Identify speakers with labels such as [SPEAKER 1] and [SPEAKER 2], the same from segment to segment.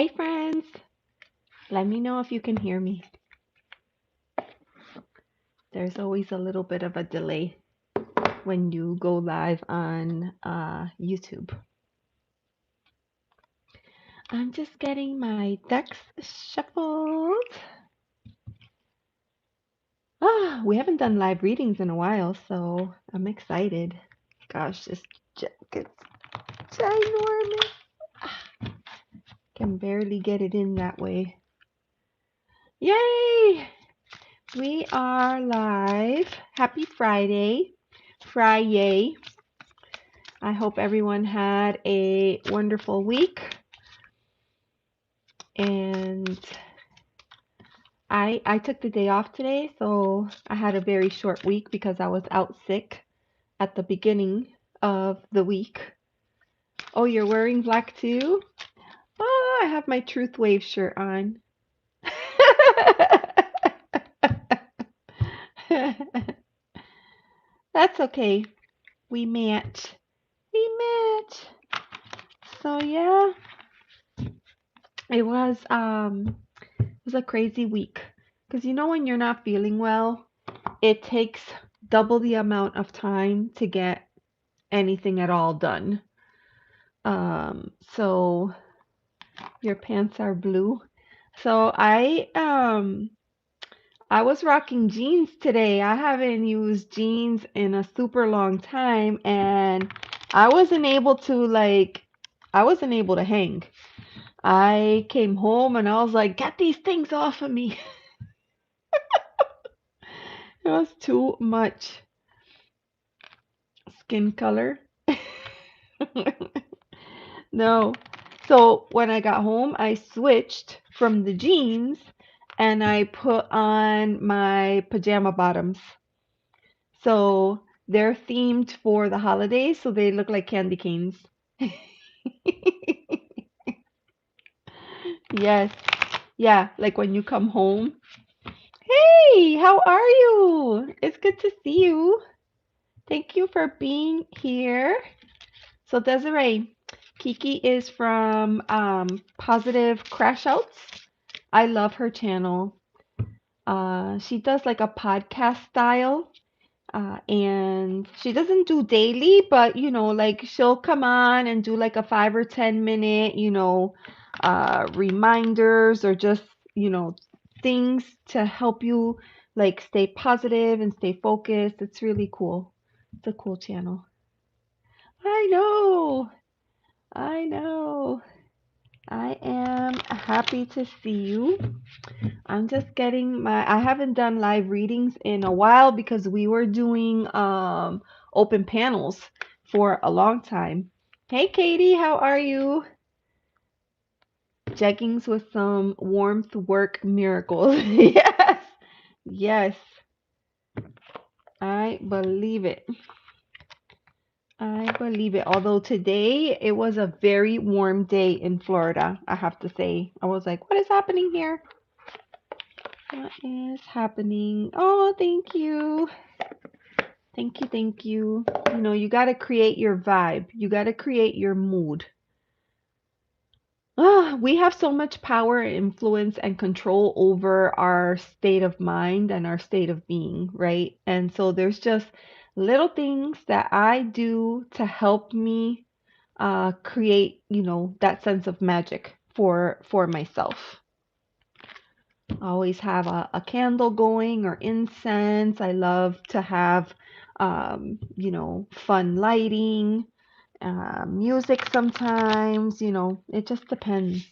[SPEAKER 1] Hey friends, let me know if you can hear me. There's always a little bit of a delay when you go live on YouTube. I'm just getting my decks shuffled. We haven't done live readings in a while, so I'm excited. Gosh, this jacket's ginormous. Can barely get it in that way. Yay! We are live. Happy Friday. Friday. I hope everyone had a wonderful week. And I took the day off today, so I had a very short week because I was out sick at the beginning of the week. Oh, you're wearing black too? Oh, I have my Truth Wave shirt on. That's okay. We match. We match. So yeah, it was a crazy week. Because you know when you're not feeling well, it takes double the amount of time to get anything at all done. So your pants are blue. So I was rocking jeans today. I haven't used jeans in a super long time and I wasn't able to hang. I came home and I was like, get these things off of me. It was too much skin color. No. So when I got home, I switched from the jeans and I put on my pajama bottoms. So they're themed for the holidays, so they look like candy canes. Yes. Yeah, like when you come home. Hey, how are you? It's good to see you. Thank you for being here. So Desiree, Kiki is from Positive Crash Outs. I love her channel. She does like a podcast style, and she doesn't do daily, but like she'll come on and do like a 5 or 10 minute, reminders or just, things to help you like stay positive and stay focused. It's really cool. It's a cool channel. I know. I know. I am happy to see you. I'm just getting I haven't done live readings in a while because we were doing open panels for a long time. Hey Katie, how are you? Jeggings with some warmth work miracles. Yes. Yes. I believe it. I believe it. Although today it was a very warm day in Florida, I have to say. I was like, what is happening here? What is happening? Oh, thank you. Thank you, thank you. You got to create your vibe. You got to create your mood. We have so much power, influence, and control over our state of mind and our state of being, right? And so there's just little things that I do to help me create, that sense of magic for myself. I always have a candle going or incense. I love to have, fun lighting, music sometimes, it just depends.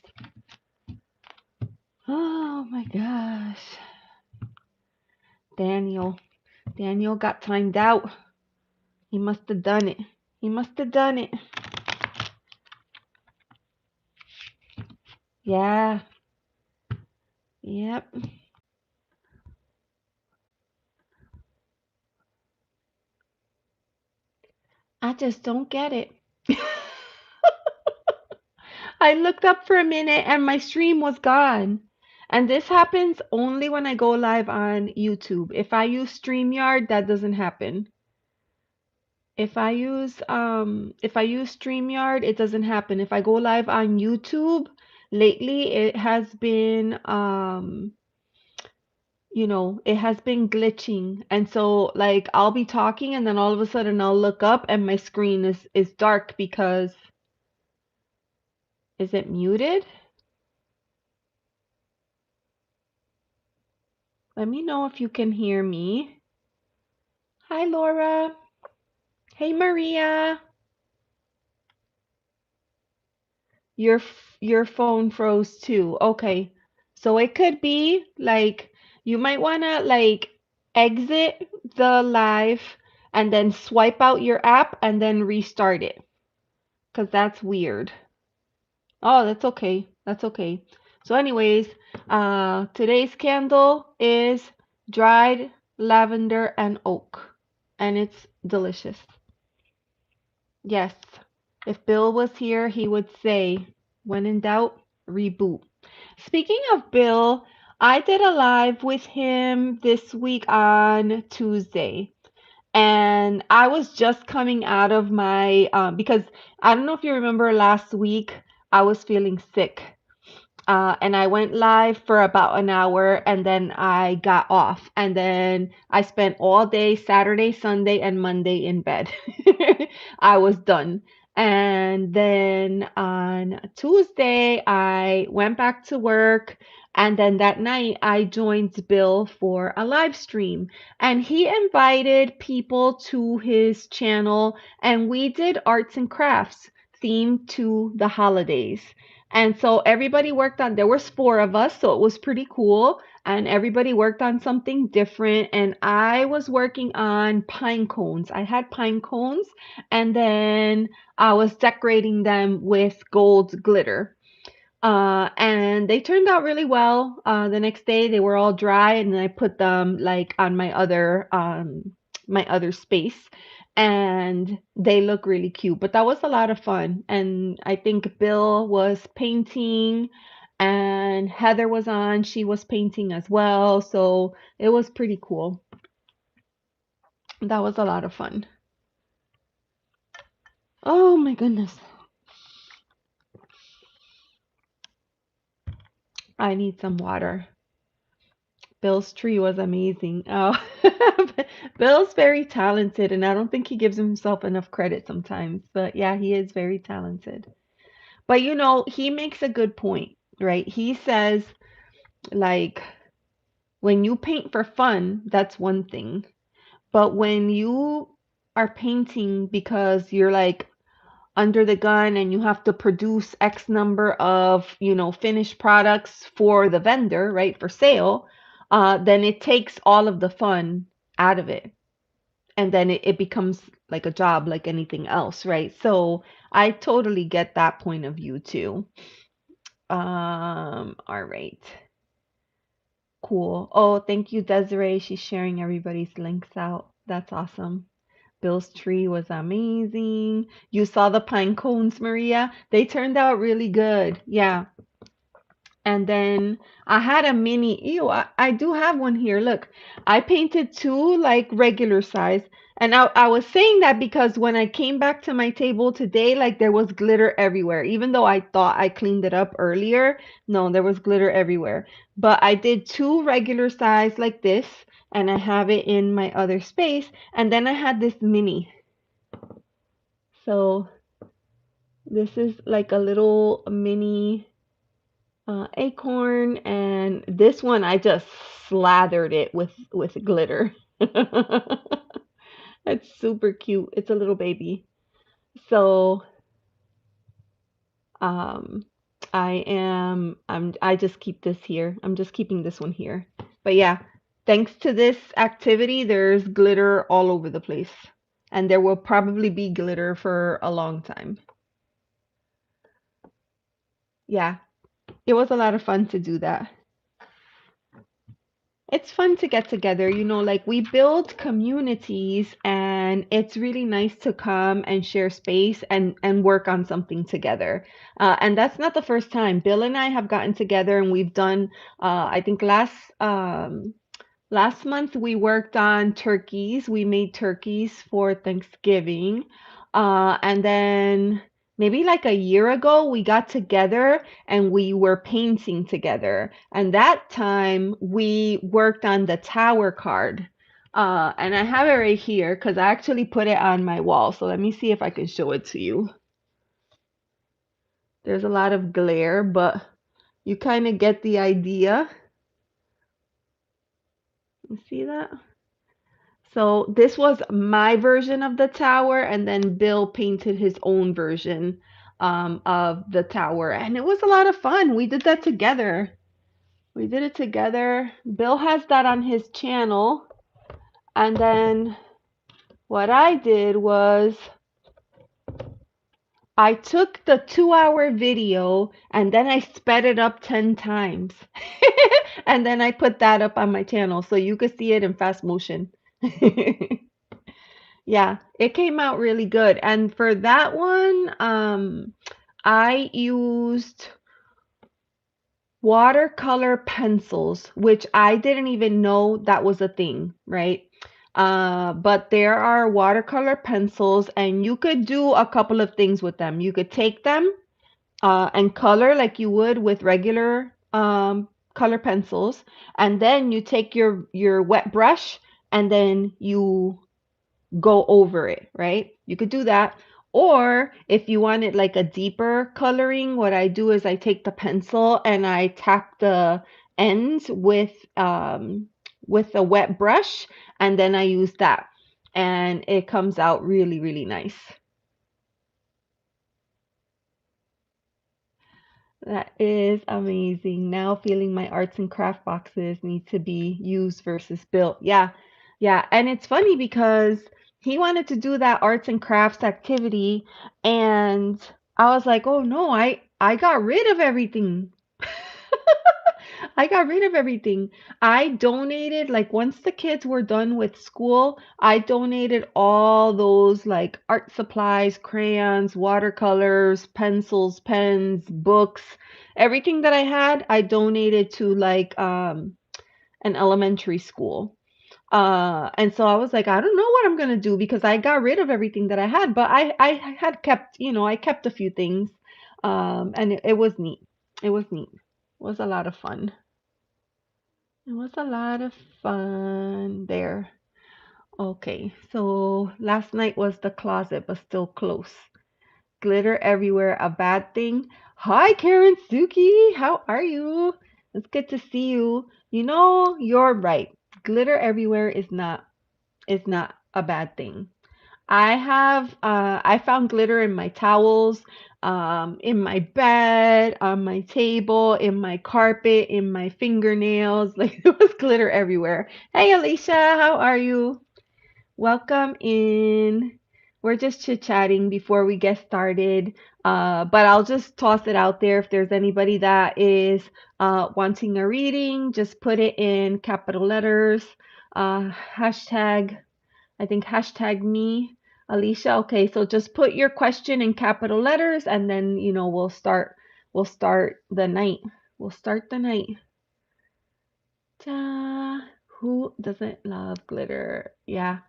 [SPEAKER 1] Oh my gosh. Daniel. Daniel got timed out. He must have done it. He must have done it. Yeah. Yep. I just don't get it. I looked up for a minute and my stream was gone. And this happens only when I go live on YouTube. If I use StreamYard, that doesn't happen. If I use StreamYard, it doesn't happen. If I go live on YouTube, lately it has been it has been glitching. And so like I'll be talking and then all of a sudden I'll look up and my screen is dark because is it muted? Let me know if you can hear me. Hi Laura. Hey Maria. Your phone froze too. Okay. So it could be like you might want to like exit the live and then swipe out your app and then restart it because that's weird. Oh, that's okay. That's okay. So anyways, today's candle is dried lavender and oak, and it's delicious. Yes. If Bill was here, he would say, when in doubt, reboot. Speaking of Bill, I did a live with him this week on Tuesday. And I was just coming out of my, because I don't know if you remember last week, I was feeling sick. And I went live for about an hour and then I got off. And then I spent all day Saturday, Sunday, and Monday in bed. I was done. And then on Tuesday, I went back to work. And then that night, I joined Bill for a live stream. And he invited people to his channel. And we did arts and crafts themed to the holidays. And so everybody worked on, there was four of us, so it was pretty cool. And everybody worked on something different. And I was working on pine cones. I had pine cones, and then I was decorating them with gold glitter. And they turned out really well. The next day they were all dry, and then I put them like on my other space, and they look really cute. But that was a lot of fun, and I think Bill was painting, and Heather was on. She was painting as well, so it was pretty cool. That was a lot of fun. Oh my goodness, I need some water. Bill's tree was amazing. Oh, Bill's very talented, and I don't think he gives himself enough credit sometimes. But yeah, he is very talented. But he makes a good point, right? He says, like, when you paint for fun, that's one thing. But when you are painting because you're like under the gun and you have to produce X number of, finished products for the vendor, right, for sale, then it takes all of the fun out of it. And then it becomes like a job, like anything else, right? So I totally get that point of view too. All right. Cool. Oh, thank you, Desiree. She's sharing everybody's links out. That's awesome. Bill's tree was amazing. You saw the pine cones, Maria? They turned out really good. Yeah. And then I had a mini, I do have one here. Look, I painted two like regular size. And I was saying that because when I came back to my table today, like there was glitter everywhere. Even though I thought I cleaned it up earlier, no, there was glitter everywhere. But I did two regular size like this, and I have it in my other space. And then I had this mini. So this is like a little mini acorn, and this one I just slathered it with glitter. It's super cute. It's a little baby. So um I just keep this here. I'm just keeping this one here. But yeah, thanks to this activity, there's glitter all over the place. And there will probably be glitter for a long time. Yeah, it was a lot of fun to do that. It's fun to get together, like we build communities, and it's really nice to come and share space and work on something together. And that's not the first time. Bill and I have gotten together and we've done, I think last month we worked on turkeys. We made turkeys for Thanksgiving. And then maybe like a year ago, we got together and we were painting together. And that time we worked on the tower card. And I have it right here because I actually put it on my wall. So let me see if I can show it to you. There's a lot of glare, but you kind of get the idea. You see that? So this was my version of the tower, and then Bill painted his own version of the tower, and it was a lot of fun. We did that together. We did it together. Bill has that on his channel, and then what I did was I took the 2-hour video and then I sped it up 10 times. And then I put that up on my channel so you could see it in fast motion. Yeah, it came out really good. And for that one, I used watercolor pencils, which I didn't even know that was a thing, right? But there are watercolor pencils, and you could do a couple of things with them. You could take them and color like you would with regular color pencils, and then you take your wet brush and then you go over it, right? You could do that. Or if you wanted like a deeper coloring, what I do is I take the pencil and I tap the ends with a wet brush, and then I use that. And it comes out really, really nice. That is amazing. Now feeling my arts and craft boxes need to be used versus built. Yeah. Yeah. And it's funny because he wanted to do that arts and crafts activity, and I was like, "Oh no, I got rid of everything." I got rid of everything. I donated, like, once the kids were done with school, I donated all those like art supplies, crayons, watercolors, pencils, pens, books, everything that I had, I donated to like an elementary school. And so I was like, I don't know what I'm gonna do because I got rid of everything that I had, but I had kept, I kept a few things. And it was neat. It was neat. It was a lot of fun. It was a lot of fun there. Okay, so last night was the closet, but still close. Glitter everywhere, a bad thing. Hi, Karen Suki. How are you? It's good to see you. You're right. Glitter everywhere is not a bad thing. I found glitter in my towels, in my bed, on my table, in my carpet, in my fingernails. Like there was glitter everywhere. Hey Alicia, how are you? Welcome in. We're just chit-chatting before we get started. But I'll just toss it out there. If there's anybody that is wanting a reading, just put it in capital letters. Hashtag I think hashtag me, Alicia. Okay, so just put your question in capital letters, and then we'll start the night. We'll start the night. Ta. Who doesn't love glitter? Yeah,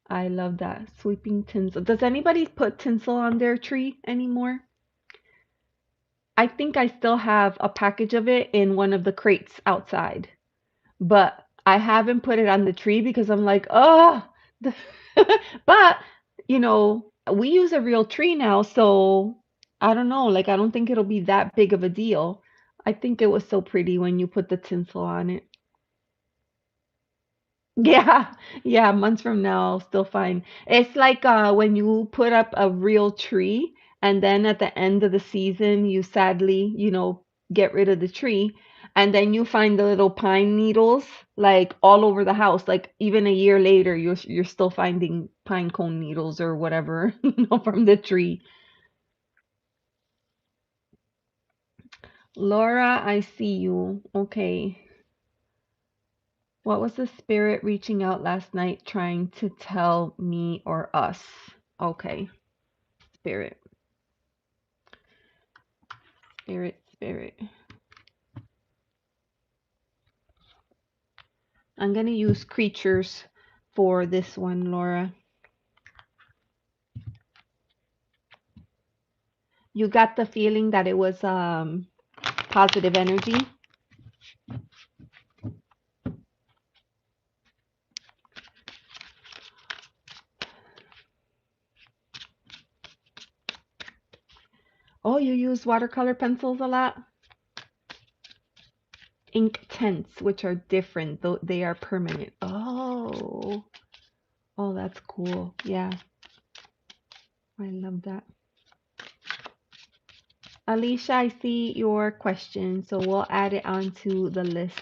[SPEAKER 1] I love that. Sweeping tinsel. Does anybody put tinsel on their tree anymore? I think I still have a package of it in one of the crates outside, but I haven't put it on the tree because I'm like, oh, but we use a real tree now, so I don't know, like I don't think it'll be that big of a deal. I think it was so pretty when you put the tinsel on it. Yeah, yeah, months from now I'll still find. It's like when you put up a real tree and then at the end of the season you sadly, get rid of the tree, and then you find the little pine needles like all over the house. Like even a year later you're still finding pine cone needles or whatever, from the tree. Laura, I see you. Okay. What was the spirit reaching out last night trying to tell me or us? Okay. Spirit, spirit, spirit. I'm going to use creatures for this one, Laura. You got the feeling that it was positive energy? Oh, you use watercolor pencils a lot? Ink tints, which are different, though they are permanent. Oh, oh, that's cool. Yeah, I love that. Alicia, I see your question, so we'll add it onto the list.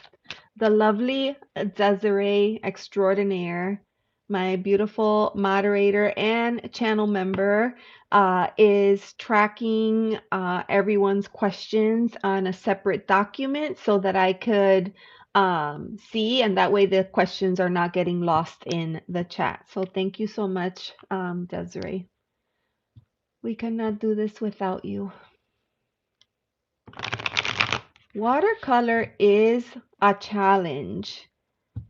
[SPEAKER 1] The lovely Desiree Extraordinaire, my beautiful moderator and channel member, is tracking everyone's questions on a separate document so that I could see, and that way the questions are not getting lost in the chat. So thank you so much, Desiree. We cannot do this without you. Watercolor is a challenge,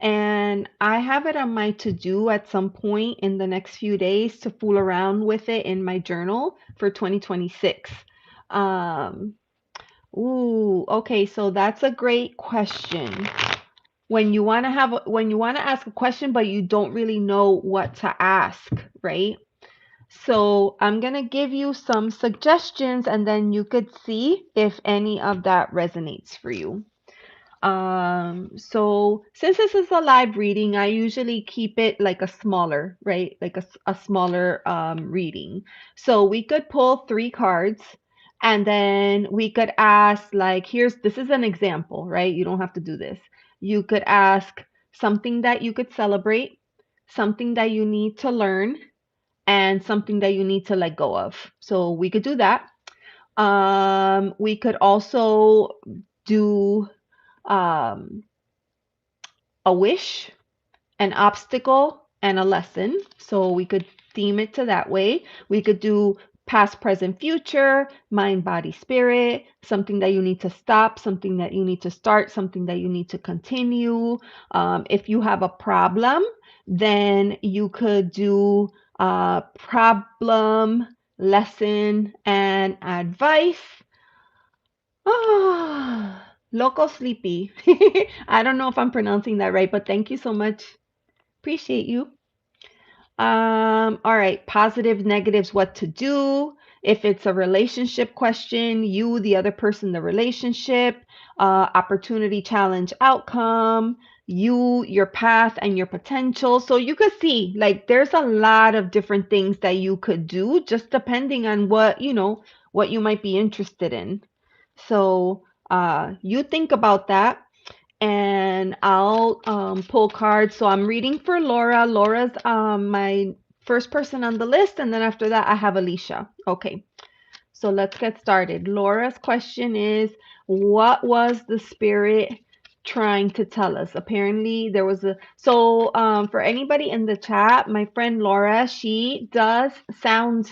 [SPEAKER 1] and I have it on my to-do at some point in the next few days to fool around with it in my journal for 2026. Um, okay, so that's a great question. When you want to ask a question, but you don't really know what to ask, right? So I'm going to give you some suggestions and then you could see if any of that resonates for you. So since this is a live reading, I usually keep it like a smaller, right? Like a smaller reading. So we could pull 3 cards and then we could ask like, this is an example, right? You don't have to do this. You could ask something that you could celebrate, something that you need to learn, and something that you need to let go of. So we could do that. We could also do a wish, an obstacle, and a lesson. So we could theme it to that way. We could do past, present, future, mind, body, spirit, something that you need to stop, something that you need to start, something that you need to continue. If you have a problem, then you could do problem, lesson, and advice. Ah, Loco Sleepy. I don't know if I'm pronouncing that right, but thank you so much. Appreciate you. All right, positive, negatives, what to do. If it's a relationship question, you, the other person, the relationship, opportunity, challenge, outcome, you, your path, and your potential. So you could see, like, there's a lot of different things that you could do, just depending on what you might be interested in. So you think about that and I'll pull cards. So I'm reading for Laura. Laura's my first person on the list, and then after that I have Alicia. Okay, so let's get started. Laura's question is, what was the spirit trying to tell us? Apparently there was for anybody in the chat, my friend Laura, she does sound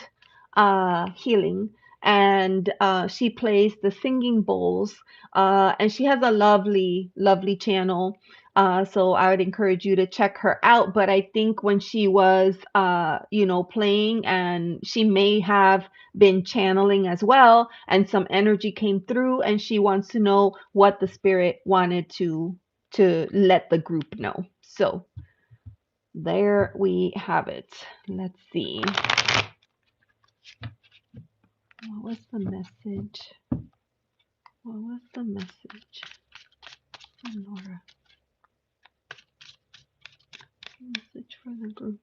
[SPEAKER 1] healing, and she plays the singing bowls, and she has a lovely, lovely channel. So I would encourage you to check her out. But I think when she was, playing, and she may have been channeling as well, and some energy came through, and she wants to know what the spirit wanted to let the group know. So there we have it. Let's see. What was the message? What was the message from Laura? Message for the group.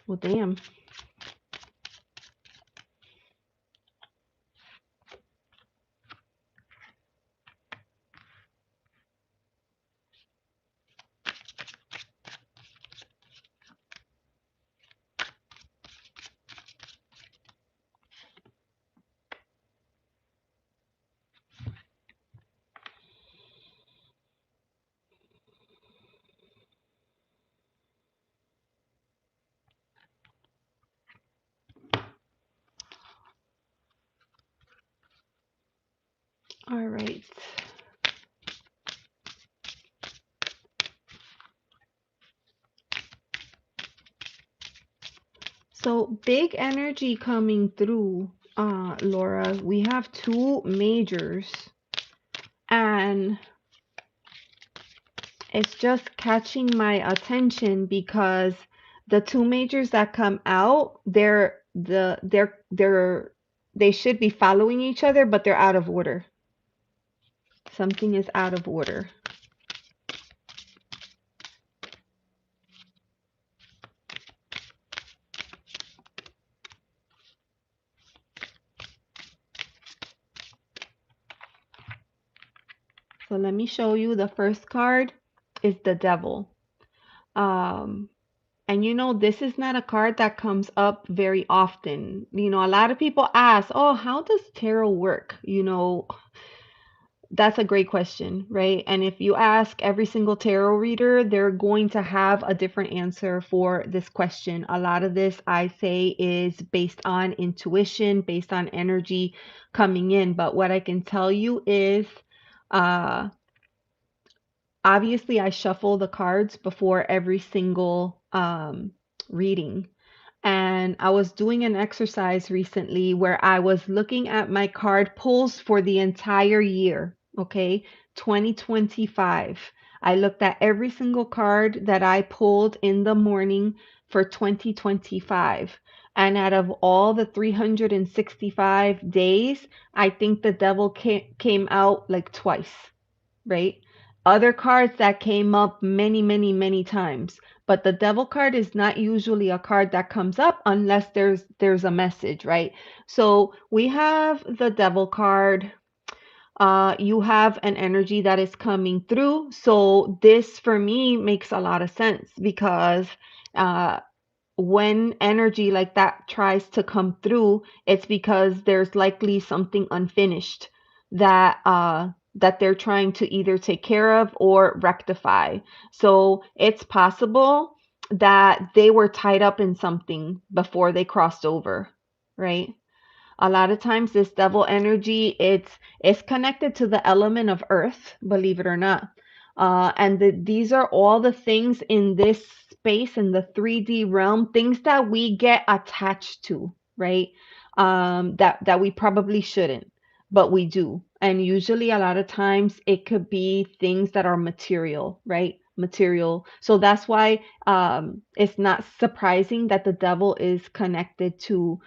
[SPEAKER 1] Well, damn. So big energy coming through, Laura. We have two majors, and it's just catching my attention because the two majors that come out, they should be following each other, but they're out of order. Something is out of order. So let me show you. The first card is the devil. Um, and this is not a card that comes up very often. A lot of people ask, oh, how does tarot work? That's a great question, right? And if you ask every single tarot reader, they're going to have a different answer for this question. A lot of this, I say, is based on intuition, based on energy coming in. But what I can tell you is, uh, obviously, I shuffle the cards before every single reading. And I was doing an exercise recently where I was looking at my card pulls for the entire year, okay, 2025. I looked at every single card that I pulled in the morning for 2025. And out of all the 365 days, I think the devil came out like twice, right? Other cards that came up many, many, many times. But the devil card is not usually a card that comes up unless there's a message, right? So we have the devil card. You have an energy that is coming through. So this for me makes a lot of sense because uh, when energy like that tries to come through, it's because there's likely something unfinished that they're trying to either take care of or rectify. So it's possible that they were tied up in something before they crossed over, right? A lot of times this devil energy, it's connected to the element of earth, believe it or not. And these are all the things in this space, in the 3D realm, things that we get attached to, right? That we probably shouldn't, but we do. And usually a lot of times it could be things that are material, right? Material. So that's why it's not surprising that the devil is connected to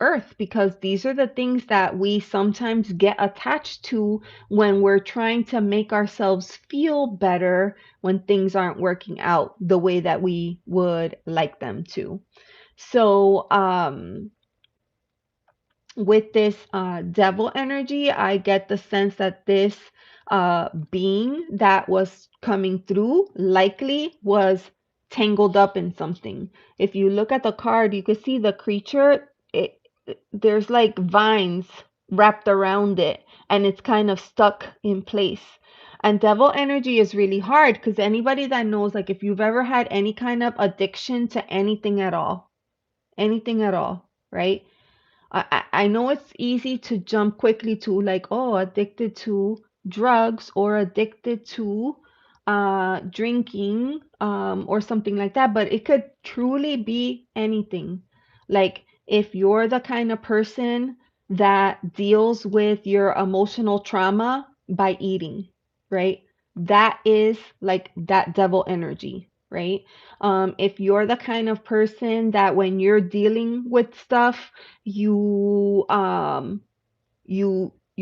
[SPEAKER 1] earth, because these are the things that we sometimes get attached to when we're trying to make ourselves feel better when things aren't working out the way that we would like them to. So with this devil energy, I get the sense that this being that was coming through likely was tangled up in something. If you look at the card, you can see the creature. There's like vines wrapped around it, and it's kind of stuck in place. And devil energy is really hard because anybody that knows, like if you've ever had any kind of addiction to anything at all, right? I know it's easy to jump quickly to like, oh, addicted to drugs or addicted to drinking or something like that, but it could truly be anything. Like if you're the kind of person that deals with your emotional trauma by eating, right? That is like that devil energy, right? If you're the kind of person that when you're dealing with stuff, you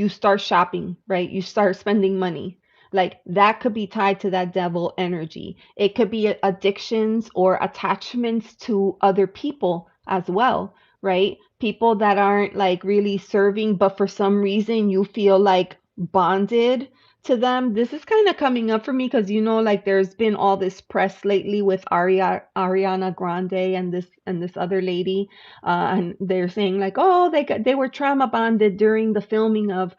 [SPEAKER 1] start shopping, right? You start spending money. Like that could be tied to that devil energy. It could be addictions or attachments to other people as well, right? People that aren't like really serving, but for some reason you feel like bonded to them. This is kind of coming up for me because like there's been all this press lately with Ariana Grande and this other lady, and they're saying like, oh, they were trauma bonded during the filming of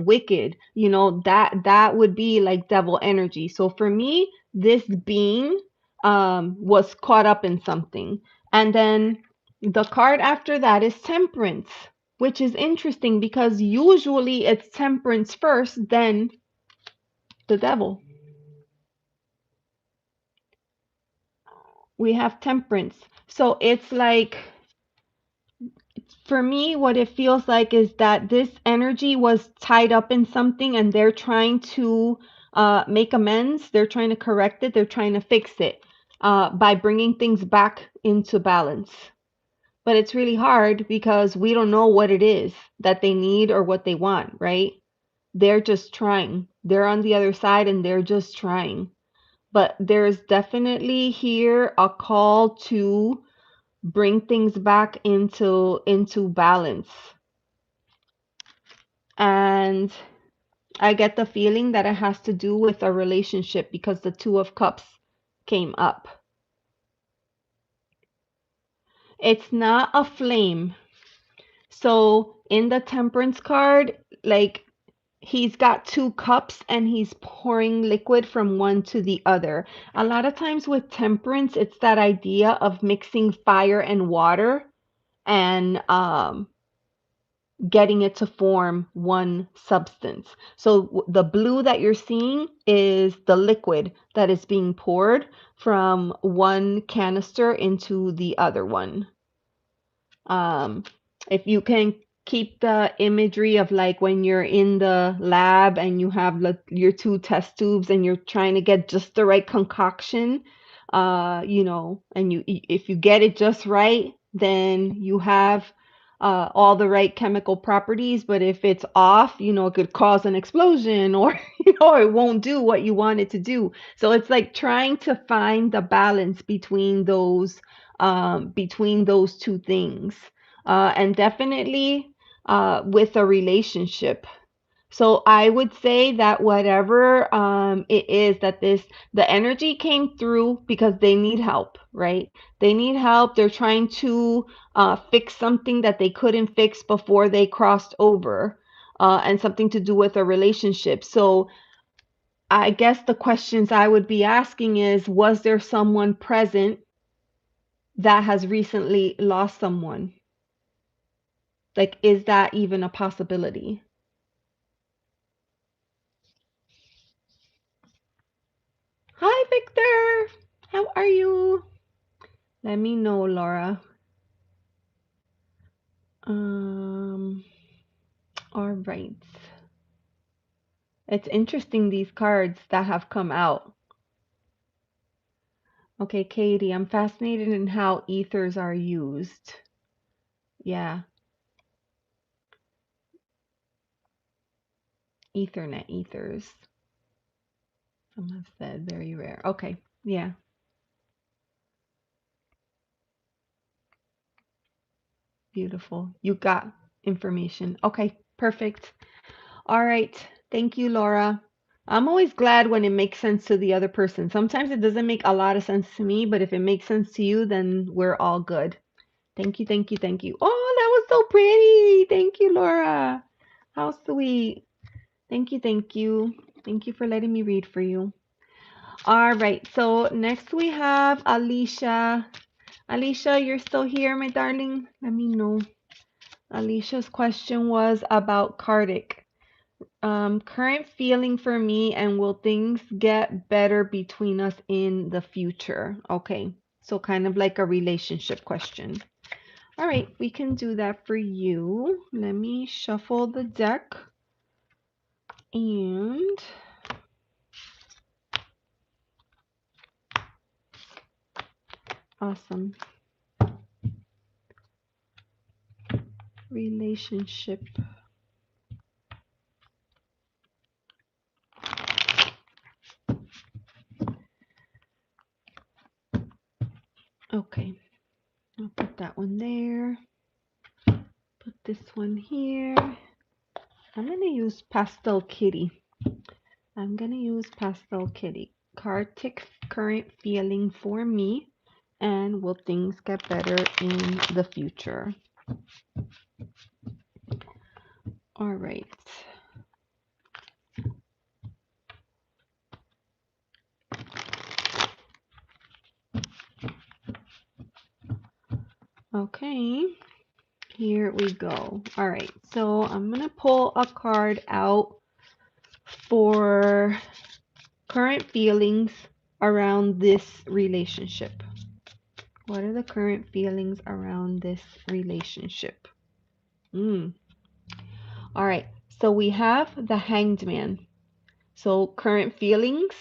[SPEAKER 1] Wicked. That would be like devil energy. So for me, this being was caught up in something, and then the card after that is Temperance. which is interesting because usually it's temperance first, then the devil. We have temperance. So it's like, for me, what it feels like is that this energy was tied up in something and they're trying to make amends. They're trying to correct it. They're trying to fix it by bringing things back into balance. But it's really hard because we don't know what it is that they need or what they want, right? They're just trying. They're on the other side and they're just trying. But there's definitely here a call to bring things back into balance. And I get the feeling that it has to do with a relationship because the Two of Cups came up. It's not a flame. So in the Temperance card, like, he's got two cups and he's pouring liquid from one to the other. A lot of times with temperance, it's that idea of mixing fire and water and getting it to form one substance. So the blue that you're seeing is the liquid that is being poured from one canister into the other one. Um, if you can keep the imagery of like when you're in the lab and you have your two test tubes and you're trying to get just the right concoction, and if you get it just right, then you have all the right chemical properties. But if it's off, it could cause an explosion or, it won't do what you want it to do. So it's like trying to find the balance between those two things, and definitely with a relationship. So I would say that whatever it is that the energy came through because they need help, right? They need help. They're trying to fix something that they couldn't fix before they crossed over, and something to do with a relationship. So I guess the questions I would be asking is, was there someone present that has recently lost someone? Like, is that even a possibility? Hi, Victor. How are you? Let me know, Laura. Um, all right. It's interesting, these cards that have come out. Okay, Katie, I'm fascinated in how ethers are used. Yeah, Ethernet ethers. Some have said very rare. Okay, yeah, beautiful. You got information. Okay, perfect. All right. Thank you, Laura. I'm always glad when it makes sense to the other person. Sometimes it doesn't make a lot of sense to me, but if it makes sense to you, then we're all good. Thank you, thank you, thank you. Oh, that was so pretty. Thank you, Laura. How sweet. Thank you, thank you. Thank you for letting me read for you. All right. So next we have Alicia. Alicia, you're still here, my darling? Let me know. Alicia's question was about Kartik. Current feeling for me, and will things get better between us in the future? Okay, so kind of like a relationship question. All right, we can do that for you. Let me shuffle the deck. And awesome. Relationship. Okay, I'll put that one there. Put this one here. I'm gonna use Pastel Kitty. Kartik's current feeling for me, and will things get better in the future? All right. Okay. Here we go. All right, so I'm going to pull a card out for current feelings around this relationship. What are the current feelings around this relationship? All right, so we have the Hanged Man. So current feelings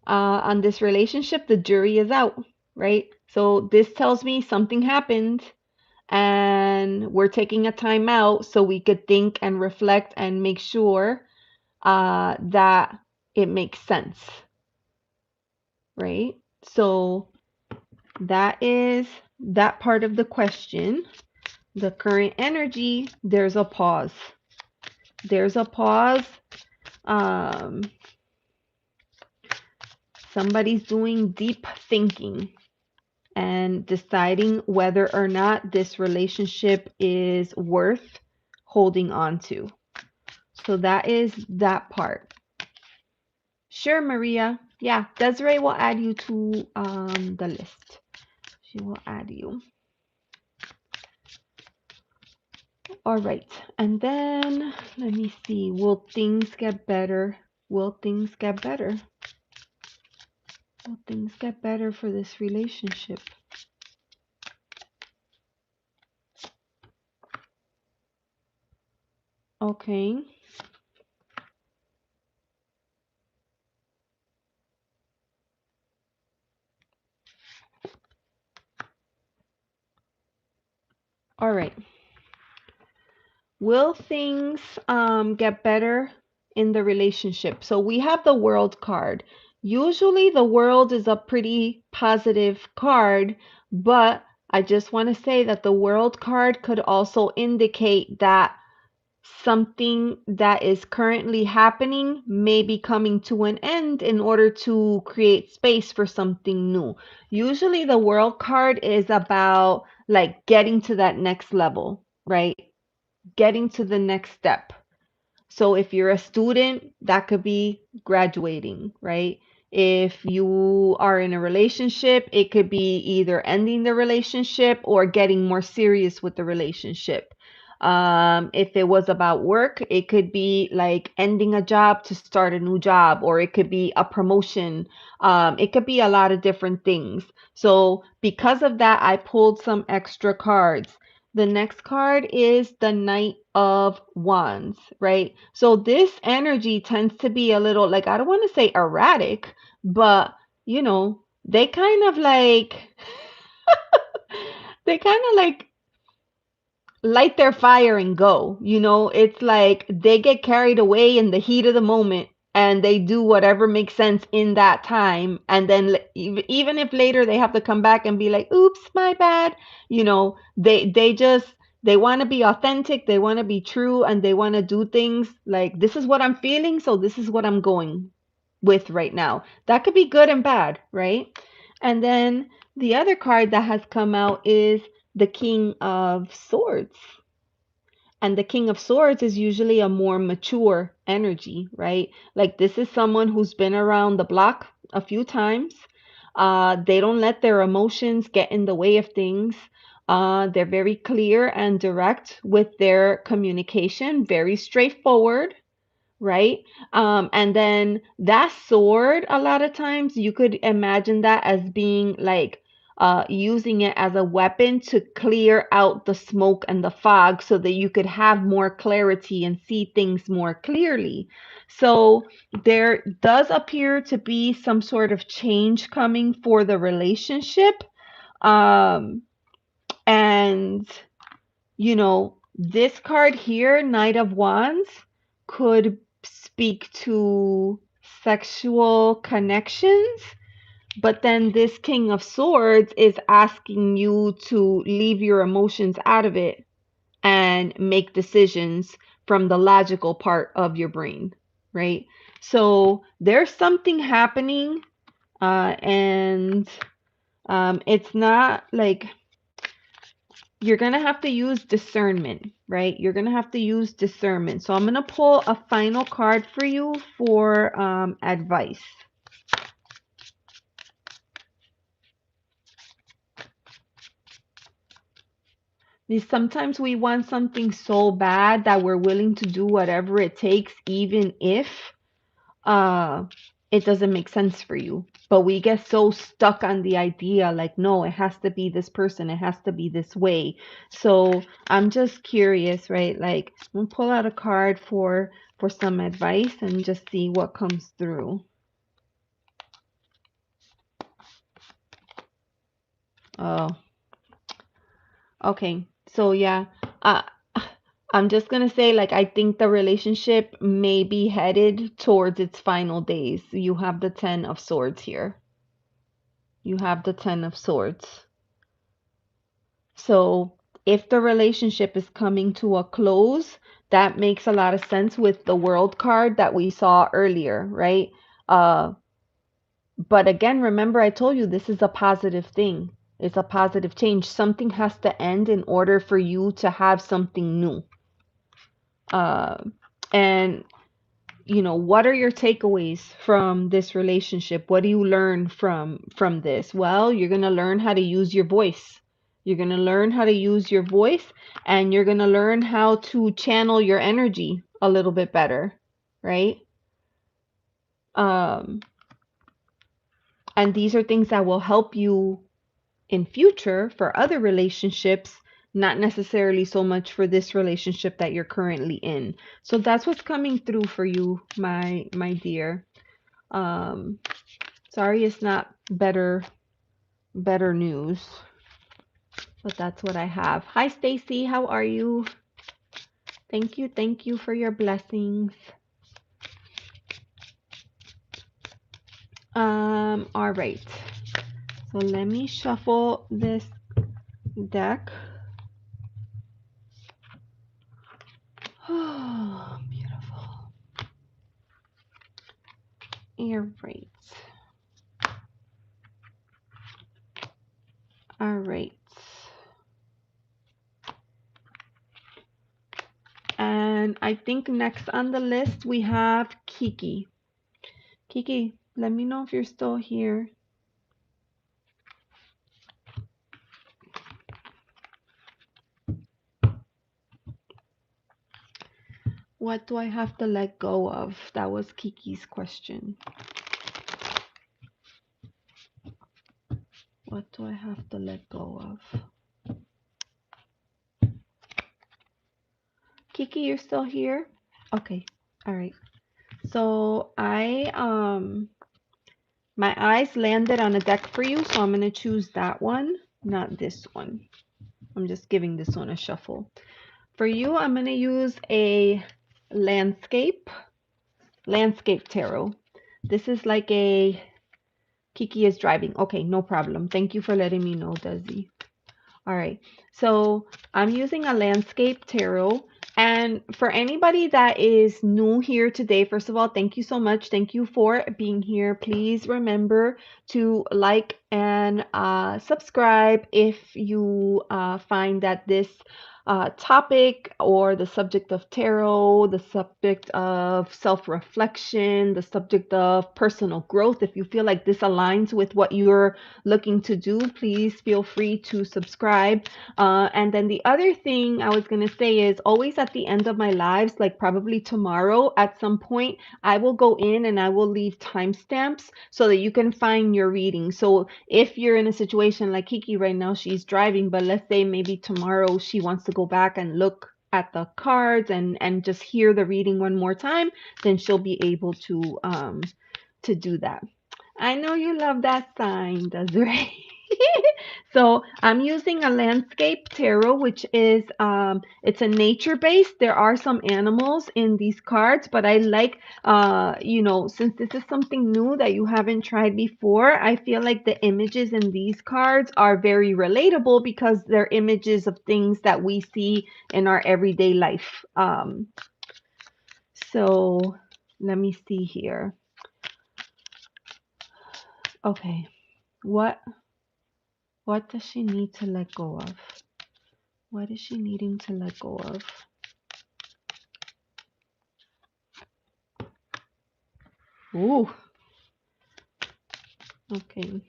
[SPEAKER 1] on this relationship, the jury is out, right? So this tells me something happened and we're taking a time out so we could think and reflect and make sure that it makes sense, right? So that is that part of the question. The current energy, there's a pause. There's a pause. Um, Somebody's doing deep thinking and deciding whether or not this relationship is worth holding on to. So that is that part. Sure, Maria. Yeah, Desiree will add you to the list. She will add you. All right. And then let me see. Will things get better? Will things get better? Will things get better for this relationship? Okay. All right. Will things get better in the relationship? So we have the World card. Usually the World is a pretty positive card, but I just want to say that the World card could also indicate that something that is currently happening may be coming to an end in order to create space for something new. Usually the World card is about like getting to that next level, right? Getting to the next step. So if you're a student, that could be graduating, right? If you are in a relationship, it could be either ending the relationship or getting more serious with the relationship. If it was about work, it could be like ending a job to start a new job, or it could be a promotion. It could be a lot of different things. So because of that, I pulled some extra cards. The next card is the Knight of Wands, right? So this energy tends to be a little like, I don't want to say erratic, but they kind of like they kind of like light their fire and go. It's like they get carried away in the heat of the moment and they do whatever makes sense in that time. And then even if later they have to come back and be like, oops, my bad, they want to be authentic, they want to be true, and they want to do things like, this is what I'm feeling, so this is what I'm going with right now. That could be good and bad, right? And then the other card that has come out is the King of Swords. And the King of Swords is usually a more mature energy, right? Like this is someone who's been around the block a few times. They don't let their emotions get in the way of things. They're very clear and direct with their communication, very straightforward, right? And then that sword, a lot of times you could imagine that as being like using it as a weapon to clear out the smoke and the fog so that you could have more clarity and see things more clearly. So there does appear to be some sort of change coming for the relationship. Um, and this card here, Knight of Wands, could speak to sexual connections, but then this King of Swords is asking you to leave your emotions out of it and make decisions from the logical part of your brain, right? So there's something happening, and it's not like you're going to have to use discernment, right? You're going to have to use discernment. So I'm going to pull a final card for you for advice. Sometimes we want something so bad that we're willing to do whatever it takes, even if uh it doesn't make sense for you. But we get so stuck on the idea, like, no, it has to be this person, it has to be this way. So I'm just curious, right? Like, I'm gonna pull out a card for some advice and just see what comes through. Oh, okay. So yeah, uh, I'm just gonna say, like, I think the relationship may be headed towards its final days. You have the Ten of Swords here. You have the Ten of Swords. So if the relationship is coming to a close, that makes a lot of sense with the World card that we saw earlier, right? Uh, but again, remember I told you this is a positive thing. It's a positive change. Something has to end in order for you to have something new. Uh, and what are your takeaways from this relationship? What do you learn from this? Well, you're going to learn how to use your voice. You're going to learn how to use your voice, and you're going to learn how to channel your energy a little bit better, right? Um, and these are things that will help you in future for other relationships, not necessarily so much for this relationship that you're currently in. So that's what's coming through for you, my dear. Um, Sorry it's not better news, but that's what I have. Hi Stacy, how are you? Thank you for your blessings. All right. So let me shuffle this deck. Oh, beautiful. All right. All right. And I think next on the list we have Kiki. Kiki, let me know if you're still here. What do I have to let go of? That was Kiki's question. What do I have to let go of? Kiki, you're still here? Okay. All right. So my eyes landed on a deck for you, so I'm gonna choose that one, not this one. I'm just giving this one a shuffle. For you, I'm gonna use a landscape tarot. This is like a Kiki is driving. Okay, no problem. Thank you for letting me know, Desi. All right, so I'm using a landscape tarot. And for anybody that is new here today, first of all, thank you so much. Thank you for being here. Please remember to like and subscribe if you find that this topic or the subject of tarot, the subject of self-reflection, the subject of personal growth, if you feel like this aligns with what you're looking to do, please feel free to subscribe. And then the other thing I was going to say is always at the end of my lives, like probably tomorrow at some point, I will go in and I will leave timestamps so that you can find your reading. So if you're in a situation like Kiki right now, she's driving, but let's say maybe tomorrow she wants to go back and look at the cards and just hear the reading one more time, then she'll be able to do that. I know you love that sign, Desiree. So I'm using a landscape tarot, which is it's a nature based. There are some animals in these cards, but I like since this is something new that you haven't tried before, I feel like the images in these cards are very relatable because they're images of things that we see in our everyday life. So let me see here. Okay, what does she need to let go of? What is she needing to let go of? Ooh, okay.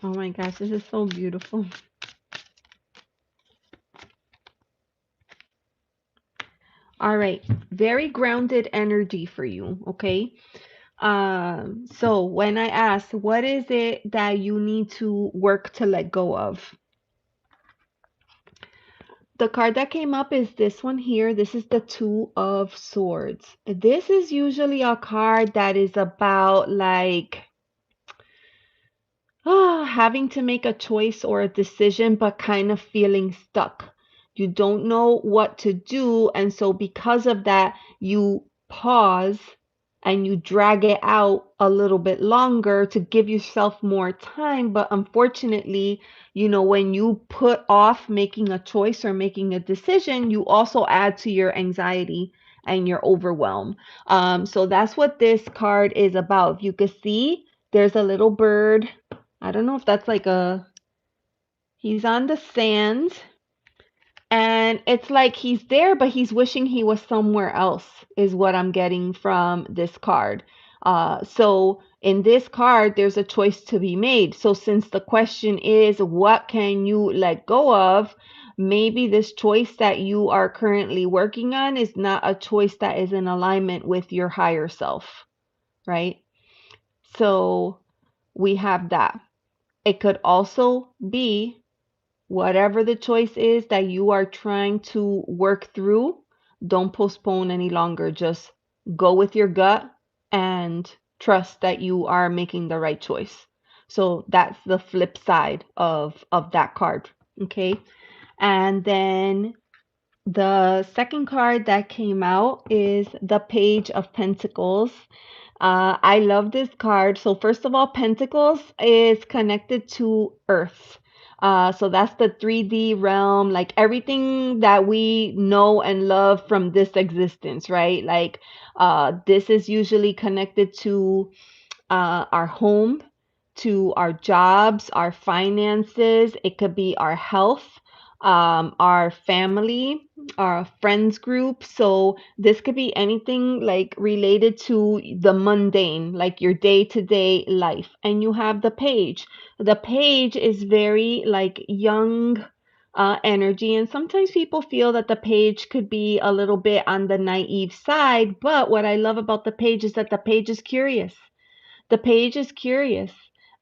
[SPEAKER 1] Oh my gosh, this is so beautiful. All right, very grounded energy for you, okay? So when I ask, what is it that you need to work to let go of? The card that came up is this one here. This is the Two of Swords. This is usually a card that is about like having to make a choice or a decision, but kind of feeling stuck. You don't know what to do. And so, because of that, you pause and you drag it out a little bit longer to give yourself more time. But unfortunately, when you put off making a choice or making a decision, you also add to your anxiety and your overwhelm. So, that's what this card is about. If you could see, there's a little bird. I don't know if that's like he's on the sand and it's like he's there, but he's wishing he was somewhere else, is what I'm getting from this card. So in this card, there's a choice to be made. So since the question is, what can you let go of? Maybe this choice that you are currently working on is not a choice that is in alignment with your higher self, right? So we have that. It could also be whatever the choice is that you are trying to work through, don't postpone any longer. Just go with your gut and trust that you are making the right choice. So that's the flip side of that card. Okay. And then the second card that came out is the Page of Pentacles. I love this card. So first of all, Pentacles is connected to Earth. So that's the 3D realm, like everything that we know and love from this existence, right? Like this is usually connected to our home, to our jobs, our finances. It could be our health, our family, our friends group. So this could be anything like related to the mundane, like your day to day life. And you have the page. The page is very like young. Energy, and sometimes people feel that the page could be a little bit on the naive side. But what I love about the page is that the page is curious. The page is curious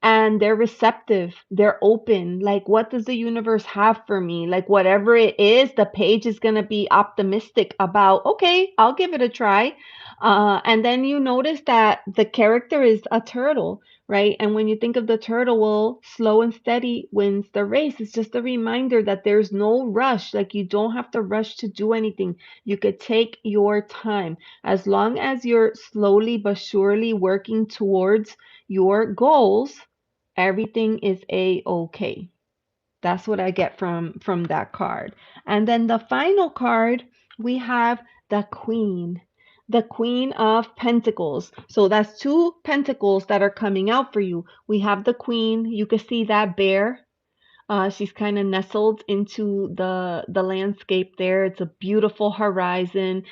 [SPEAKER 1] and they're receptive. They're open. Like, what does the universe have for me? Like, whatever it is, the page is going to be optimistic about, okay, I'll give it a try. And then you notice that the character is a turtle, right? And when you think of the turtle, well, slow and steady wins the race. It's just a reminder that there's no rush. Like, you don't have to rush to do anything. You could take your time. As long as you're slowly but surely working towards your goals, everything is a-okay. That's what I get from that card. And then the final card, we have the Queen. The Queen of Pentacles. So that's two pentacles that are coming out for you. We have the Queen. You can see that bear. She's kind of nestled into the landscape there. It's a beautiful horizon.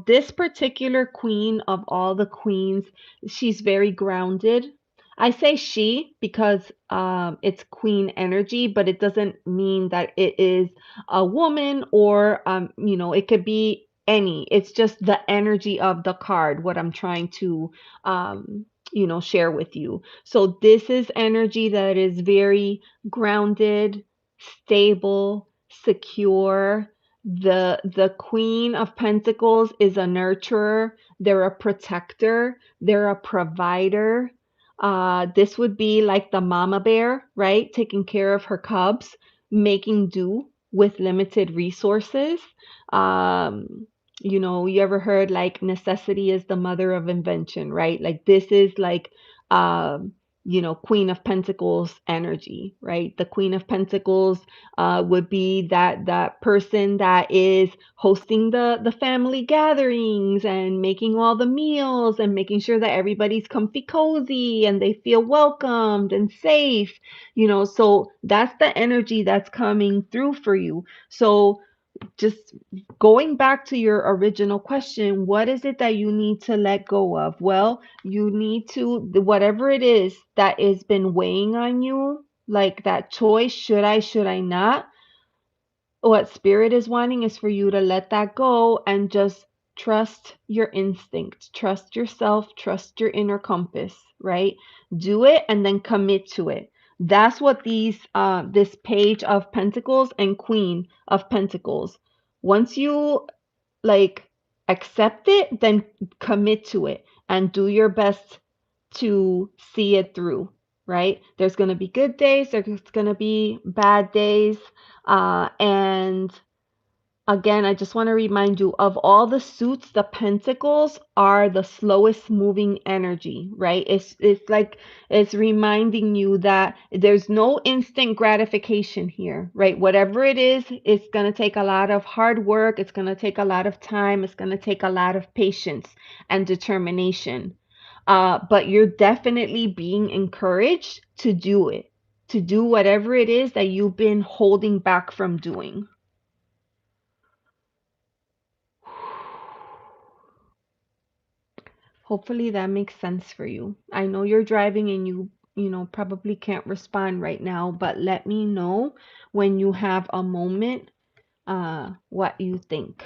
[SPEAKER 1] This particular queen of all the queens, she's very grounded. I say she because it's queen energy, but it doesn't mean that it is a woman or it could be any. It's just the energy of the card, what I'm trying to share with you. So this is energy that is very grounded, stable, secure. The Queen of Pentacles is a nurturer, they're a protector, they're a provider. This would be like the mama bear, right? Taking care of her cubs, making do with limited resources. You ever heard like necessity is the mother of invention, right? Like this is like um Queen of Pentacles energy, right? The Queen of Pentacles would be that person that is hosting the family gatherings and making all the meals and making sure that everybody's comfy cozy and they feel welcomed and safe. So that's the energy that's coming through for you. So just going back to your original question, what is it that you need to let go of? Well, you need to, whatever it is that has been weighing on you, like that choice, should I not? What spirit is wanting is for you to let that go and just trust your instinct, trust yourself, trust your inner compass, right? Do it and then commit to it. That's what these this page of pentacles and queen of pentacles, once you like accept it, then commit to it and do your best to see it through, right? There's going to be good days, there's going to be bad days, and again, I just want to remind you, of all the suits, the pentacles are the slowest moving energy, right? It's like it's reminding you that there's no instant gratification here, right? Whatever it is, it's going to take a lot of hard work, it's going to take a lot of time, it's going to take a lot of patience and determination. But you're definitely being encouraged to do it, to do whatever it is that you've been holding back from doing. Hopefully that makes sense for you. I know you're driving and you know, probably can't respond right now, but let me know when you have a moment what you think.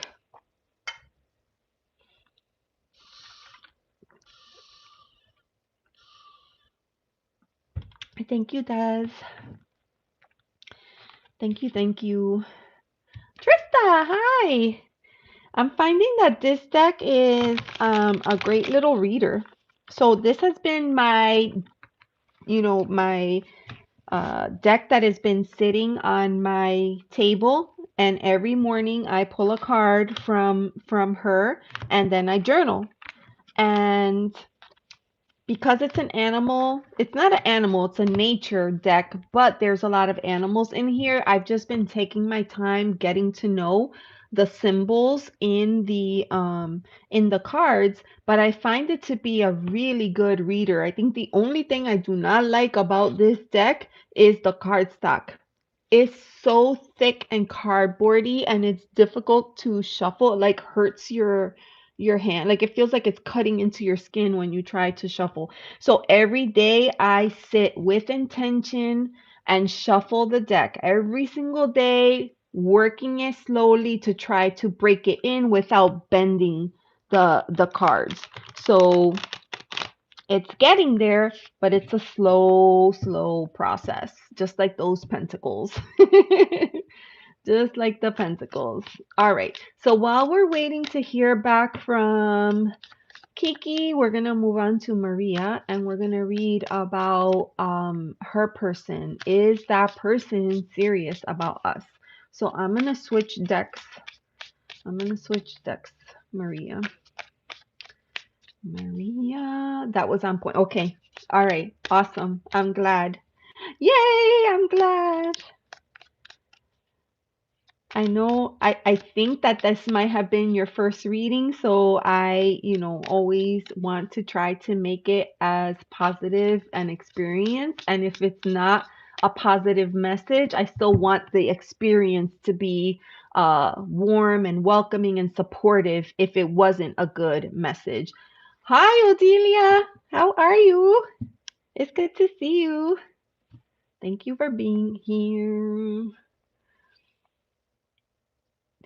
[SPEAKER 1] Thank you, Des. Thank you, thank you. Trista, hi. I'm finding that this deck is a great little reader. So this has been my, you know, my deck that has been sitting on my table, and every morning I pull a card from her and then I journal. And because it's an animal, it's not an animal, it's a nature deck, but there's a lot of animals in here. I've just been taking my time getting to know the symbols in the cards, but I find it to be a really good reader. I think the only thing I do not like about this deck is the cardstock. It's so thick and cardboardy, and it's difficult to shuffle. It like hurts your hand. Like it feels like it's cutting into your skin when you try to shuffle. So every day I sit with intention and shuffle the deck every single day, working it slowly to try to break it in without bending the cards. So it's getting there, but it's a slow process, just like those pentacles. Just like the pentacles. All right. So while we're waiting to hear back from Kiki, we're going to move on to Maria, and we're going to read about her person. Is that person serious about us? So I'm going to switch decks. Maria. Maria, that was on point. Okay. All right. Awesome. I'm glad. Yay, I'm glad. I know I think that this might have been your first reading, so I, you know, always want to try to make it as positive an experience. And if it's not a positive message, I still want the experience to be warm and welcoming and supportive if it wasn't a good message. Hi, Odelia. How are you? It's good to see you. Thank you for being here.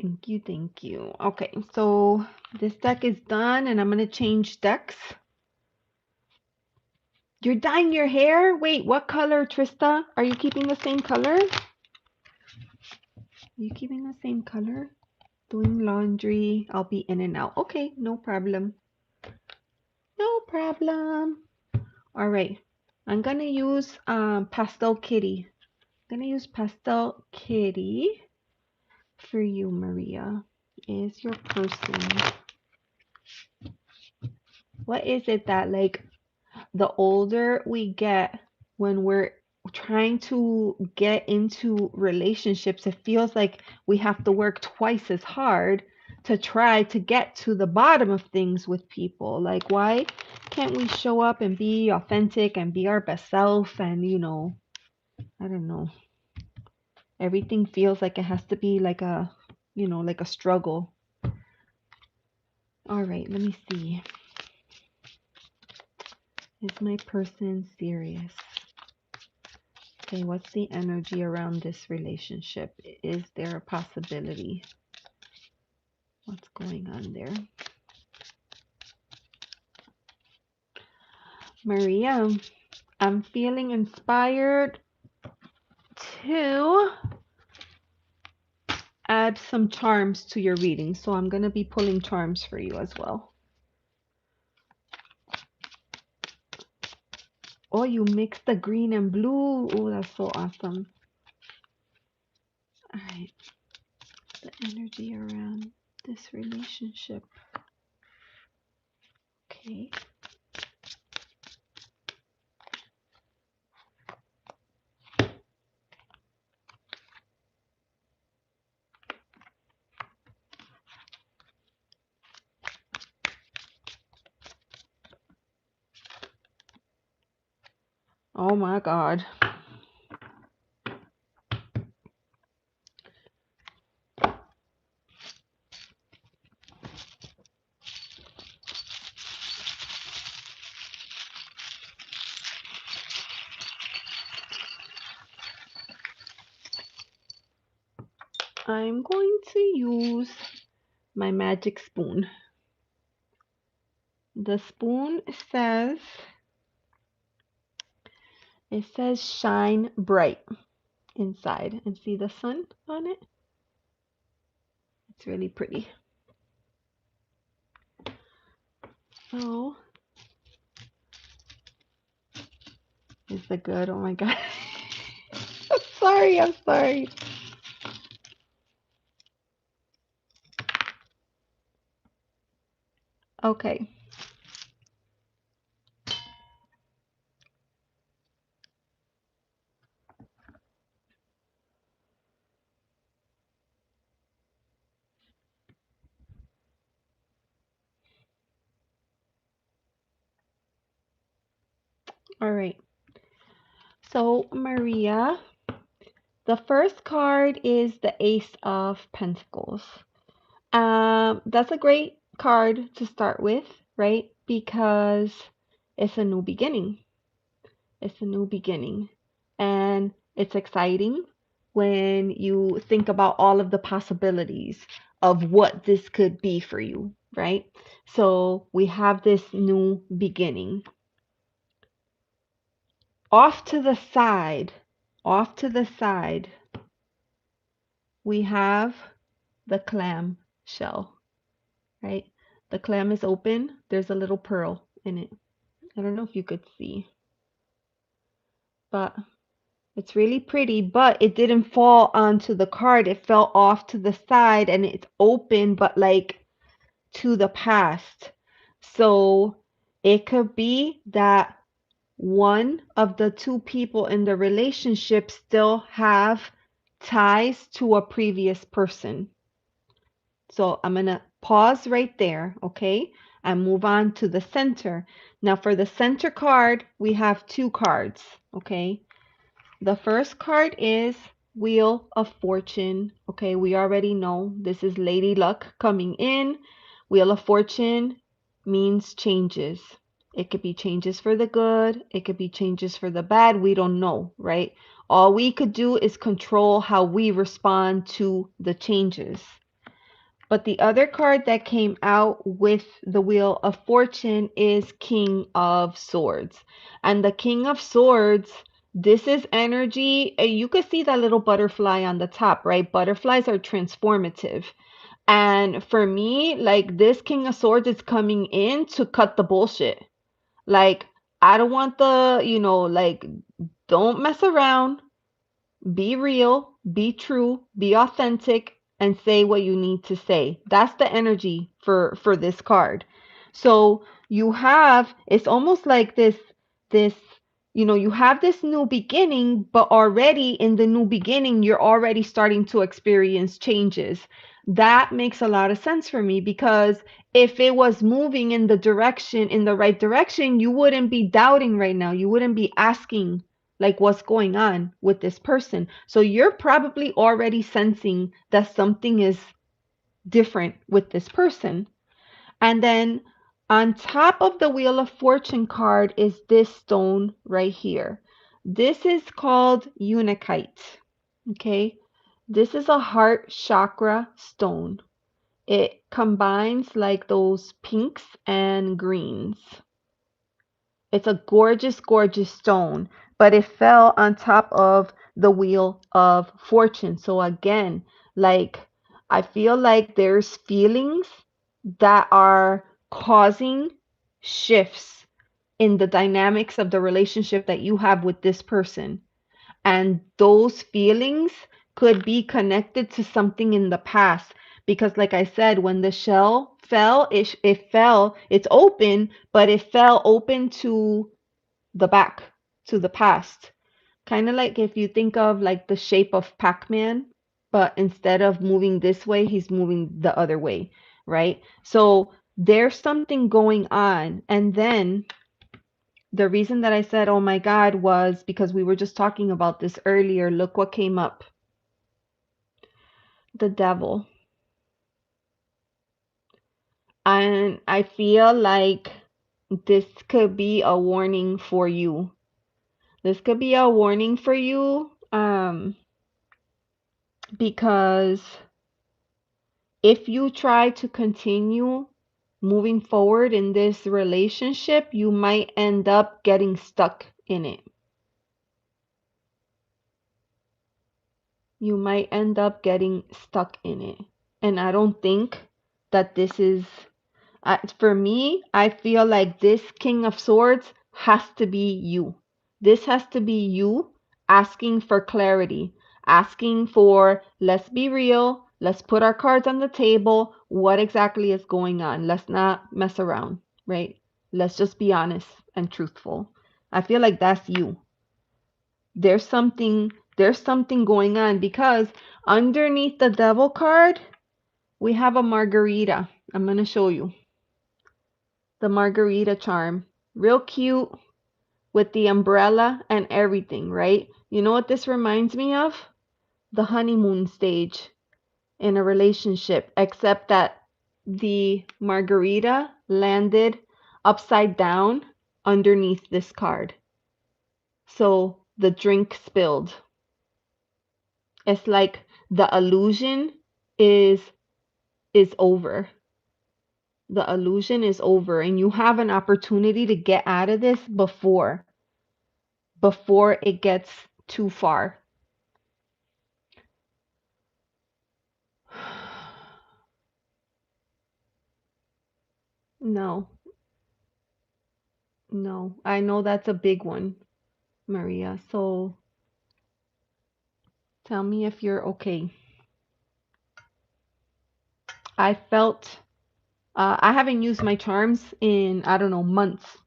[SPEAKER 1] Thank you, thank you. Okay, so this deck is done and I'm gonna change decks. You're dyeing your hair? Wait, what color, Trista? Are you keeping the same color? Are you keeping the same color? Doing laundry. I'll be in and out. Okay, no problem. No problem. All right. I'm gonna use Pastel Kitty. I'm gonna use Pastel Kitty for you, Maria. Is your person. What is it that like the older we get, when we're trying to get into relationships, it feels like we have to work twice as hard to try to get to the bottom of things with people. Like, why can't we show up and be authentic and be our best self? And, you know, I don't know. Everything feels like it has to be like a, you know, like a struggle. All right, let me see. Is my person serious? Okay, what's the energy around this relationship? Is there a possibility? What's going on there? Maria, I'm feeling inspired to add some charms to your reading. So I'm going to be pulling charms for you as well. Oh, you mixed the green and blue. Oh, that's so awesome. All right. The energy around this relationship. Okay. Oh my God. I'm going to use my magic spoon. The spoon says, it says shine bright inside, and see the sun on it? It's really pretty. So, is it good? Oh my God. I'm sorry, I'm sorry. Okay. All right. So, Maria, the first card is the Ace of Pentacles. That's a great card to start with, right? Because it's a new beginning. It's a new beginning. And it's exciting when you think about all of the possibilities of what this could be for you, right? So we have this new beginning. Off to the side, off to the side, we have the clam shell, right? The clam is open. There's a little pearl in it. I don't know if you could see, but it's really pretty, but it didn't fall onto the card. It fell off to the side and it's open, but like to the past. So it could be that one of the two people in the relationship still have ties to a previous person. So I'm going to pause right there, okay? And move on to the center. Now for the center card, we have two cards, okay? The first card is Wheel of Fortune. Okay, we already know this is Lady Luck coming in. Wheel of Fortune means changes. It could be changes for the good. It could be changes for the bad. We don't know, right? All we could do is control how we respond to the changes. But the other card that came out with the Wheel of Fortune is King of Swords. And the King of Swords, this is energy. You could see that little butterfly on the top, right? Butterflies are transformative. And for me, like this King of Swords is coming in to cut the bullshit. Like, I don't want the, like, don't mess around. Be real, be true, be authentic, and say what you need to say. That's the energy for this card. So you have, it's almost like this you have this new beginning, but already in the new beginning you're already starting to experience changes. That makes a lot of sense for me, because if it was moving in the right direction, you wouldn't be doubting right now. You wouldn't be asking like what's going on with this person. So you're probably already sensing that something is different with this person. And then on top of the Wheel of Fortune card is this stone right here. This is called unakite. Okay. This is a heart chakra stone. It combines like those pinks and greens. It's a gorgeous, gorgeous stone, but it fell on top of the wheel of fortune. So again, like I feel like there's feelings that are causing shifts in the dynamics of the relationship that you have with this person. And those feelings could be connected to something in the past. Because, like I said, when the shell fell, it fell, it's open, but it fell open to the back, to the past. Kind of like if you think of like the shape of Pac-Man, but instead of moving this way, he's moving the other way, right? So there's something going on. And then the reason that I said, oh my God, was because we were just talking about this earlier. Look what came up. The devil. And I feel like this could be a warning for you. This could be a warning for you because if you try to continue moving forward in this relationship, you might end up getting stuck in it. You might end up getting stuck in it. And I don't think that this is, for me, I feel like this King of Swords has to be you. This has to be you asking for clarity, asking for, let's be real, let's put our cards on the table. What exactly is going on? Let's not mess around, right? Let's just be honest and truthful. I feel like that's you. There's something going on because underneath the devil card, we have a margarita. I'm going to show you the margarita charm. Real cute with the umbrella and everything, right? You know what this reminds me of? The honeymoon stage in a relationship, except that the margarita landed upside down underneath this card. So the drink spilled. It's like the illusion is over. The illusion is over and you have an opportunity to get out of this before it gets too far. No. No. I know that's a big one, Maria. So tell me if you're okay. I felt I haven't used my charms in, I don't know, months.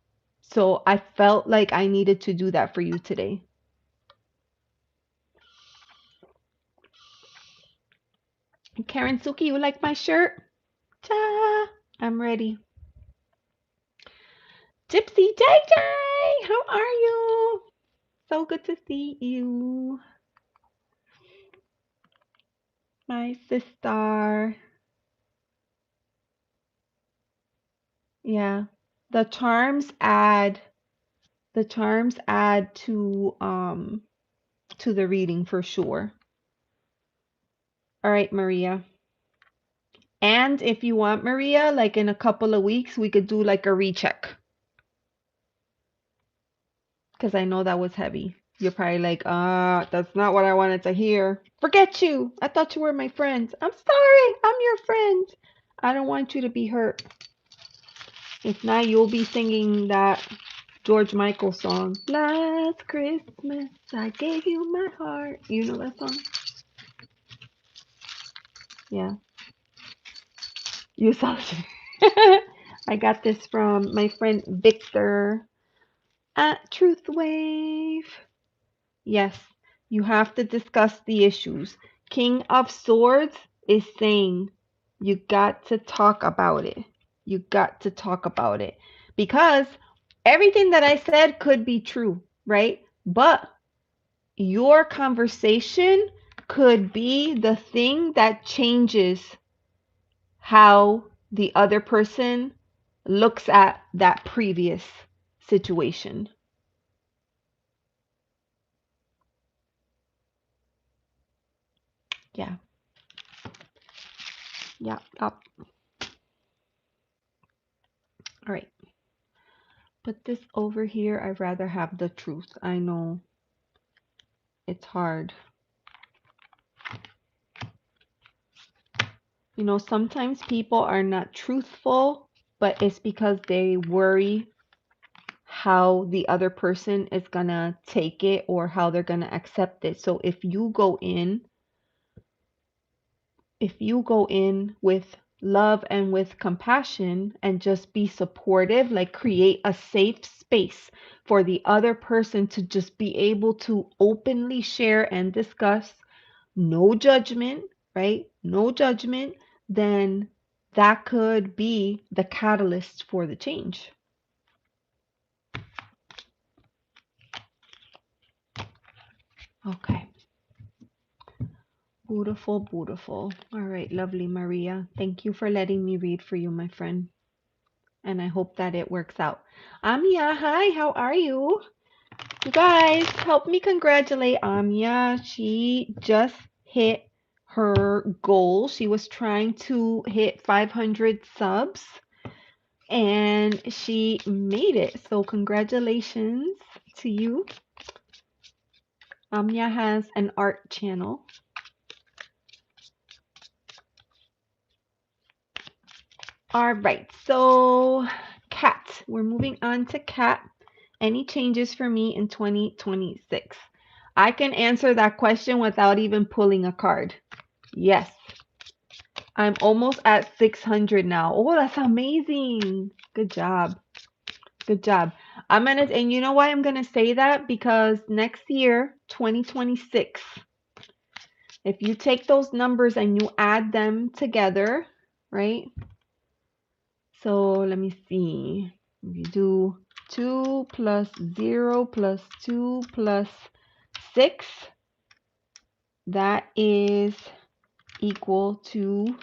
[SPEAKER 1] So I felt like I needed to do that for you today. Karen Suki, you like my shirt? Ta! I'm ready. Gypsy JJ, how are you? So good to see you. My sister. Yeah. The charms add to the reading for sure. All right, Maria. And if you want, Maria, like in a couple of weeks, we could do like a recheck. Because I know that was heavy. You're probably like, that's not what I wanted to hear. Forget you. I thought you were my friends. I'm sorry. I'm your friend. I don't want you to be hurt. If not, you'll be singing that George Michael song. Last Christmas, I gave you my heart. You know that song? Yeah. You saw it. I got this from my friend Victor at Truth Wave. Yes, you have to discuss the issues. King of Swords is saying you got to talk about it. You got to talk about it. Because everything that I said could be true, right? But your conversation could be the thing that changes how the other person looks at that previous situation. Yeah. Yeah. Up. All right. Put this over here. I'd rather have the truth. I know it's hard. You know, sometimes people are not truthful, but it's because they worry how the other person is gonna take it or how they're gonna accept it. So if you go in with love and with compassion and just be supportive, like create a safe space for the other person to just be able to openly share and discuss, no judgment, right? No judgment, then that could be the catalyst for the change. Okay. Beautiful, beautiful. All right, lovely Maria. Thank you for letting me read for you, my friend. And I hope that it works out. Amia, hi, how are you? You guys, help me congratulate Amia. She just hit her goal. She was trying to hit 500 subs and she made it. So congratulations to you. Amia has an art channel. All right, so Cat. We're moving on to Cat. Any changes for me in 2026? I can answer that question without even pulling a card. Yes. I'm almost at 600 now. Oh, that's amazing. Good job. Good job. And you know why I'm gonna say that? Because next year, 2026, if you take those numbers and you add them together, right? So let me see. If you do 2 plus 0 plus 2 plus 6, that is equal to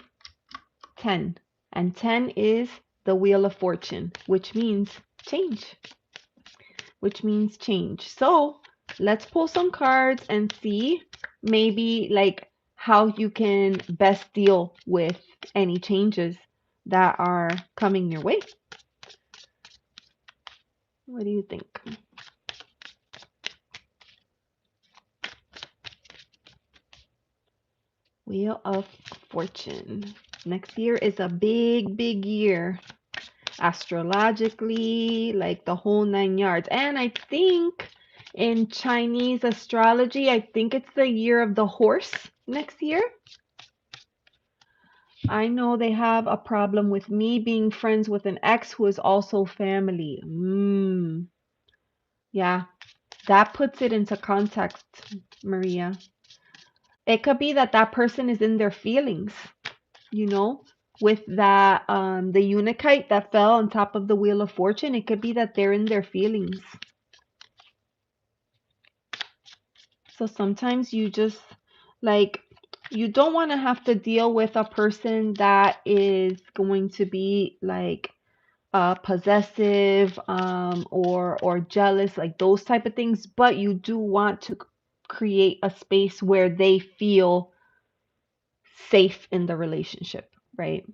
[SPEAKER 1] 10. And 10 is the Wheel of Fortune, which means change. Which means change. So let's pull some cards and see maybe like how you can best deal with any changes that are coming your way. What do you think? Wheel of Fortune. Next year is a big, big year. Astrologically, like the whole 9 yards. And I think in Chinese astrology, I think it's the year of the horse next year. I know they have a problem with me being friends with an ex who is also family. Yeah, that puts it into context, Maria. It could be that that person is in their feelings, you know, with that the unikite that fell on top of the Wheel of Fortune. It could be that they're in their feelings. So sometimes you just like you don't want to have to deal with a person that is going to be like possessive or jealous, like those type of things, but you do want to create a space where they feel safe in the relationship, right?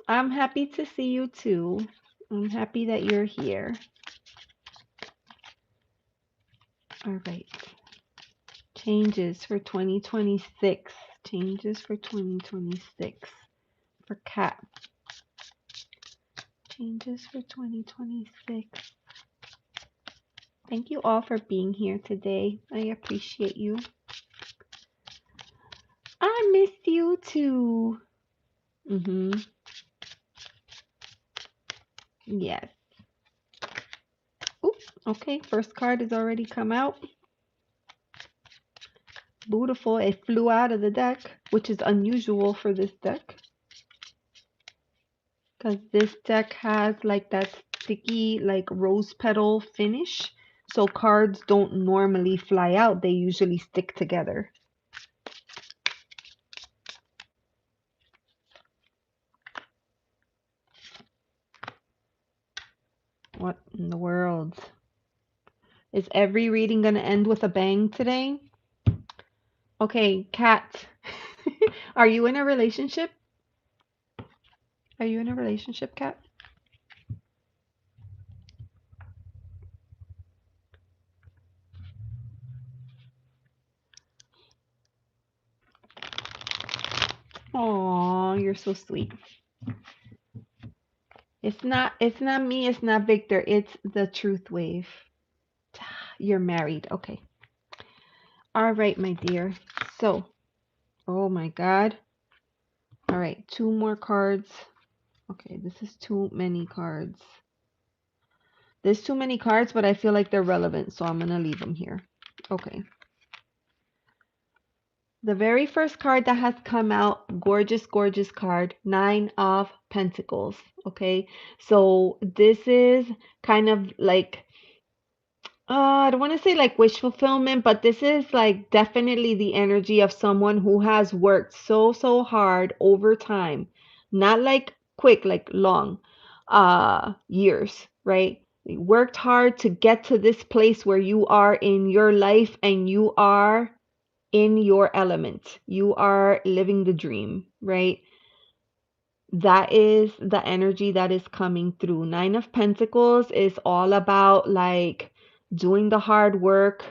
[SPEAKER 1] I'm happy to see you too. I'm happy that you're here. All right. Changes for 2026. Changes for 2026 for Cat. Changes for 2026. Thank you all for being here today. I appreciate you. I miss you too. Yes. Oop, okay, first card has already come out. Beautiful. It flew out of the deck, which is unusual for this deck. Because this deck has like that sticky, like rose petal finish. So cards don't normally fly out. They usually stick together. What in the world? Is every reading going to end with a bang today? Okay, Kat. Are you in a relationship? Are you in a relationship, Kat? Aw, you're so sweet. It's not me, it's not Victor, it's the truth wave. You're married. Okay. All right, my dear. So, oh my God. All right, two more cards. Okay, this is too many cards. There's too many cards, but I feel like they're relevant, so I'm going to leave them here. Okay. The very first card that has come out, gorgeous, gorgeous card, Nine of Pentacles. Okay. So this is kind of like, I don't want to say like wish fulfillment, but this is like definitely the energy of someone who has worked so, so hard over time. Not like quick, like long, years, right? You worked hard to get to this place where you are in your life and you are in your element. You are living the dream, right? That is the energy that is coming through. Nine of Pentacles is all about like doing the hard work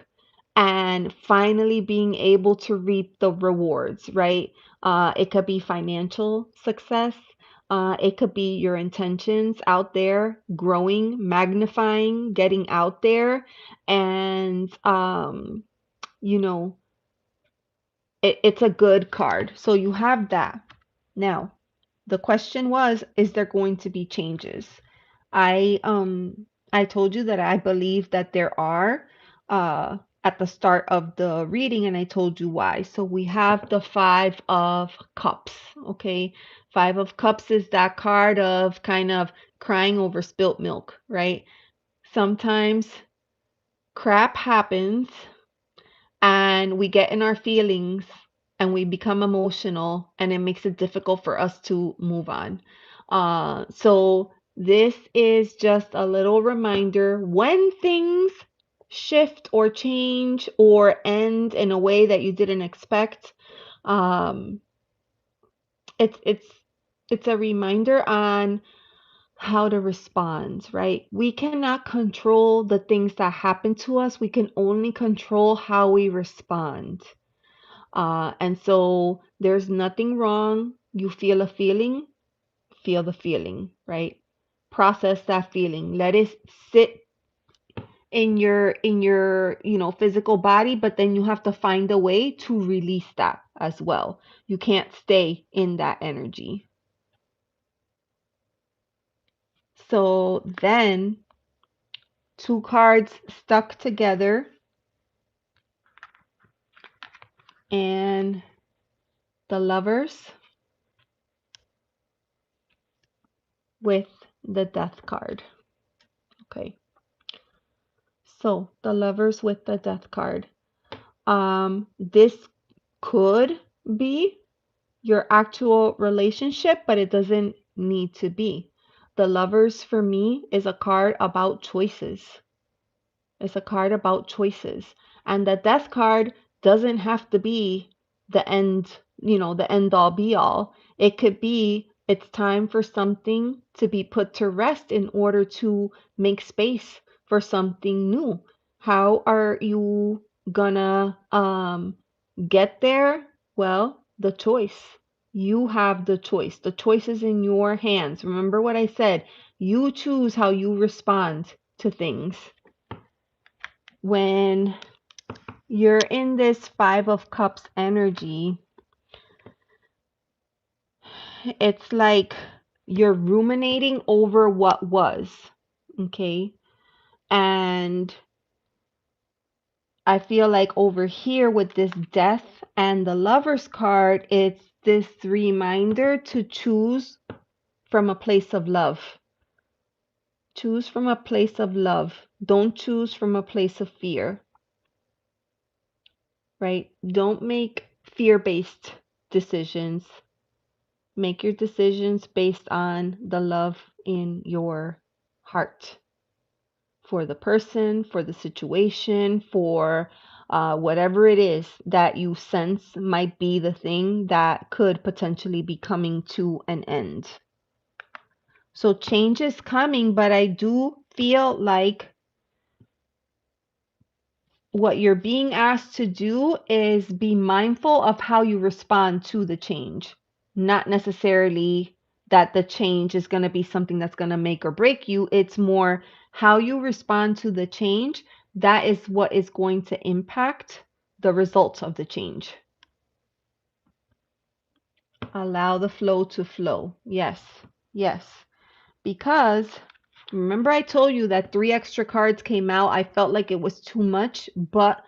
[SPEAKER 1] and finally being able to reap the rewards, right? It could be financial success. It could be your intentions out there, growing, magnifying, getting out there, and you know, it's a good card. So you have that. Now, the question was, is there going to be changes? I told you that I believe that there are at the start of the reading, and I told you why. So we have the Five of Cups, okay? Five of Cups is that card of kind of crying over spilt milk, right? Sometimes crap happens and we get in our feelings and we become emotional and it makes it difficult for us to move on. So this is just a little reminder when things shift or change or end in a way that you didn't expect. Um, it's a reminder on how to respond, right? We cannot control the things that happen to us. We can only control how we respond. And so there's nothing wrong. You feel a feeling, feel the feeling, right? Process that feeling. Let it sit in your physical body, but then you have to find a way to release that as well. You can't stay in that energy. So then two cards stuck together and the Lovers with the Death card. Okay. So the Lovers with the Death card. This could be your actual relationship, but it doesn't need to be. The Lovers for me is a card about choices. It's a card about choices. And the Death card doesn't have to be the end, the end all be all. It could be it's time for something to be put to rest in order to make space for something new. How are you gonna get there? Well, the choice. You have the choice. The choice is in your hands. Remember what I said. You choose how you respond to things. When you're in this Five of Cups energy, it's like you're ruminating over what was, okay? And I feel like over here with this Death and the Lovers card, it's this reminder to choose from a place of love. Choose from a place of love. Don't choose from a place of fear, right? Don't make fear-based decisions. Make your decisions based on the love in your heart. for the person, for the situation, for whatever it is that you sense might be the thing that could potentially be coming to an end. So change is coming, but I do feel like what you're being asked to do is be mindful of how you respond to the change, not necessarily that the change is going to be something that's going to make or break you. It's more how you respond to the change. That is what is going to impact the results of the change. Allow the flow to flow. Yes, yes. Because remember, I told you that 3 extra cards came out. I felt like it was too much, but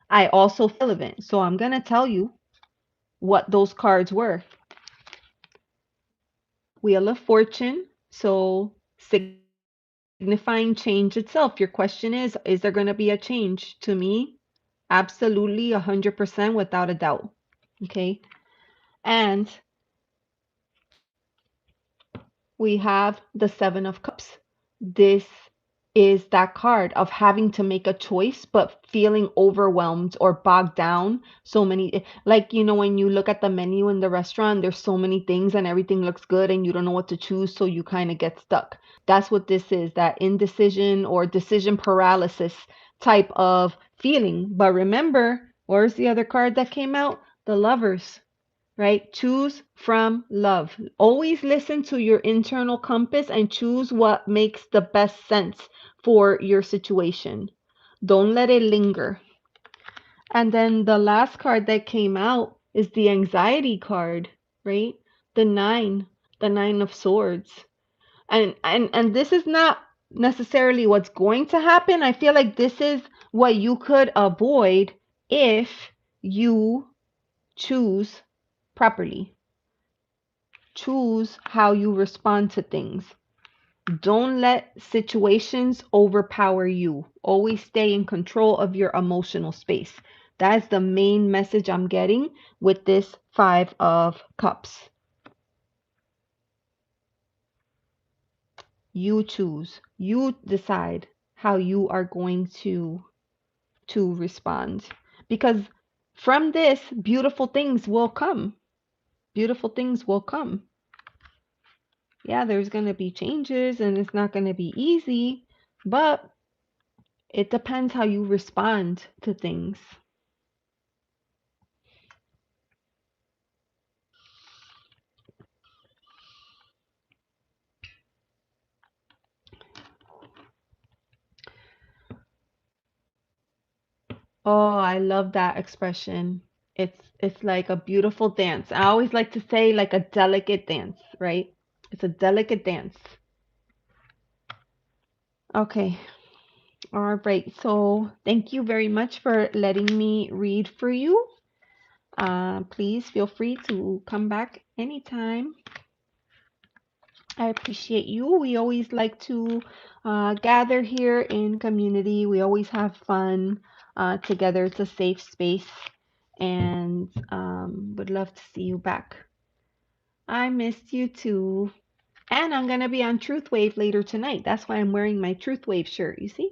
[SPEAKER 1] I also relevant. So I'm going to tell you what those cards were. Wheel of Fortune. So signifying change itself. Your question is there going to be a change? To me, absolutely 100% without a doubt. Okay. And we have the Seven of Cups. This is that card of having to make a choice, but feeling overwhelmed or bogged down. So many, like, when you look at the menu in the restaurant, there's so many things and everything looks good and you don't know what to choose. So you kind of get stuck. That's what this is, that indecision or decision paralysis type of feeling. But remember, where's the other card that came out? The Lovers. Right? Choose from love. Always listen to your internal compass and choose what makes the best sense for your situation. Don't let it linger. And then the last card that came out is the anxiety card, right? The nine of swords. And this is not necessarily what's going to happen. I feel like this is what you could avoid if you choose properly. Choose how you respond to things. Don't let situations overpower you. Always stay in control of your emotional space. That's the main message I'm getting with this Five of Cups. You choose. You decide how you are going to respond. Because from this, beautiful things will come. Beautiful things will come. Yeah, there's going to be changes and it's not going to be easy, but it depends how you respond to things. Oh, I love that expression. It's like a beautiful dance. I always like to say like a delicate dance, right? It's a delicate dance. Okay. All right. So thank you very much for letting me read for you. Please feel free to come back anytime. I appreciate you. We always like to gather here in community. We always have fun together. It's a safe space, and would love to see you back. I missed you too. And I'm going to be on Truth Wave later tonight. That's why I'm wearing my Truth Wave shirt, you see?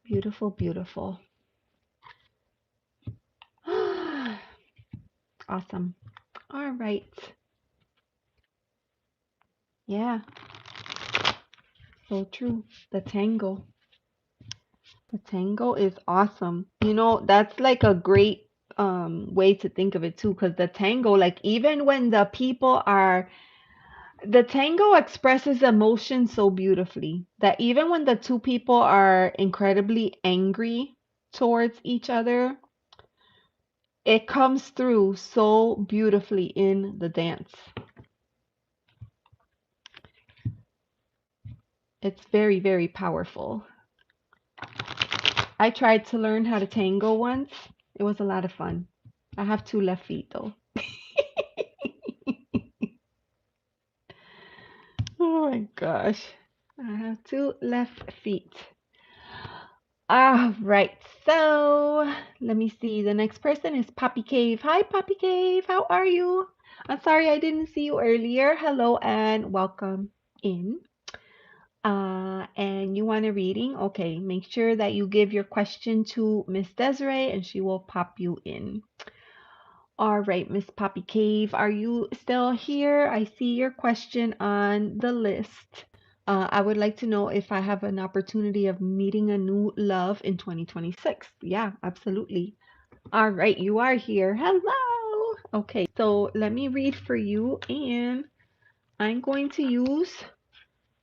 [SPEAKER 1] Beautiful, beautiful. Awesome. All right. Yeah, so true. The tango. The tango is awesome. That's like a great way to think of it too, because the tango, like even when the tango expresses emotion so beautifully that even when the two people are incredibly angry towards each other, it comes through so beautifully in the dance. It's very, very powerful. I tried to learn how to tango once. It was a lot of fun. I have 2 left feet though. Oh my gosh. I have 2 left feet. All right, so let me see. The next person is Poppy Cave. Hi, Poppy Cave. How are you? I'm sorry I didn't see you earlier. Hello and welcome in. And you want a reading? Okay, make sure that you give your question to Miss Desiree and she will pop you in. All right, Miss Poppy Cave, are you still here? I see your question on the list. I would like to know if I have an opportunity of meeting a new love in 2026. Yeah, absolutely. All right, you are here. Hello. Okay, so let me read for you, and I'm going to use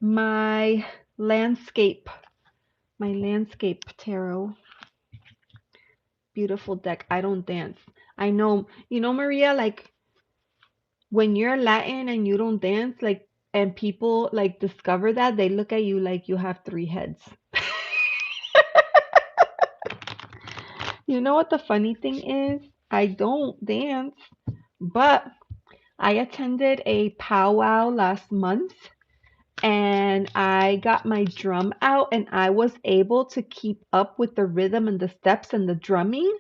[SPEAKER 1] my landscape, tarot. Beautiful deck. I don't dance. I know, Maria, like when you're Latin and you don't dance, like, and people like discover that, they look at you like you have three heads. You know what the funny thing is? I don't dance, but I attended a powwow last month and I got my drum out and I was able to keep up with the rhythm and the steps and the drumming.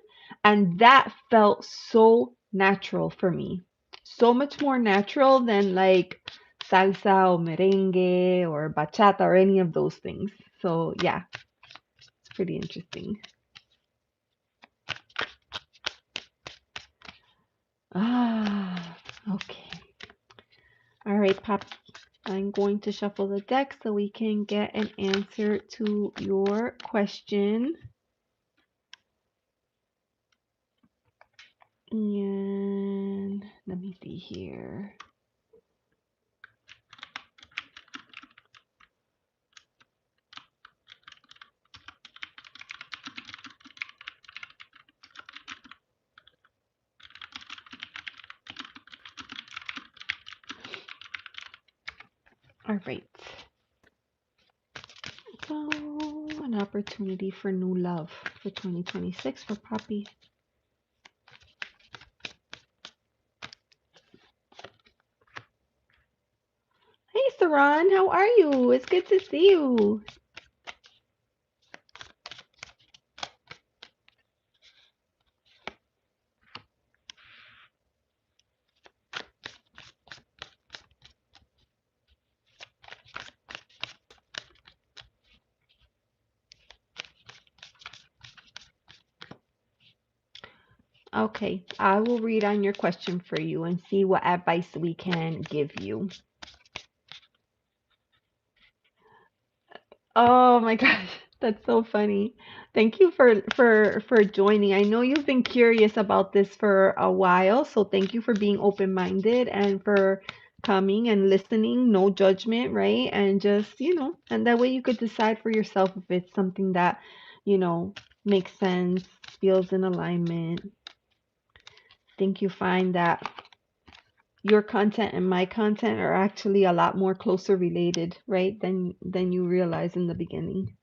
[SPEAKER 1] And that felt so natural for me. So much more natural than like salsa or merengue or bachata or any of those things. So yeah, it's pretty interesting. Ah, okay. All right, Pop. I'm going to shuffle the deck so we can get an answer to your question. And let me see here. All right. So, an opportunity for new love for 2026 for Poppy. Hey, Saran, how are you? It's good to see you. Okay, I will read on your question for you and see what advice we can give you. Oh my gosh, that's so funny. Thank you for joining. I know you've been curious about this for a while, so thank you for being open-minded and for coming and listening, no judgment, right? And just, and that way you could decide for yourself if it's something that, you know, makes sense, feels in alignment. I think you find that your content and my content are actually a lot more closer related, right? Than you realize in the beginning.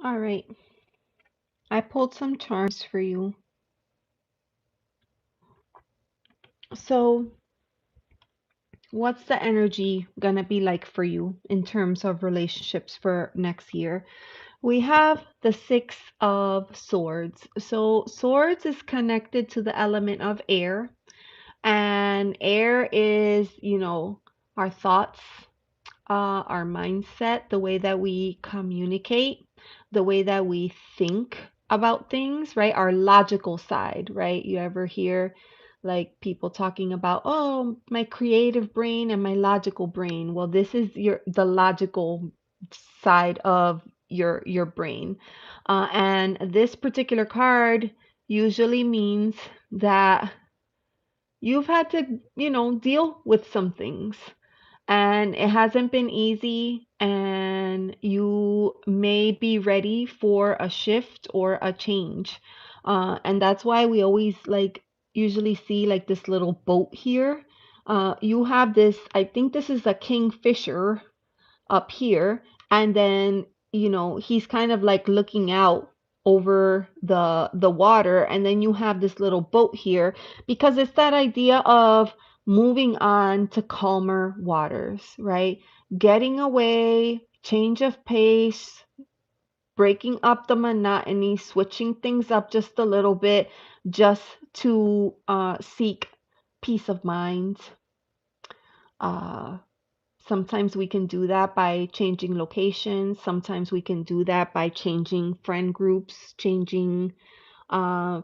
[SPEAKER 1] All right. I pulled some charms for you. So, what's the energy gonna be like for you in terms of relationships for next year? We have the Six of Swords. So, swords is connected to the element of air, and air is, our thoughts, our mindset, the way that we communicate, the way that we think. about things, right? Our logical side, right? You ever hear like people talking about, oh, my creative brain and my logical brain. Well, this is the logical side of your brain. And this particular card usually means that you've had to, deal with some things and it hasn't been easy, and you may be ready for a shift or a change. And that's why we always like usually see like this little boat here. You have this, I think this is a kingfisher up here, and then he's kind of like looking out over the water, and then you have this little boat here because it's that idea of moving on to calmer waters, right? Getting away, change of pace, breaking up the monotony, switching things up just a little bit, just to seek peace of mind. uh Sometimes we can do that by changing locations. Sometimes we can do that by changing friend groups, changing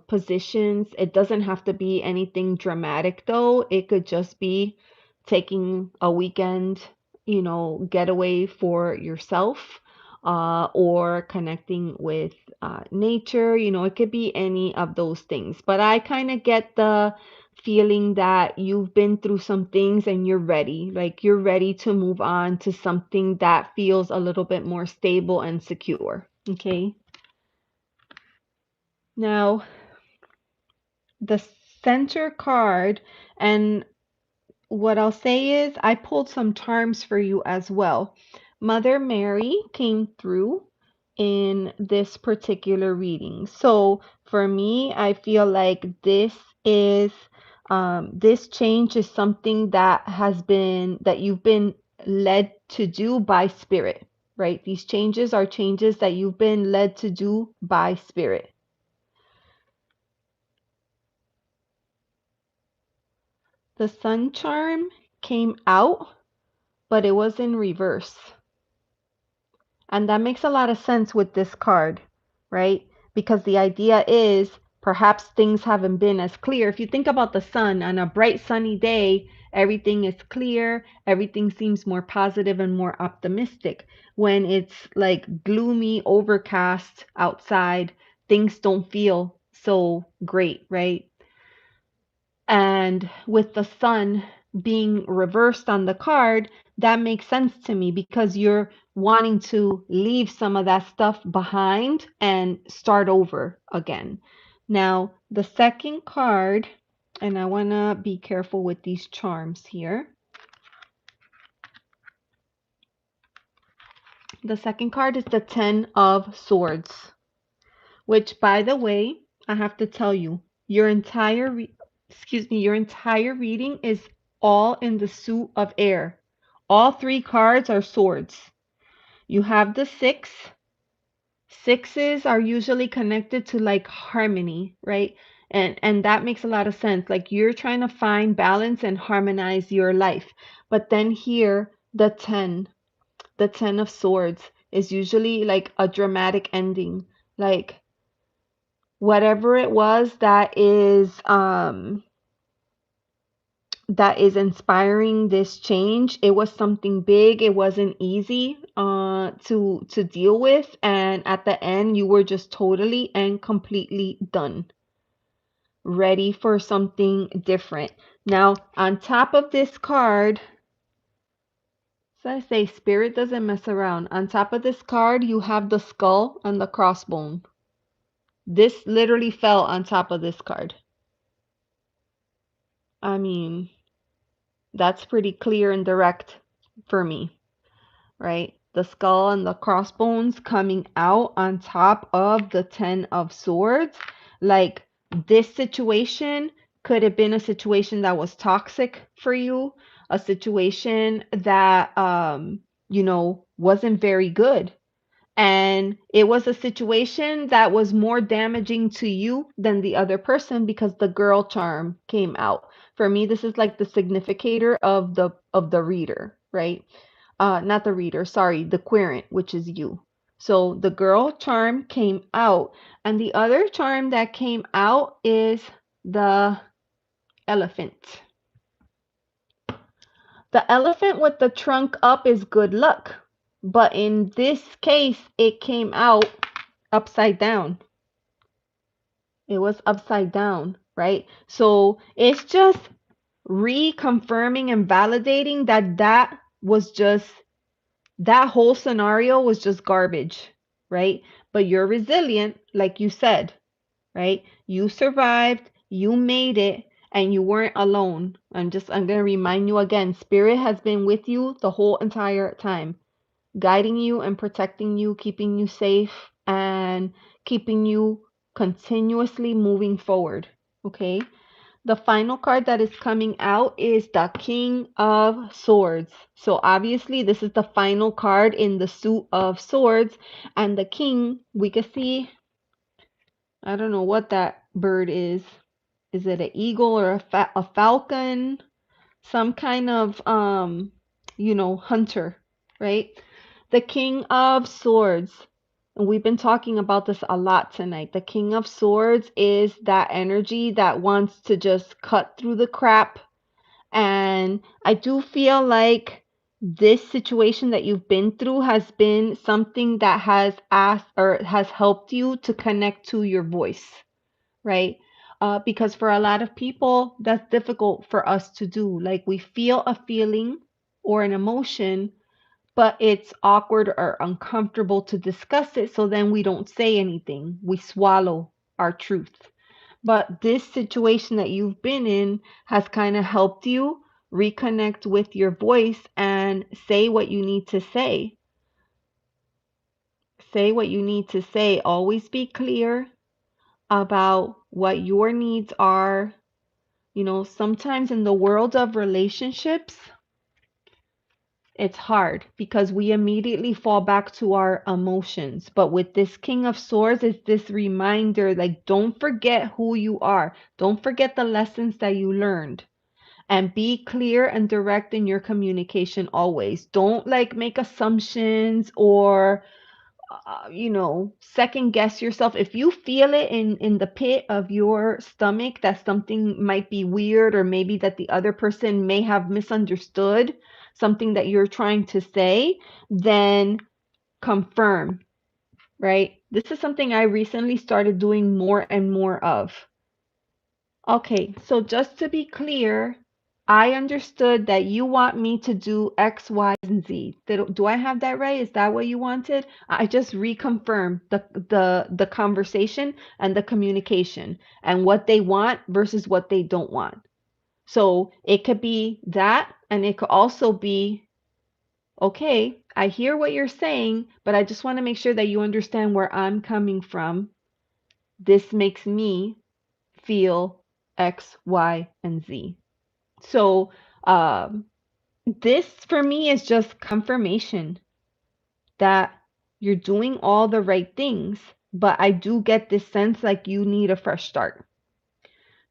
[SPEAKER 1] positions. It doesn't have to be anything dramatic, though. It could just be taking a weekend, getaway for yourself, or connecting with nature. It could be any of those things. But I kind of get the feeling that you've been through some things and you're ready. Like you're ready to move on to something that feels a little bit more stable and secure. Okay. Now, the center card, and what I'll say is I pulled some charms for you as well. Mother Mary came through in this particular reading. So for me, I feel like this change is something that you've been led to do by spirit, right? These changes are changes that you've been led to do by spirit. The sun charm came out, but it was in reverse. And that makes a lot of sense with this card, right? Because the idea is perhaps things haven't been as clear. If you think about the sun on a bright sunny day, everything is clear, everything seems more positive and more optimistic. When it's like gloomy, overcast outside, things don't feel so great, right? And with the sun being reversed on the card, that makes sense to me because you're wanting to leave some of that stuff behind and start over again. Now, the second card, and I want to be careful with these charms here. The second card is the Ten of Swords, which, by the way, I have to tell you, your entire reading is all in the suit of air. All three cards are swords. You have the six. Sixes are usually connected to like harmony, right? And that makes a lot of sense. Like you're trying to find balance and harmonize your life. But then here, the 10 of swords is usually like a dramatic ending. Like whatever it was that is inspiring this change, it was something big. It wasn't easy to deal with, and at the end you were just totally and completely done, ready for something different. Now on top of this card, so I say spirit doesn't mess around. On top of this card you have the skull and the crossbone. This literally fell on top of this card. I mean, that's pretty clear and direct for me, right? The skull and the crossbones coming out on top of the 10 of swords. Like this situation could have been a situation that was toxic for you, a situation that wasn't very good. And it was a situation that was more damaging to you than the other person because the girl charm came out. For me, this is like the significator of the reader, right? Not the reader, sorry, the querent, which is you. So the girl charm came out. And the other charm that came out is the elephant. The elephant with the trunk up is good luck. But in this case, it came out upside down. It was upside down, right? So it's just reconfirming and validating that that whole scenario was just garbage, right? But you're resilient, like you said, right? You survived, you made it, and you weren't alone. I'm going to remind you again, Spirit has been with you the whole entire time, guiding you and protecting you, keeping you safe, and keeping you continuously moving forward, okay? The final card that is coming out is the King of Swords. So obviously this is the final card in the suit of swords, and the king, we can see, I don't know what that bird is. Is it an eagle or a falcon? Some kind of hunter, right? The King of Swords. And we've been talking about this a lot tonight. The King of Swords is that energy that wants to just cut through the crap. And I do feel like this situation that you've been through has been something that has asked or has helped you to connect to your voice, right? Because for a lot of people, that's difficult for us to do. Like we feel a feeling or an emotion, but it's awkward or uncomfortable to discuss it. So then we don't say anything. We swallow our truth. But this situation that you've been in has kind of helped you reconnect with your voice and say what you need to say. Say what you need to say. Always be clear about what your needs are. Sometimes in the world of relationships, it's hard because we immediately fall back to our emotions. But with this King of Swords, it's this reminder like, don't forget who you are. Don't forget the lessons that you learned. And be clear and direct in your communication always. Don't like make assumptions or second guess yourself. If you feel it in the pit of your stomach that something might be weird, or maybe that the other person may have misunderstood something that you're trying to say, then confirm, right? This is something I recently started doing more and more of. Okay, so just to be clear, I understood that you want me to do X, Y, and Z. Do I have that right? Is that what you wanted? I just reconfirmed the conversation and the communication and what they want versus what they don't want. So it could be that, and it could also be, okay, I hear what you're saying, but I just want to make sure that you understand where I'm coming from. This makes me feel X, Y, and Z. So, this for me is just confirmation that you're doing all the right things, but I do get this sense like you need a fresh start.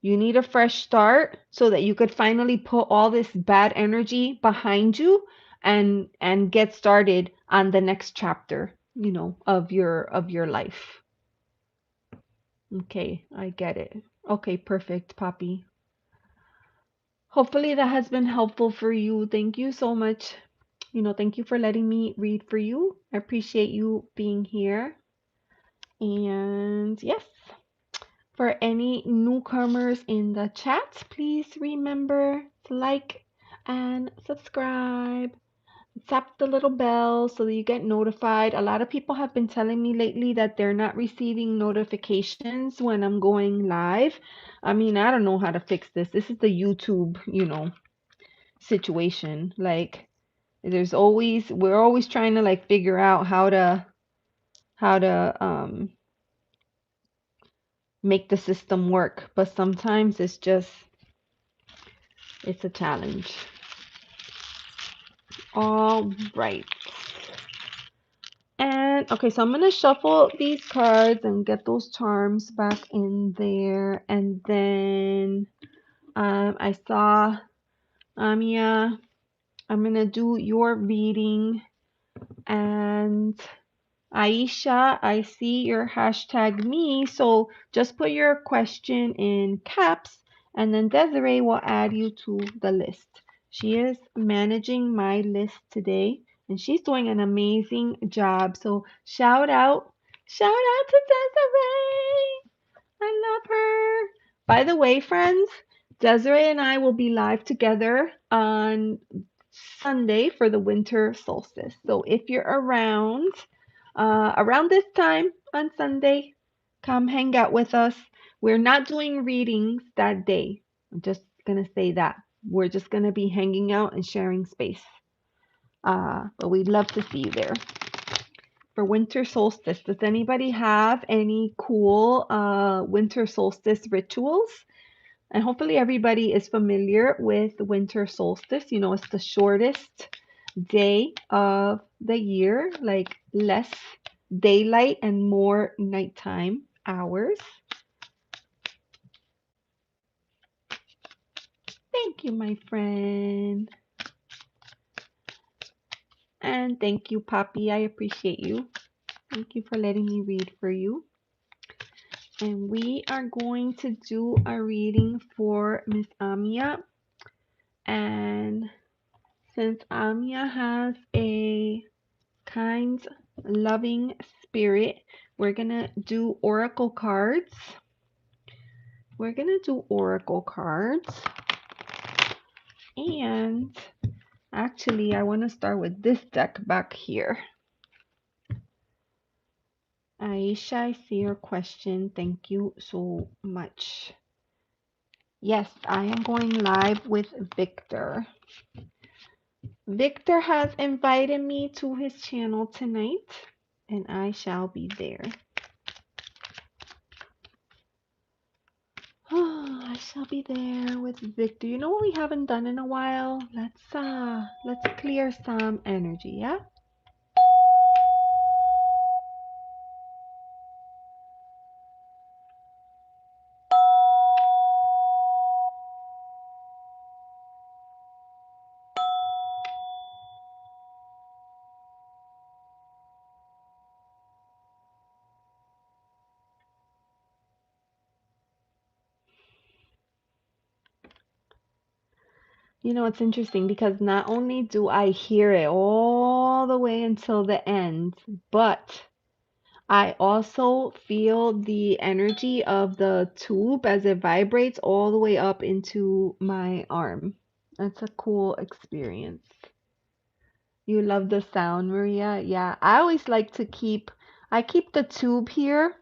[SPEAKER 1] You need a fresh start so that you could finally put all this bad energy behind you and get started on the next chapter, of your life. Okay, I get it. Okay, perfect, Poppy. Hopefully that has been helpful for you. Thank you so much. Thank you for letting me read for you. I appreciate you being here. And yes, for any newcomers in the chat, please remember to like and subscribe. Tap the little bell so that you get notified. A lot of people have been telling me lately that they're not receiving notifications when I'm going live. I mean, I don't know how to fix this. This is the YouTube, situation. Like, we're always trying to like figure out how to make the system work, but sometimes it's a challenge. All right. And okay, so I'm gonna shuffle these cards and get those charms back in there. And then I saw Amia. I'm gonna do your reading, and Aisha, I see your hashtag me, so just put your question in caps and then Desiree will add you to the list. She is managing my list today and she's doing an amazing job. So shout out to Desiree. I love her. By the way, friends, Desiree and I will be live together on Sunday for the winter solstice. So if you're around this time on Sunday, come hang out with us. We're not doing readings that day. I'm just gonna say that. We're just gonna be hanging out and sharing space. But we'd love to see you there for winter solstice. Does anybody have any cool winter solstice rituals? And hopefully everybody is familiar with the winter solstice. You know, it's the shortest day of the year, like less daylight and more nighttime hours. Thank you, my friend. And thank you, Poppy. I appreciate you. Thank you for letting me read for you. And we are going to do a reading for Miss Amia. And since Amia has a kind, loving spirit, we're going to do oracle cards. We're going to do oracle cards. And actually, I want to start with this deck back here. Aisha, I see your question. Thank you so much. Yes, I am going live with Victor. Victor has invited me to his channel tonight, and I shall be there. I shall be there with Victor. You know what we haven't done in a while? Let's clear some energy, yeah? You know, it's interesting because not only do I hear it all the way until the end, but I also feel the energy of the tube as it vibrates all the way up into my arm. That's a cool experience. You love the sound, Maria? Yeah, I always like to I keep the tube here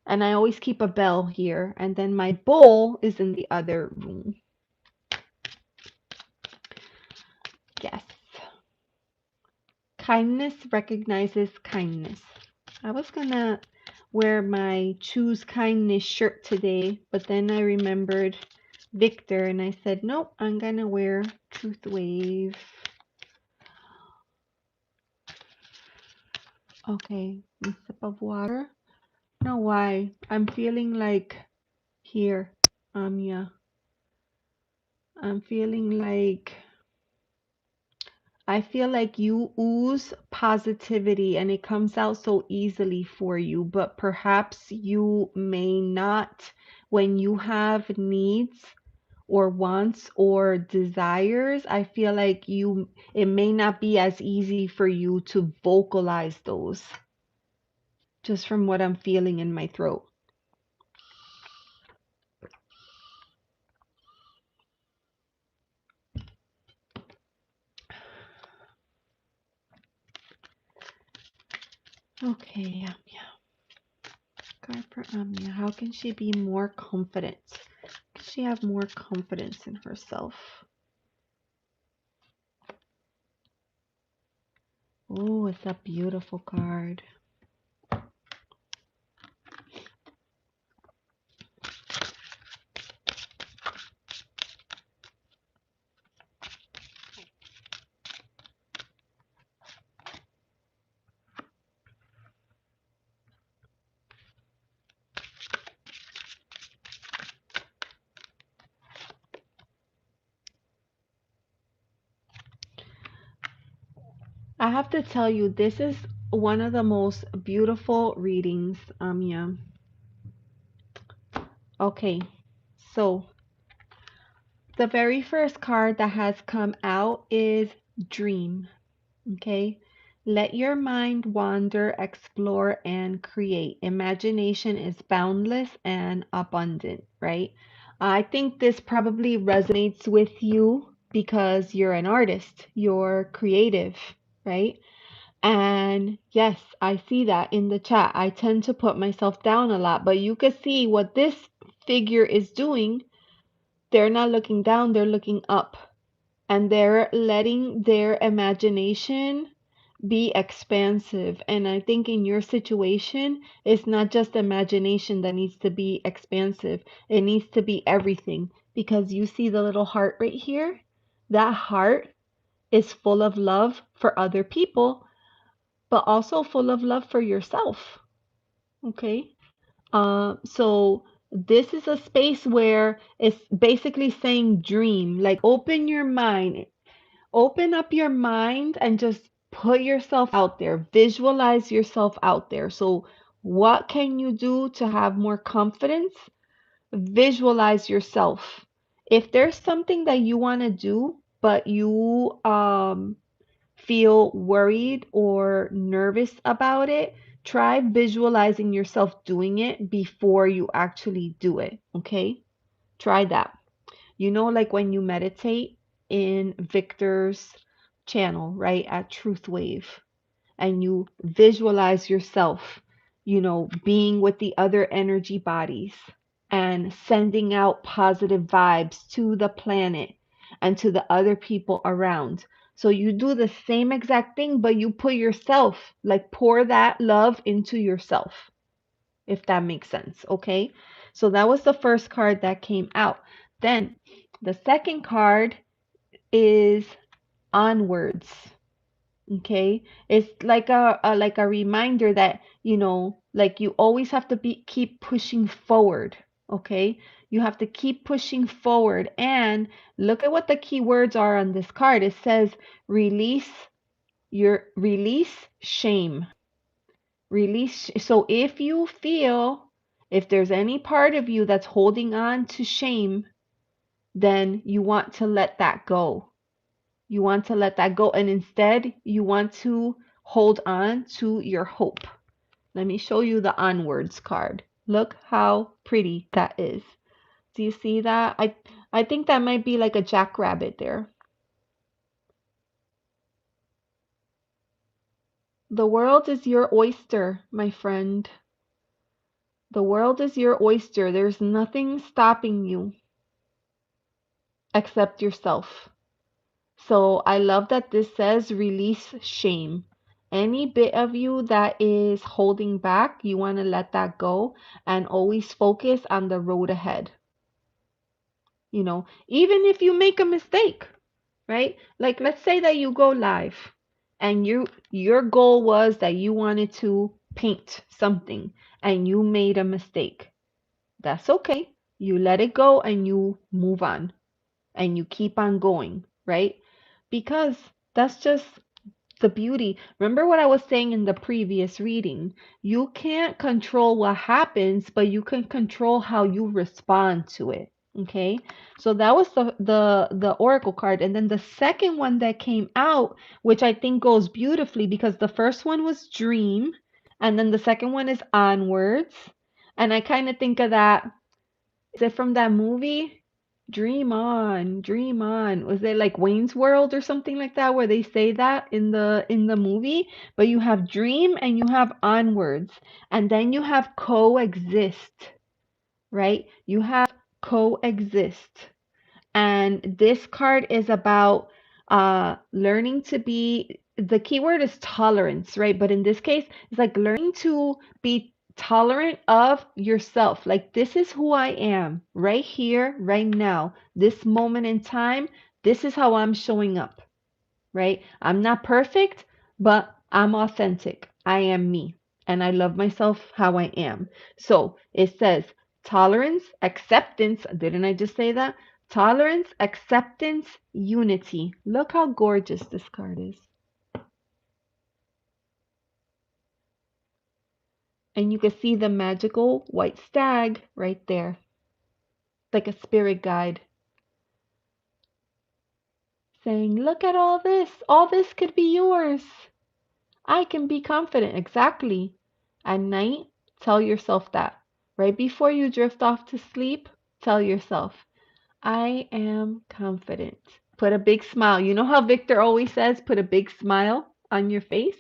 [SPEAKER 1] and I always keep a bell here, and then my bowl is in the other room. Yes. Kindness recognizes kindness. I was gonna wear my Choose Kindness shirt today, but then I remembered Victor and I said, nope, I'm gonna wear Truth Wave. Okay, a sip of water. No, why? I'm feeling like here, Amia. I'm feeling like I feel like you ooze positivity and it comes out so easily for you, but perhaps you may not when you have needs or wants or desires. I feel like it may not be as easy for you to vocalize those just from what I'm feeling in my throat. Okay, Amia. Card for Amia. How can she be more confident? Can she have more confidence in herself? Oh, it's a beautiful card. I have to tell you, this is one of the most beautiful readings, Amia. Okay, so the very first card that has come out is Dream. Okay. Let your mind wander, explore, and create. Imagination is boundless and abundant, right? I think this probably resonates with you because you're an artist, you're creative, right? And yes, I see that in the chat. I tend to put myself down a lot, but you can see what this figure is doing. They're not looking down, they're looking up, and they're letting their imagination be expansive. And I think in your situation, it's not just imagination that needs to be expansive, it needs to be everything. Because you see the little heart right here? That heart is full of love for other people, but also full of love for yourself. Okay? So this is a space where it's basically saying dream, like open your mind. Open up your mind and just put yourself out there. Visualize yourself out there. So, what can you do to have more confidence? Visualize yourself. If there's something that you want to do, but you feel worried or nervous about it, try visualizing yourself doing it before you actually do it. Okay? Try that. You know, like when you meditate in Victor's channel, right, at Truth Wave, and you visualize yourself, being with the other energy bodies and sending out positive vibes to the planet and to the other people around. So you do the same exact thing, but you put yourself, like pour that love into yourself, if that makes sense. Okay. So that was the first card that came out. Then the second card is Onwards. Okay. It's like a reminder that, like you always have to keep pushing forward. Okay. You have to keep pushing forward. And look at what the key words are on this card. It says release shame. Release. So if there's any part of you that's holding on to shame, then you want to let that go. You want to let that go. And instead, you want to hold on to your hope. Let me show you the Onwards card. Look how pretty that is. Do you see that? I think that might be like a jackrabbit there. The world is your oyster, my friend. The world is your oyster. There's nothing stopping you except yourself. So I love that this says release shame. Any bit of you that is holding back, you want to let that go and always focus on the road ahead. Even if you make a mistake, right? Like let's say that you go live and your goal was that you wanted to paint something and you made a mistake. That's okay. You let it go and you move on and you keep on going, right? Because that's just the beauty. Remember what I was saying in the previous reading? You can't control what happens, but you can control how you respond to it. Okay? So that was the oracle card, and then the second one that came out, which I think goes beautifully because the first one was dream, and then the second one is onwards. And I kind of think of that, is it from that movie? Dream on, dream on. Was it like Wayne's World or something like that where they say that in the movie? But you have dream and you have onwards. And then you have coexist, right? You have coexist. And this card is about learning to be, the keyword is tolerance, right? But in this case, it's like learning to be tolerant of yourself. Like, this is who I am right here, right now, this moment in time. This is how I'm showing up, right? I'm not perfect, but I'm authentic. I am me, and I love myself how I am. So it says tolerance, acceptance. Didn't I just say that? Tolerance, acceptance, unity. Look how gorgeous this card is. And you can see the magical white stag right there, like a spirit guide saying, look at all this. All this could be yours. I can be confident. Exactly. At night, tell yourself that. Right before you drift off to sleep, tell yourself, I am confident. Put a big smile. You know how Victor always says, put a big smile on your face?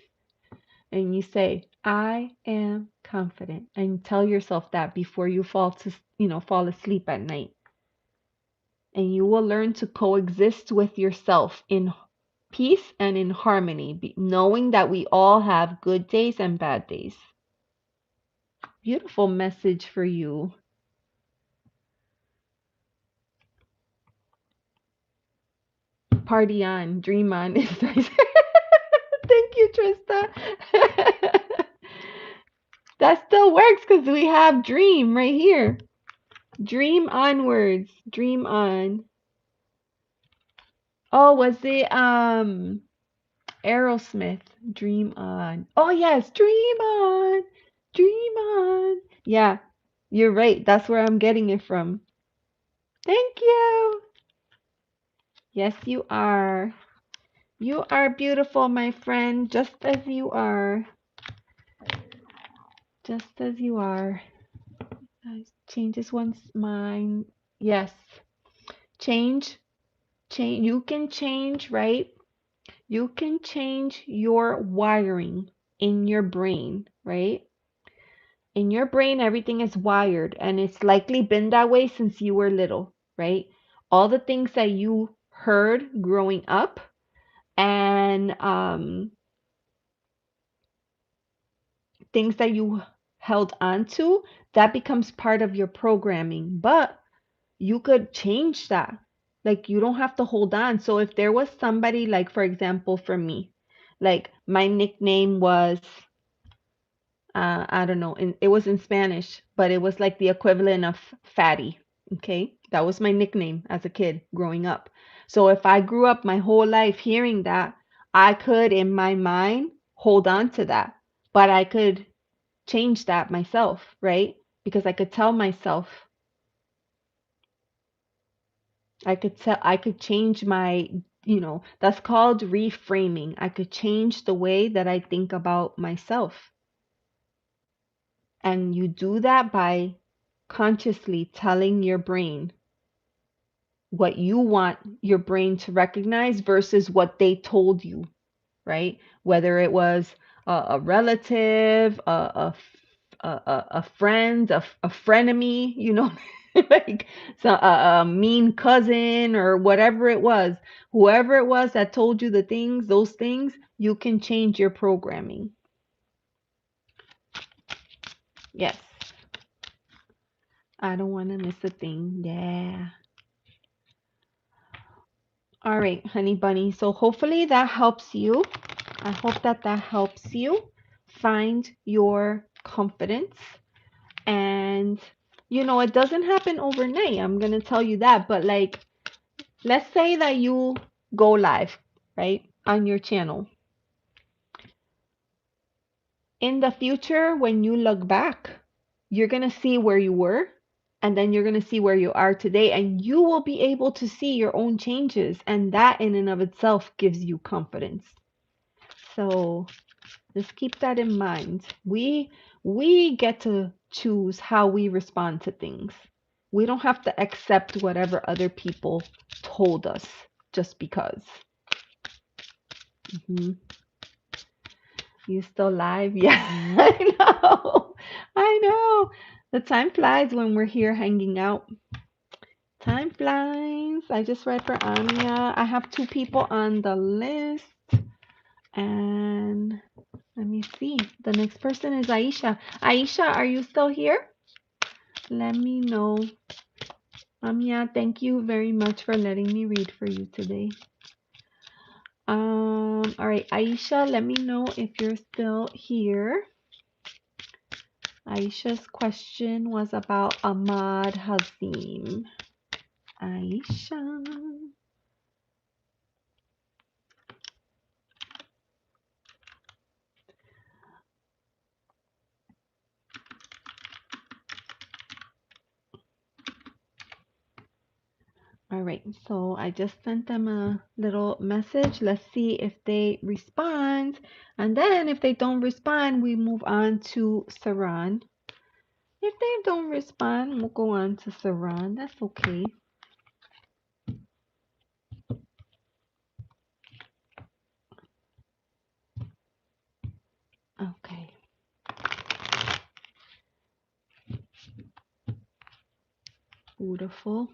[SPEAKER 1] And you say, I am confident. And tell yourself that before you fall asleep at night. And you will learn to coexist with yourself in peace and in harmony, knowing that we all have good days and bad days. Beautiful message for you. Party on, dream on. Thank you, Trista. That still works because we have dream right here. Dream onwards. Dream on. Oh, was it Aerosmith? Dream on. Oh yes, dream on. Dream on. Yeah, you're right. That's where I'm getting it from. Thank you. Yes, you are. You are beautiful, my friend, just as you are. Just as you are. Changes one's mind. Yes. Change. Change. You can change, right? You can change your wiring in your brain, right? In your brain, everything is wired, and it's likely been that way since you were little, right? All the things that you heard growing up and things that you held on to, that becomes part of your programming. But you could change that. Like, you don't have to hold on. So if there was somebody, like, for example, for me, like, my nickname was, I don't know, it was in Spanish, but it was like the equivalent of fatty. Okay. That was my nickname as a kid growing up. So if I grew up my whole life hearing that, I could, in my mind, hold on to that. But I could change that myself, right? Because I could tell myself, I could change that's called reframing. I could change the way that I think about myself. And you do that by consciously telling your brain what you want your brain to recognize versus what they told you, right? Whether it was a relative, a friend, a frenemy, like a mean cousin or whatever it was. Whoever it was that told you those things, you can change your programming. Yes. I don't want to miss a thing. Yeah. All right, honey bunny. So hopefully that helps you. I hope that helps you find your confidence. And, it doesn't happen overnight. I'm going to tell you that. But, like, let's say that you go live, right, on your channel. In the future, when you look back, you're going to see where you were. And then you're going to see where you are today. And you will be able to see your own changes. And that in and of itself gives you confidence. So just keep that in mind. We get to choose how we respond to things. We don't have to accept whatever other people told us just because. You still live? Yeah, I know. I know. The time flies when we're here hanging out. Time flies. I just read for Anya. I have 2 people on the list. And let me see. The next person is Aisha. Aisha, are you still here? Let me know. Yeah, thank you very much for letting me read for you today. All right, Aisha, let me know if you're still here. Aisha's question was about Ahmad Hazim. Aisha. All right, so I just sent them a little message. Let's see if they respond. And then if they don't respond, we move on to Saran. If they don't respond, we'll go on to Saran. That's okay. Okay. Beautiful.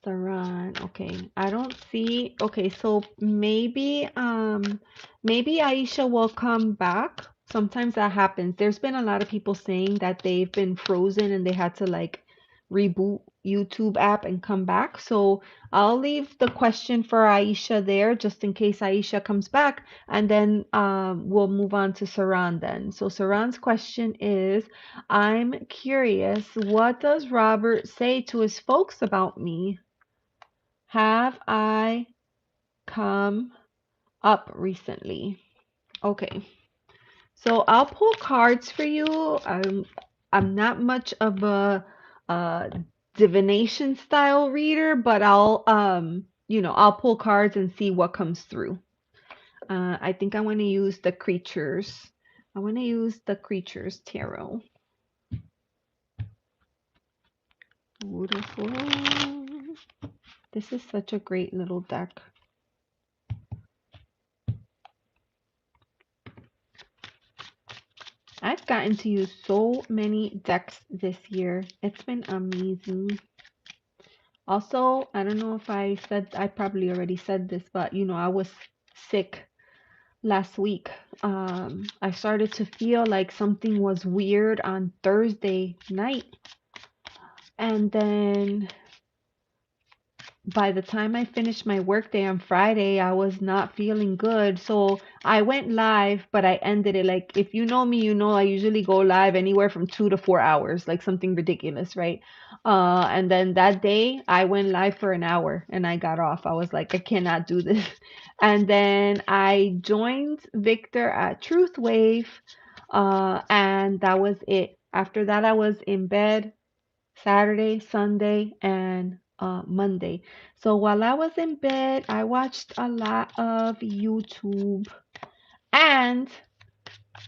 [SPEAKER 1] Saran. Okay. I don't see. Okay, so maybe Aisha will come back. Sometimes that happens. There's been a lot of people saying that they've been frozen and they had to like reboot YouTube app and come back. So I'll leave the question for Aisha there just in case Aisha comes back, and then we'll move on to Saran then. So Saran's question is, I'm curious, what does Robert say to his folks about me? Have I come up recently? Okay, so I'll pull cards for you. I'm not much of a uh, divination style reader, but I'll pull cards and see what comes through. I think I want to use the creatures. I want to use the creatures tarot. Beautiful. This is such a great little deck. I've gotten to use so many decks this year. It's been amazing. Also, I don't know if I probably already said this, but I was sick last week. I started to feel like something was weird on Thursday night. And then by the time I finished my workday on Friday, I was not feeling good. So I went live, but I ended it. Like, if you know me, I usually go live anywhere from 2 to 4 hours, like something ridiculous, right? And then that day I went live for an hour and I got off. I was like, I cannot do this. And then I joined Victor at Truth Wave, and that was it. After that, I was in bed Saturday, Sunday, and Monday. So while I was in bed, I watched a lot of YouTube. And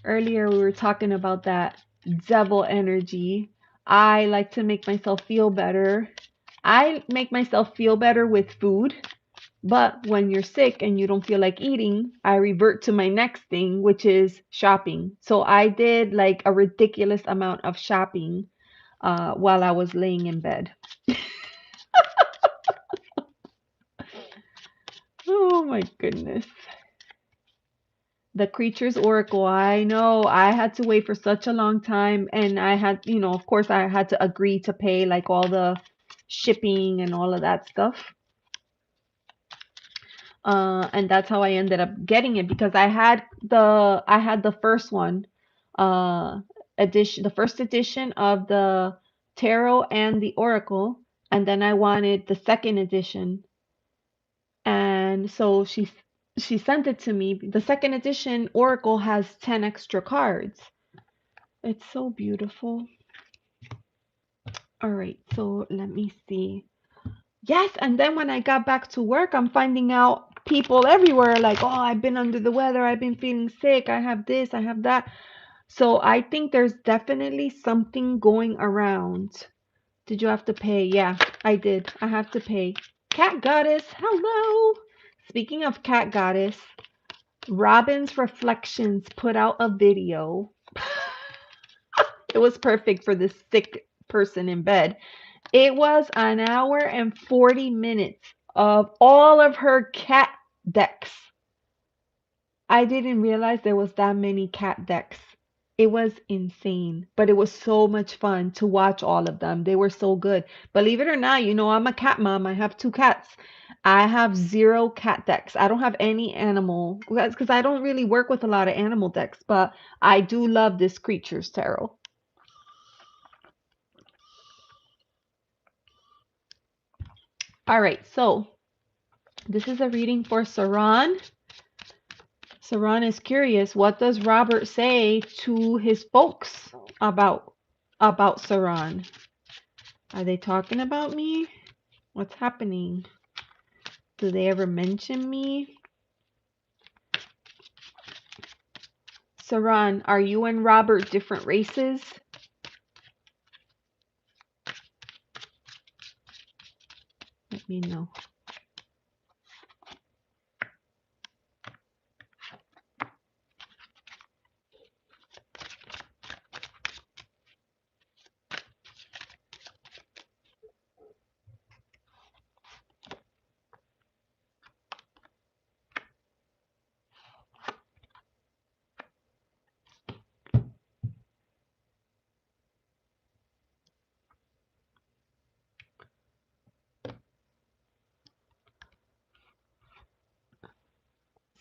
[SPEAKER 1] earlier we were talking about that devil energy. I like to make myself feel better. I make myself feel better with food. But when you're sick and you don't feel like eating, I revert to my next thing, which is shopping. So I did like a ridiculous amount of shopping while I was laying in bed. Oh my goodness. The Creatures Oracle. I know I had to wait for such a long time, and I had, of course, I had to agree to pay like all the shipping and all of that stuff. And that's how I ended up getting it because I had the first one, uh, the first edition of the Tarot and the Oracle, and then I wanted the second edition. And so she sent it to me. The second edition Oracle has 10 extra cards. It's so beautiful. All right, so let me see. Yes, and then when I got back to work, I'm finding out people everywhere like, "Oh, I've been under the weather. I've been feeling sick. I have this, I have that." So I think there's definitely something going around. Did you have to pay? Yeah, I did. I have to pay. Cat Goddess, hello. Speaking of Cat Goddess, Robin's Reflections put out a video. It was perfect for this sick person in bed. It was an hour and 40 minutes of all of her cat decks. I didn't realize there was that many cat decks. It was insane, but it was so much fun to watch all of them. They were so good. Believe it or not, I'm a cat mom. I have two cats. I have zero cat decks. I don't have any animal because I don't really work with a lot of animal decks, but I do love this Creatures Tarot. All right, so this is a reading for Saran. Saran is curious, what does Robert say to his folks about Saran? Are they talking about me? What's happening? Do they ever mention me? Saran, are you and Robert different races? Let me know.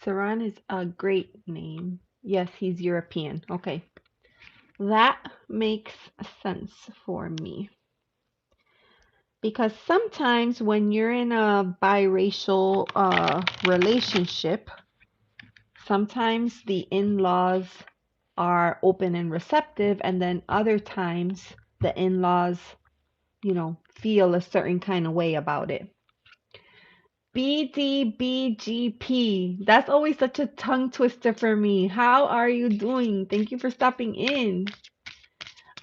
[SPEAKER 1] Saran is a great name. Yes, he's European. Okay. That makes sense for me. Because sometimes when you're in a biracial relationship, sometimes the in-laws are open and receptive, and then other times the in-laws, feel a certain kind of way about it. BDBGP. That's always such a tongue twister for me. How are you doing? Thank you for stopping in.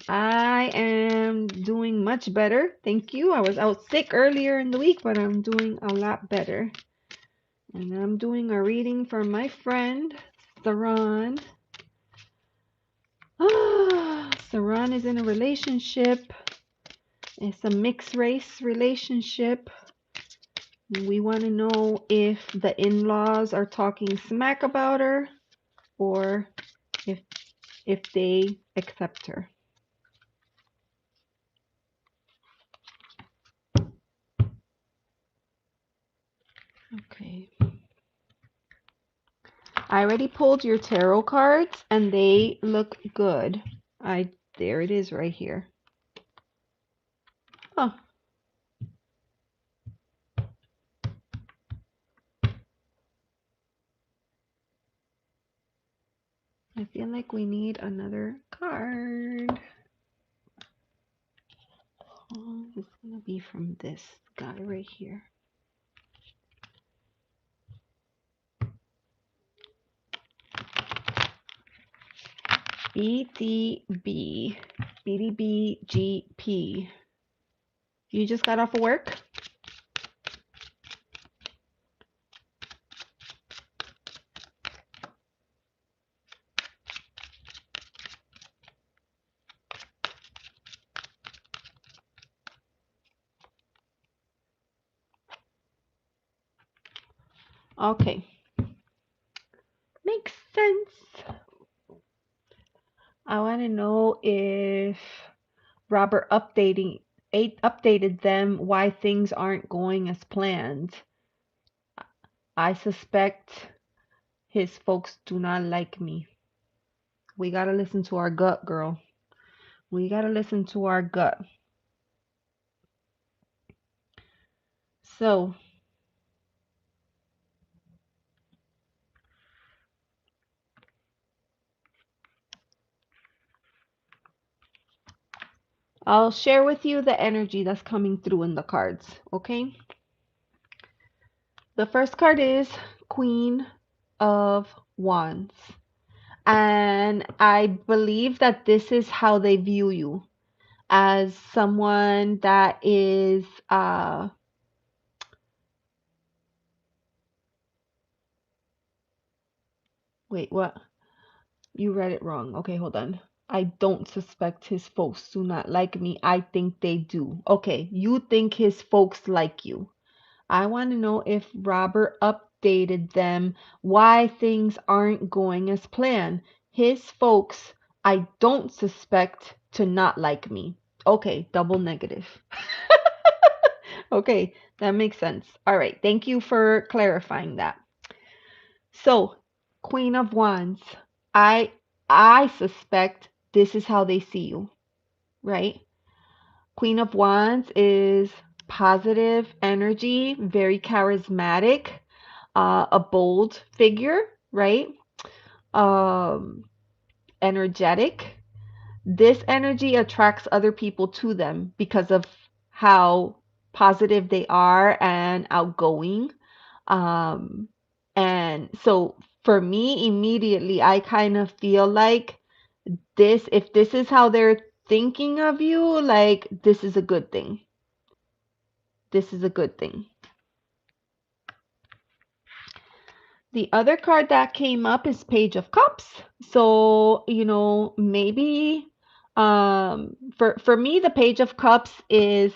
[SPEAKER 1] I am doing much better. Thank you. I was out sick earlier in the week, but I'm doing a lot better. And I'm doing a reading for my friend, Saran. Saran is in a relationship. It's a mixed race relationship. We want to know if the in-laws are talking smack about her or if they accept her. Okay. I already pulled your tarot cards and they look good. There it is right here. Oh. I feel like we need another card. Oh, it's gonna be from this guy right here. BDB, BDBGP. You just got off of work? Okay. Makes sense. I want to know if Robert updated them why things aren't going as planned. I suspect his folks do not like me. We gotta listen to our gut, girl. We gotta listen to our gut. So, I'll share with you the energy that's coming through in the cards, okay? The first card is Queen of Wands. And I believe that this is how they view you, as someone that is wait, what? You read it wrong. Okay, hold on. I don't suspect his folks do not like me. I think they do. Okay, you think his folks like you. I want to know if Robert updated them why things aren't going as planned. His folks, I don't suspect to not like me. Okay, double negative. Okay, that makes sense. All right, thank you for clarifying that. So, Queen of Wands, I I suspect this is how they see you, right? Queen of Wands is positive energy, very charismatic, a bold figure, right? Um, Energetic. This energy attracts other people to them because of how positive they are and outgoing. Um, and so for me, immediately, I kind of feel like if this is how they're thinking of you, like this is a good thing. This is a good thing. The other card that came up is Page of Cups. So, maybe for me the Page of Cups is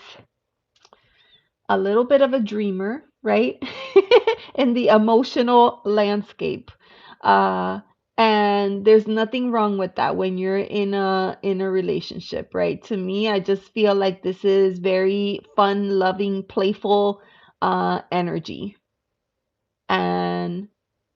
[SPEAKER 1] a little bit of a dreamer, right? In the emotional landscape. Uh and there's nothing wrong with that when you're in a relationship, right? To me, I just feel like this is very fun, loving, playful energy. And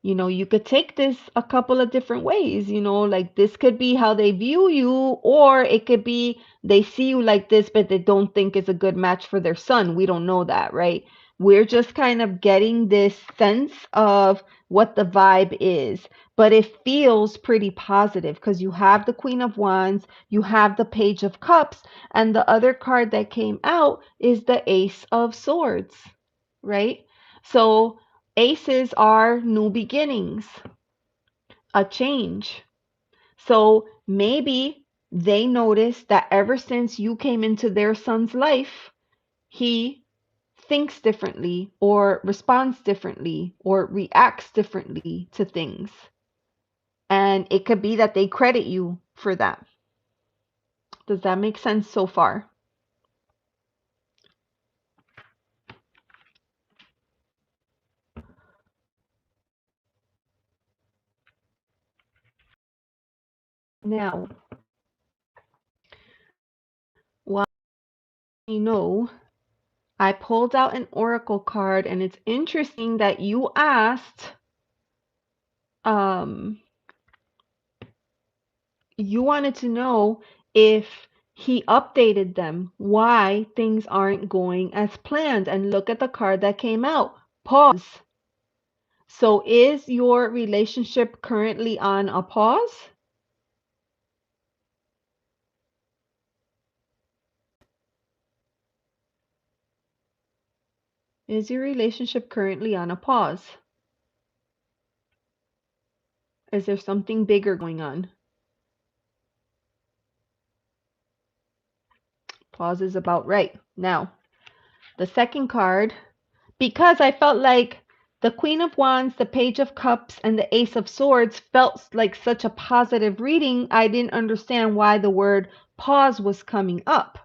[SPEAKER 1] you could take this a couple of different ways. Like this could be how they view you, or it could be they see you like this but they don't think it's a good match for their son. We don't know that, right? We're just kind of getting this sense of what the vibe is, but it feels pretty positive because you have the Queen of Wands, you have the Page of Cups, and the other card that came out is the Ace of Swords, right? So aces are new beginnings, a change. So maybe they noticed that ever since you came into their son's life, he thinks differently or responds differently or reacts differently to things. And it could be that they credit you for that. Does that make sense so far? Now, while I pulled out an oracle card, and it's interesting that you asked um you wanted to know if he updated them, why things aren't going as planned. And look at the card that came out, pause. So is your relationship currently on a pause? Is your relationship currently on a pause? Is there something bigger going on? Pause is about right. Now, the second card, because I felt like the Queen of Wands, the Page of Cups, and the Ace of Swords felt like such a positive reading, I didn't understand why the word pause was coming up.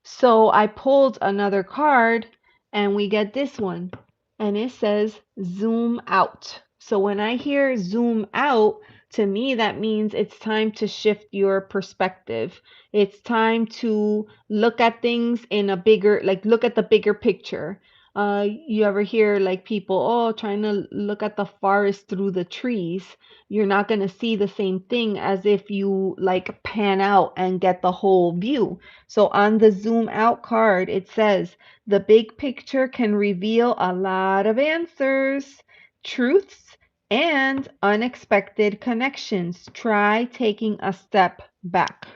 [SPEAKER 1] So I pulled another card and we get this one, and it says zoom out. So when I hear zoom out, to me that means it's time to shift your perspective. It's time to look at things in a bigger, like look at the bigger picture. You ever hear like people, oh, trying to look at the forest through the trees? You're not going to see the same thing as if you like pan out and get the whole view. So on the zoom out card, it says the big picture can reveal a lot of answers, truths, and unexpected connections. Try taking a step back.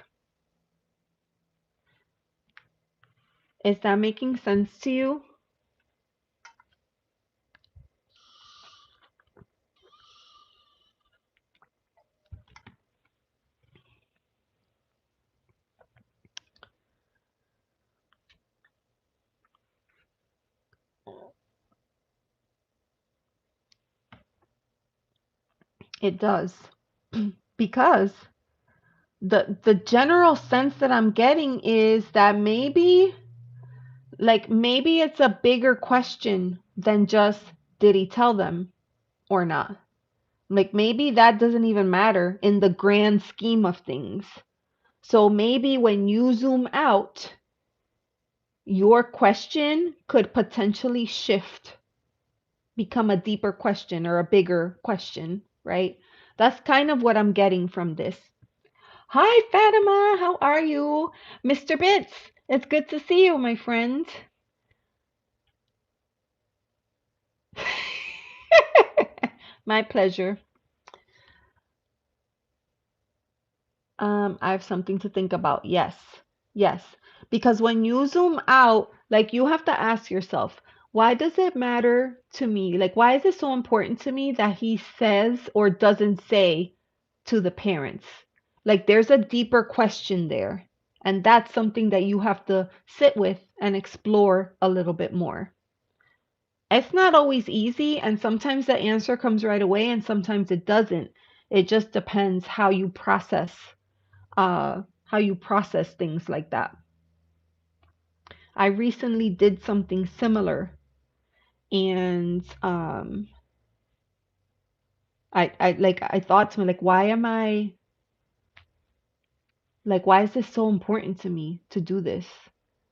[SPEAKER 1] Is that making sense to you? It does. Because the general sense that I'm getting is that maybe it's a bigger question than just did he tell them or not. Like maybe that doesn't even matter in the grand scheme of things. So maybe when you zoom out, your question could potentially shift, become a deeper question or a bigger question, right? That's kind of what I'm getting from this. Hi, Fatima. How are you? Mr. Bits, it's good to see you, my friend. My pleasure. I have something to think about. Yes. Yes. Because when you zoom out, like you have to ask yourself, why does it matter to me? Like, why is it so important to me that he says or doesn't say to the parents? Like, there's a deeper question there. And that's something that you have to sit with and explore a little bit more. It's not always easy, and sometimes the answer comes right away, and sometimes it doesn't. It just depends how you process things like that. I recently did something similar, and I thought to me, like, why is this so important to me to do this?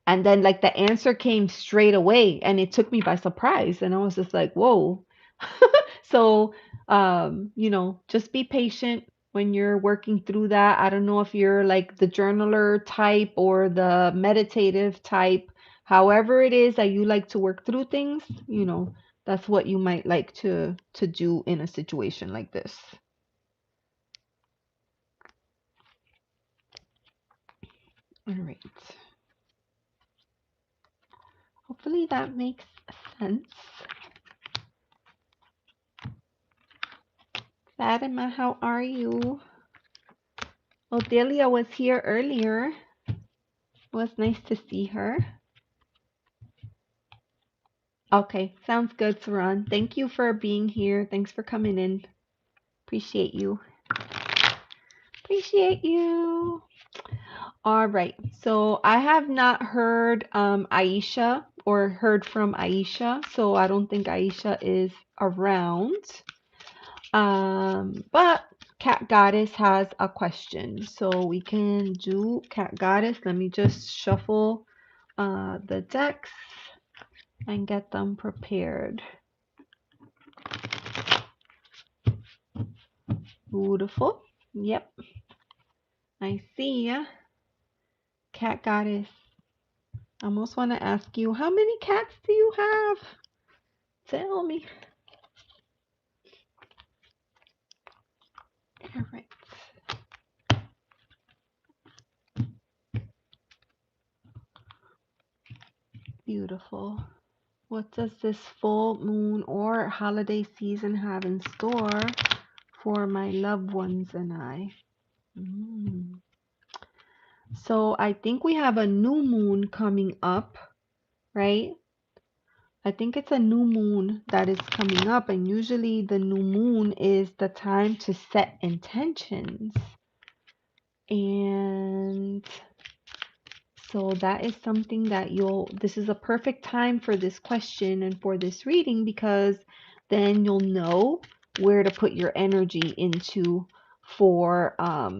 [SPEAKER 1] And then like the answer came straight away, and it took me by surprise, and I was just like, whoa. So, just be patient when you're working through that. I don't know if you're like the journaler type or the meditative type. However it is that you like to work through things, that's what you might like to do in a situation like this. All right. Hopefully that makes sense. Fatima, how are you? Odelia was here earlier. It was nice to see her. Okay, sounds good, Saran. Thank you for being here. Thanks for coming in. Appreciate you. Appreciate you. All right. So I have not heard Aisha or heard from Aisha. So I don't think Aisha is around. But Cat Goddess has a question. So we can do Cat Goddess. Let me just shuffle the decks and get them prepared. Beautiful. Yep. I see ya. Cat Goddess. I almost want to ask you, how many cats do you have? Tell me. All right. Beautiful. What does this full moon or holiday season have in store for my loved ones and I? So I think we have a new moon coming up, right? I think it's a new moon that is coming up, and usually the new moon is the time to set intentions. And so that is something that this is a perfect time for this question and for this reading, because then you'll know where to put your energy into for, for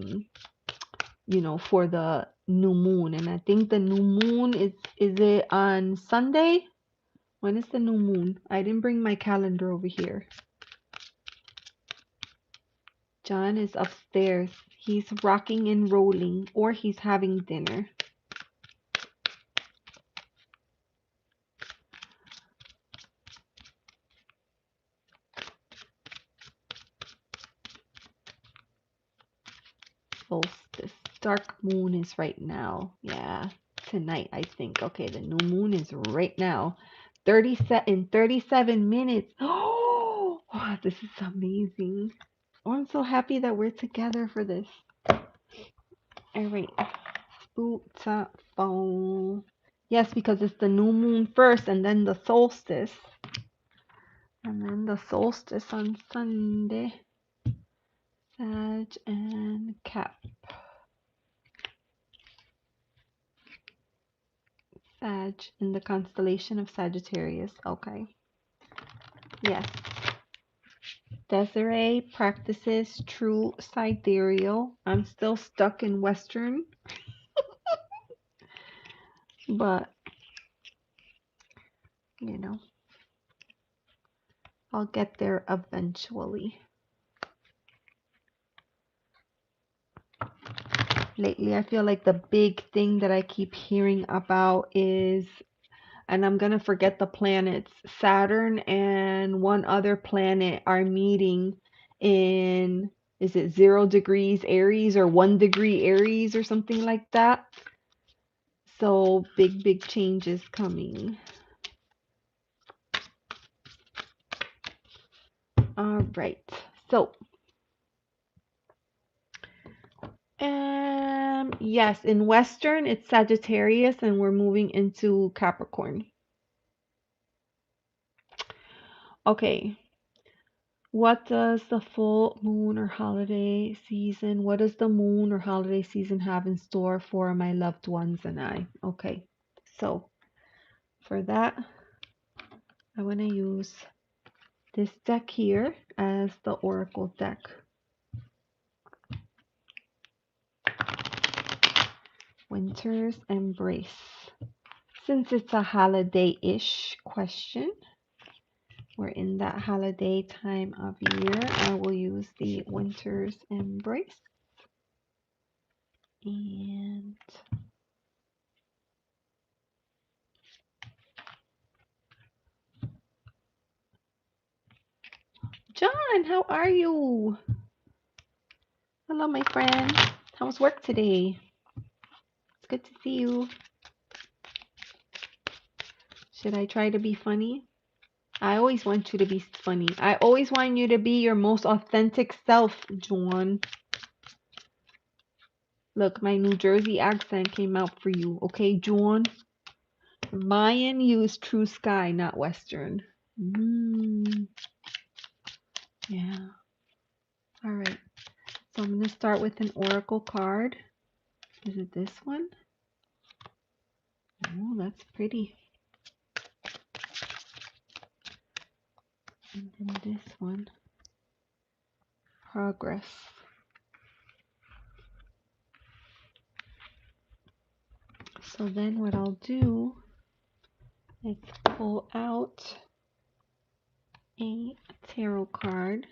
[SPEAKER 1] the new moon. And I think the new moon is it on Sunday? When is the new moon? I didn't bring my calendar over here. John is upstairs. He's rocking and rolling, or he's having dinner. Solstice. Dark moon is right now. Yeah, tonight, I think. Okay, the new moon is right now. 37 minutes. Oh, this is amazing. Oh, I'm so happy that we're together for this. All right. Beautiful. Yes, because it's the new moon first and then the solstice. And then the solstice on Sunday. Sag and Cap. Sag in the constellation of Sagittarius. Okay. Yes. Desiree practices true sidereal. I'm still stuck in Western, but I'll get there eventually. Lately, I feel like the big thing that I keep hearing about is, and I'm gonna forget the planets, Saturn and one other planet are meeting in, is it 0 degrees Aries or 1 degree Aries or something like that? So big changes coming. All right. So, yes, in Western it's Sagittarius and we're moving into Capricorn. Okay. What does the full moon or holiday season, what does the moon or holiday season have in store for my loved ones and I? Okay. So, for that, I want to use this deck here as the Oracle deck. Winter's Embrace. Since it's a holiday-ish question, we're in that holiday time of year, I will use the Winter's Embrace. And John, how are you? Hello, my friend. How was work today? It's good to see you. Should I try to be funny? I always want you to be funny. I always want you to be your most authentic self, John. Look, my New Jersey accent came out for you, okay, John? Mayan use true sky, not Western. Yeah. All right. So I'm going to start with an oracle card. Is it this one? Oh, that's pretty. And then this one. Progress. So then what I'll do is pull out a tarot card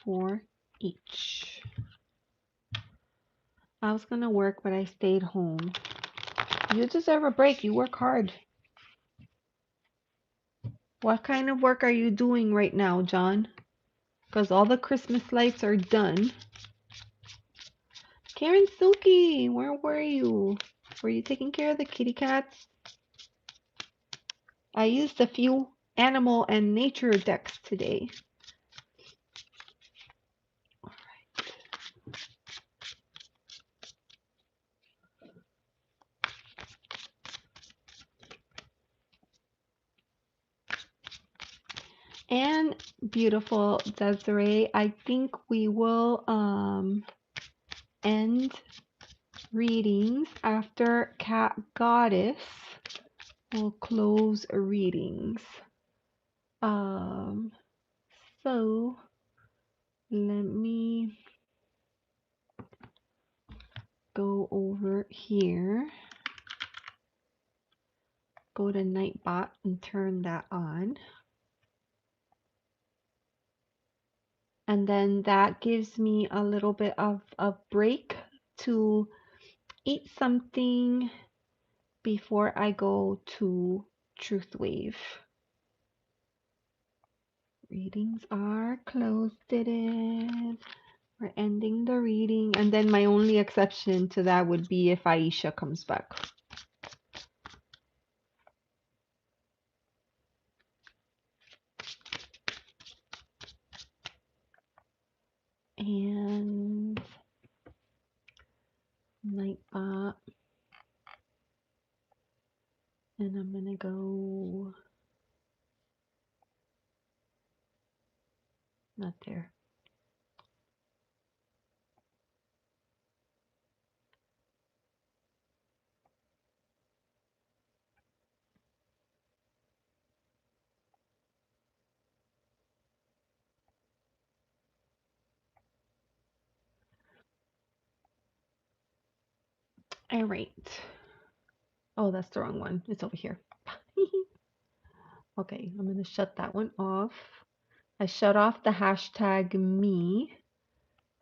[SPEAKER 1] for each. I was going to work, but I stayed home. You deserve a break. You work hard. What kind of work are you doing right now, John? Because all the Christmas lights are done. Karen Suki, where were you? Were you taking care of the kitty cats? I used a few animal and nature decks today. And beautiful Desiree, I think we will end readings after Cat Goddess will close readings. So let me go over here, go to Nightbot and turn that on. And then that gives me a little bit of a break to eat something before I go to Truth Wave. Readings are closed. We're ending the reading. And then my only exception to that would be if Aisha comes back. And Nightbot. And I'm going to go, not there. All right. Oh, that's the wrong one. It's over here. Okay, I'm going to shut that one off. I shut off the hashtag me,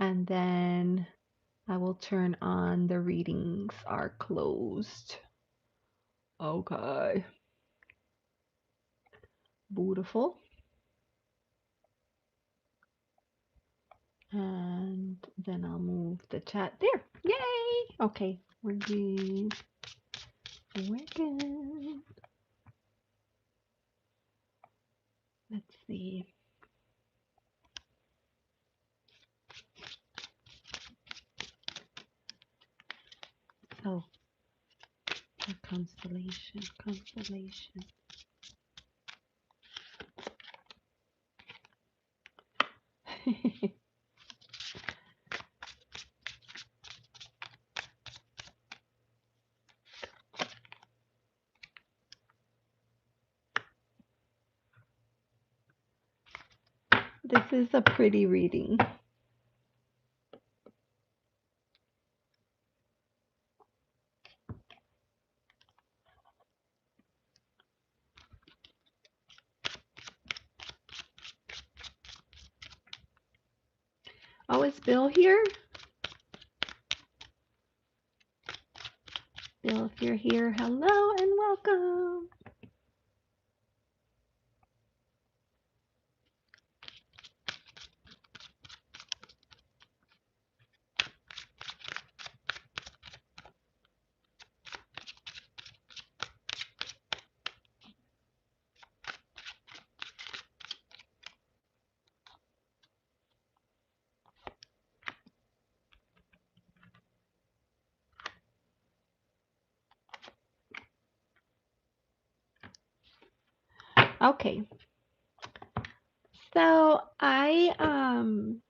[SPEAKER 1] and then I will turn on the readings are closed. Okay. Beautiful. And then I'll move the chat there. Yay! Okay, we're doing working. Let's see. So, constellation, constellation. This is a pretty reading. Oh, is Bill here? Bill, if you're here, hello and welcome. Okay. So I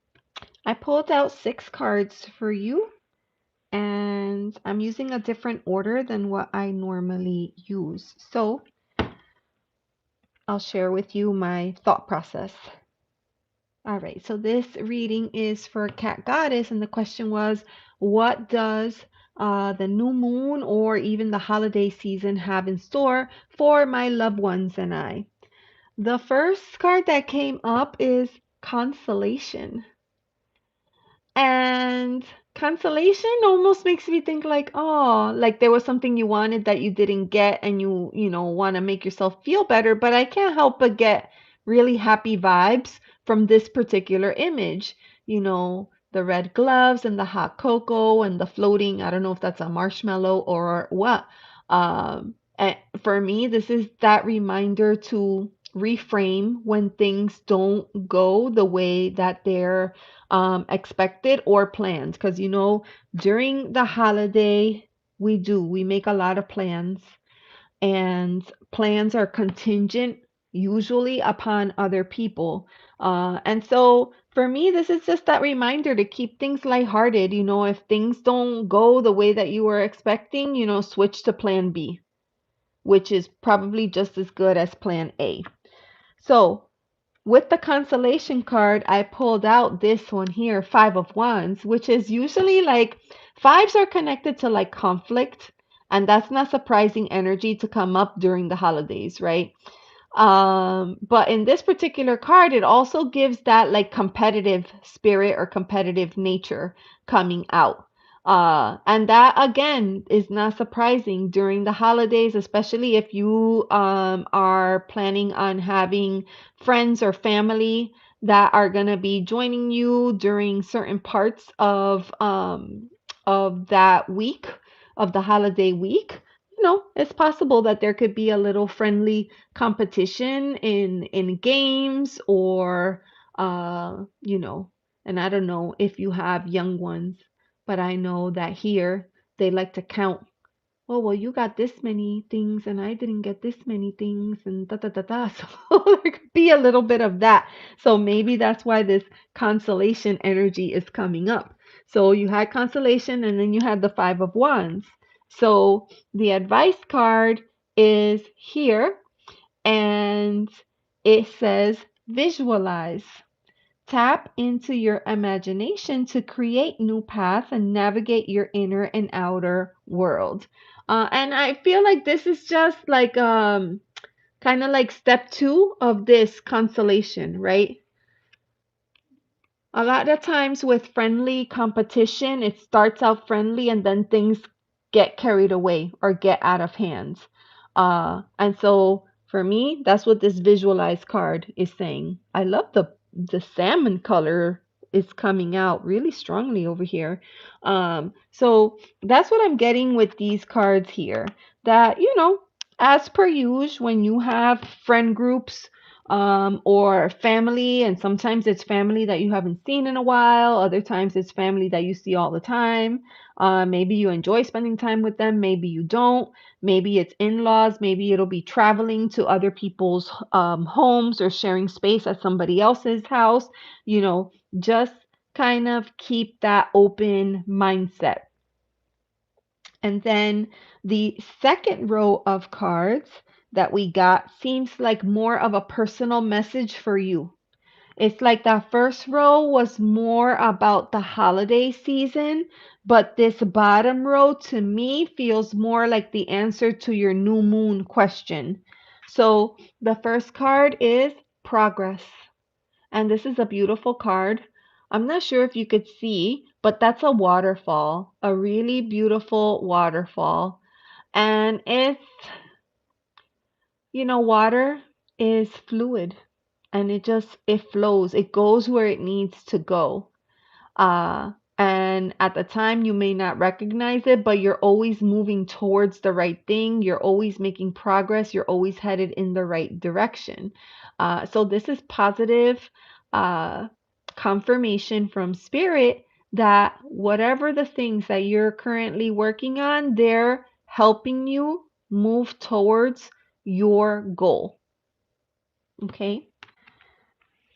[SPEAKER 1] pulled out 6 cards for you, and I'm using a different order than what I normally use. So I'll share with you my thought process. All right, so this reading is for Cat Goddess, and the question was, what does the new moon or even the holiday season have in store for my loved ones and I? The first card that came up is Consolation. And consolation almost makes me think like, oh, like there was something you wanted that you didn't get and you want to make yourself feel better, but I can't help but get really happy vibes from this particular image. The red gloves and the hot cocoa and the floating, I don't know if that's a marshmallow or what. And for me, this is that reminder to reframe when things don't go the way that they're expected or planned. Because, during the holiday, we make a lot of plans, and plans are contingent usually upon other people. And so for me, this is just that reminder to keep things lighthearted. If things don't go the way that you were expecting, switch to plan B, which is probably just as good as plan A. So with the consolation card, I pulled out this one here, Five of Wands, which is usually like fives are connected to like conflict, and that's not surprising energy to come up during the holidays, right? But in this particular card, it also gives that like competitive spirit or competitive nature coming out. And that again is not surprising during the holidays, especially if you are planning on having friends or family that are gonna be joining you during certain parts of that week, of the holiday week. It's possible that there could be a little friendly competition in games, or and I don't know if you have young ones, but I know that here they like to count. Oh, well, you got this many things and I didn't get this many things, and da da da da. So there could be a little bit of that. So maybe that's why this consolation energy is coming up. So you had consolation and then you had the Five of Wands. So the advice card is here, and it says visualize. Tap into your imagination to create new paths and navigate your inner and outer world. And I feel like this is just like kind of like step 2 of this constellation, right? A lot of times with friendly competition, it starts out friendly and then things get carried away or get out of hands. And so for me, that's what this visualized card is saying. I love the salmon color is coming out really strongly over here. So that's what I'm getting with these cards here. that, as per usual, when you have friend groups or family, and sometimes it's family that you haven't seen in a while, other times it's family that you see all the time. Maybe you enjoy spending time with them, maybe you don't. Maybe it's in laws, maybe it'll be traveling to other people's homes or sharing space at somebody else's house. Just kind of keep that open mindset. And then the second row of cards that we got seems like more of a personal message for you. It's like that first row was more about the holiday season, but this bottom row to me feels more like the answer to your new moon question. So the first card is progress. And this is a beautiful card. I'm not sure if you could see, but that's a waterfall, a really beautiful waterfall. And water is fluid and it flows. It goes where it needs to go. Uh, and at the time, you may not recognize it, but you're always moving towards the right thing. You're always making progress. You're always headed in the right direction. So this is positive uh, confirmation from spirit that whatever the things that you're currently working on, they're helping you move towards your goal. Okay.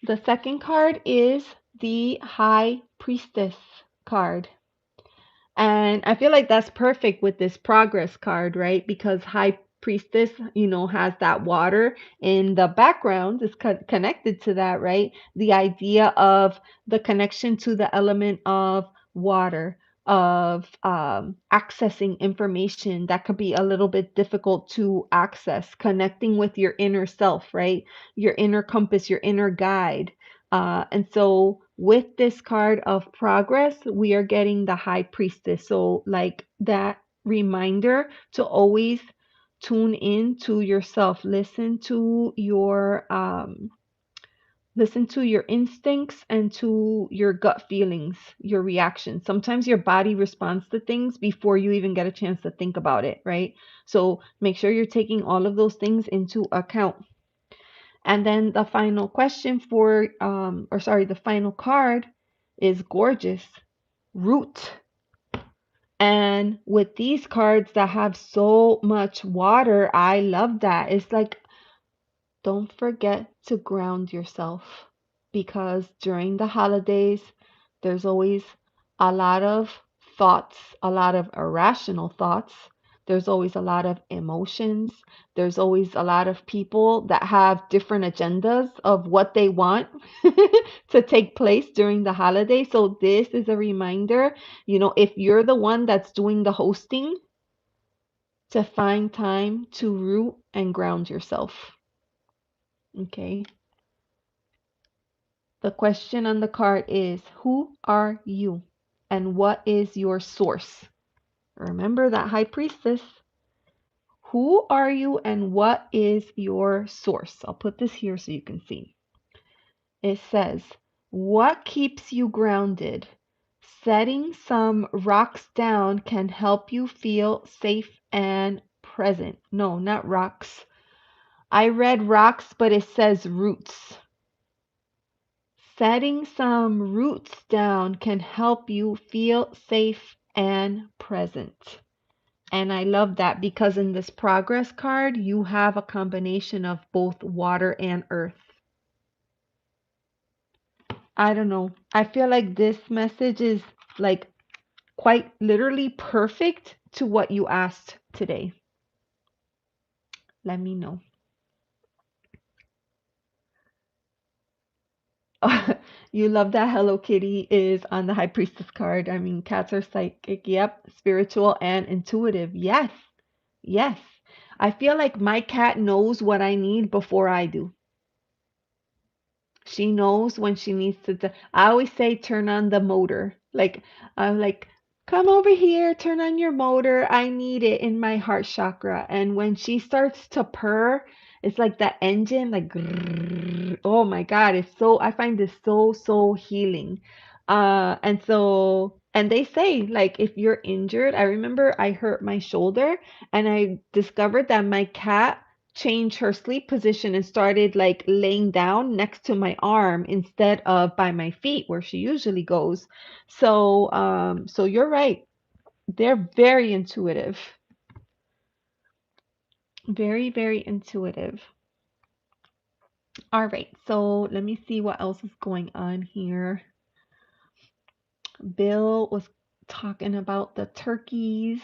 [SPEAKER 1] The second card is the High Priestess card. And I feel like that's perfect with this progress card, right? Because High Priestess, has that water in the background, is connected to that, right? The idea of the connection to the element of water, of accessing information that could be a little bit difficult to access, connecting with your inner self, right? Your inner compass, your inner guide. And so with this card of progress, we are getting the High Priestess. So, like that reminder to always tune in to yourself, listen to your instincts and to your gut feelings, your reactions. Sometimes your body responds to things before you even get a chance to think about it, right? So make sure you're taking all of those things into account. And then the final question the final card is gorgeous. Root. And with these cards that have so much water, I love that. It's like, don't forget to ground yourself because during the holidays, there's always a lot of thoughts, a lot of irrational thoughts. There's always a lot of emotions. There's always a lot of people that have different agendas of what they want to take place during the holiday. So, this is a reminder, if you're the one that's doing the hosting, to find time to root and ground yourself. Okay. The question on the card is, who are you and what is your source? Remember that High Priestess. Who are you and what is your source? I'll put this here so you can see. It says, what keeps you grounded? Setting some rocks down can help you feel safe and present. No, not rocks. I read rocks, but it says roots. Setting some roots down can help you feel safe and present. And I love that because in this progress card, you have a combination of both water and earth. I don't know. I feel like this message is like quite literally perfect to what you asked today. Let me know. You love that Hello Kitty is on the High Priestess card. I mean, cats are psychic, yep, spiritual and intuitive. Yes, yes. I feel like my cat knows what I need before I do. She knows when she needs to. I always say, turn on the motor. Like, I'm like, come over here, turn on your motor. I need it in my heart chakra. And when she starts to purr, it's like that engine, like, grrr. Oh my God, I find this so, so healing. And so And they say, like, if you're injured, I remember I hurt my shoulder and I discovered that my cat changed her sleep position and started like laying down next to my arm instead of by my feet where she usually goes. So you're right. They're very intuitive. Very, very intuitive. All right, so let me see what else is going on here. Bill was talking about the turkeys.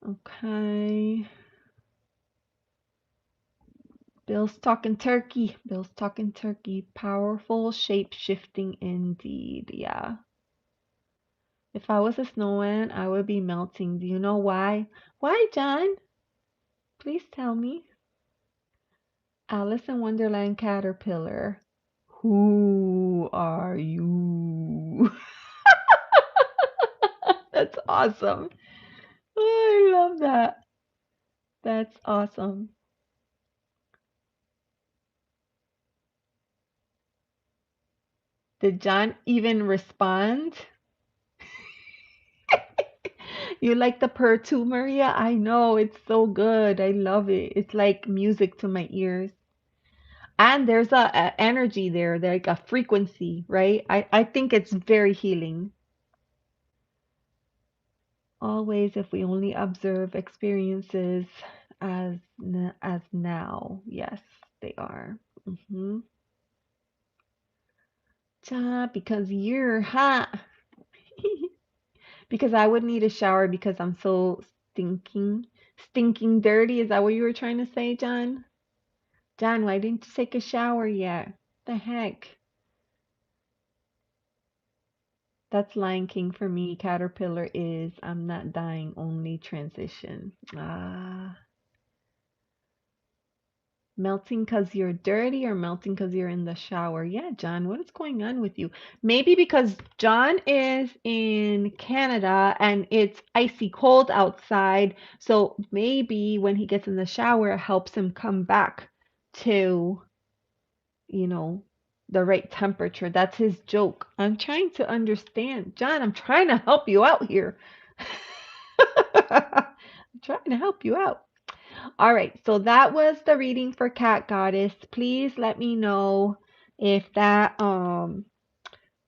[SPEAKER 1] Okay. Bill's talking turkey. Bill's talking turkey. Powerful shape shifting indeed. Yeah. If I was a snowman, I would be melting. Do you know why? Why, John? Please tell me. Alice in Wonderland Caterpillar. Who are you? That's awesome. Oh, I love that. That's awesome. Did John even respond? You like the purr too, Maria? I know, it's so good. I love it. It's like music to my ears. And there's a energy there, like a frequency, right? I think it's very healing. Always, if we only observe experiences as now. Yes, they are. Mm-hmm. Because you're hot. Because I would need a shower because I'm so stinking dirty. Is that what you were trying to say, John? John, why didn't you take a shower yet? The heck? That's Lion King for me. Caterpillar is I'm not dying, only transition. Ah. Melting because you're dirty or melting because you're in the shower? Yeah, John, what is going on with you? Maybe because John is in Canada and it's icy cold outside. So maybe when he gets in the shower, it helps him come back to, you know, the right temperature. That's his joke. I'm trying to understand. John, I'm trying to help you out here. I'm trying to help you out. All right, so that was the reading for Cat Goddess. Please let me know if that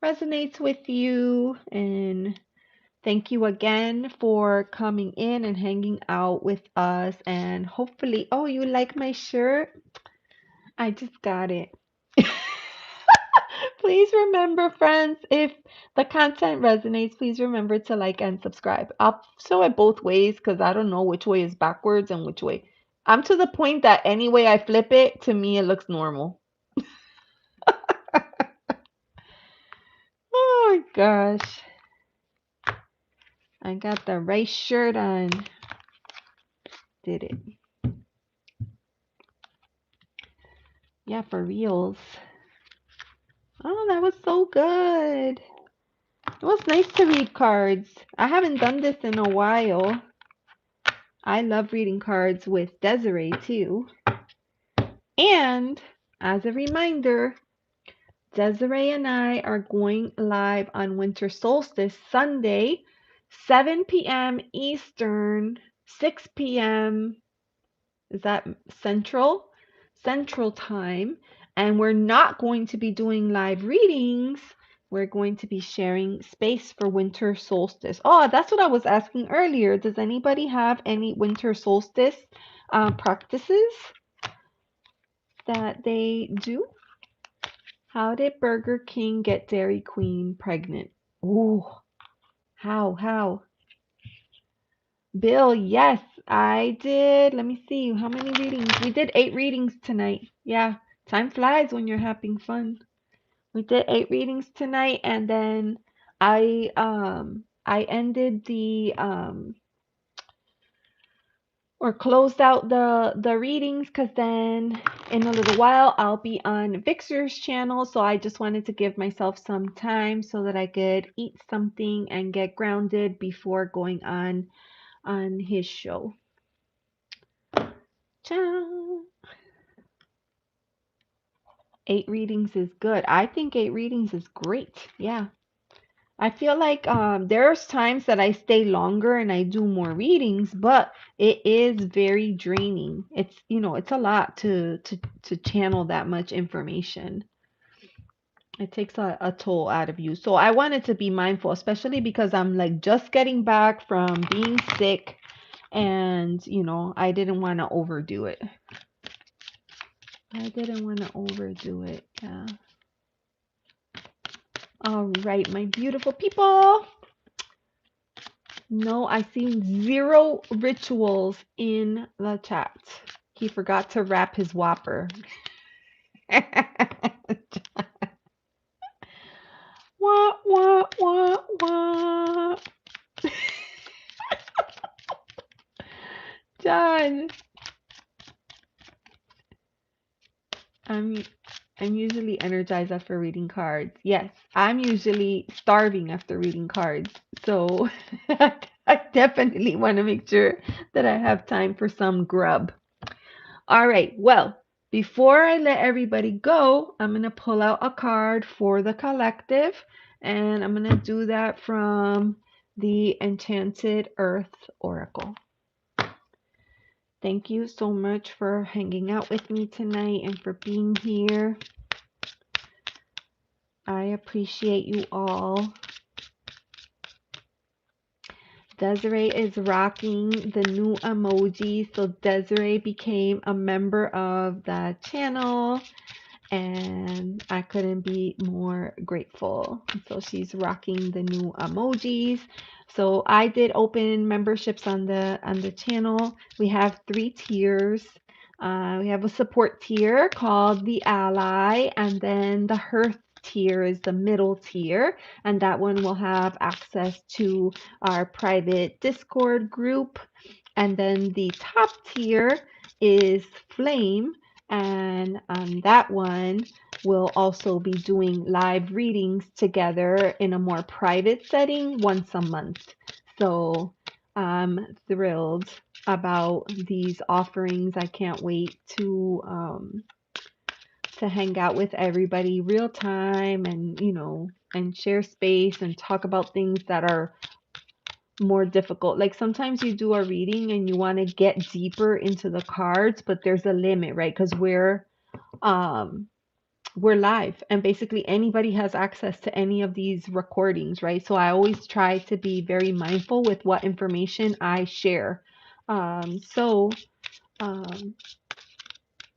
[SPEAKER 1] resonates with you, and thank you again for coming in and hanging out with us, and hopefully, oh, you like my shirt? I just got it. Please remember, friends, if the content resonates, please remember to like and subscribe. I'll show it both ways because I don't know which way is backwards and which way. I'm to the point that any way I flip it, to me, it looks normal. Oh my gosh. I got the right shirt on. Did it. Yeah, for reals. Oh, that was so good. It was nice to read cards. I haven't done this in a while. I love reading cards with Desiree too. And as a reminder, Desiree and I are going live on Winter Solstice Sunday, 7 p.m. Eastern, 6 p.m. Is that Central? Central time. And we're not going to be doing live readings. We're going to be sharing space for Winter Solstice. Oh, that's what I was asking earlier. Does anybody have any Winter Solstice practices that they do? How did Burger King get Dairy Queen pregnant? Ooh, how? Bill, yes, I did. Let me see. How many readings? We did 8 readings tonight. Yeah, time flies when you're having fun. We did 8 readings tonight, and then I ended the or closed out the readings because then in a little while I'll be on Vixer's channel. So I just wanted to give myself some time so that I could eat something and get grounded before going on his show. Ciao. 8 readings is good. I think 8 readings is great. Yeah. I feel like there's times that I stay longer and I do more readings, but it is very draining. It's, you know, it's a lot to channel that much information. It takes a toll out of you. So I wanted to be mindful, especially because I'm like just getting back from being sick and, you know, I didn't want to overdo it. I didn't want to overdo it. Yeah. All right, my beautiful people. No, I seen 0 rituals in the chat. He forgot to wrap his Whopper. Wah, wah, wah, wah. John, I'm I'm usually energized after reading cards. Yes, I'm usually starving after reading cards. So I definitely want to make sure that I have time for some grub. All right, well, before I let everybody go, I'm going to pull out a card for the collective, and I'm going to do that from the Enchanted Earth Oracle. Thank you so much for hanging out with me tonight and for being here. I appreciate you all. Desiree is rocking the new emoji. So Desiree became a member of the channel and I couldn't be more grateful. So she's rocking the new emojis. So I did open memberships on the channel. We have 3 tiers. We have a support tier called the Ally, and then the Hearth tier is the middle tier, and that one will have access to our private Discord group. And then the top tier is Flame, and that one will also be doing live readings together in a more private setting once a month. So I'm thrilled about these offerings. I can't wait to hang out with everybody real time and, you know, and share space and talk about things that are more difficult. Like sometimes you do a reading and you want to get deeper into the cards, but there's a limit, right? Because we're live and basically anybody has access to any of these recordings, right? So I always try to be very mindful with what information I share. So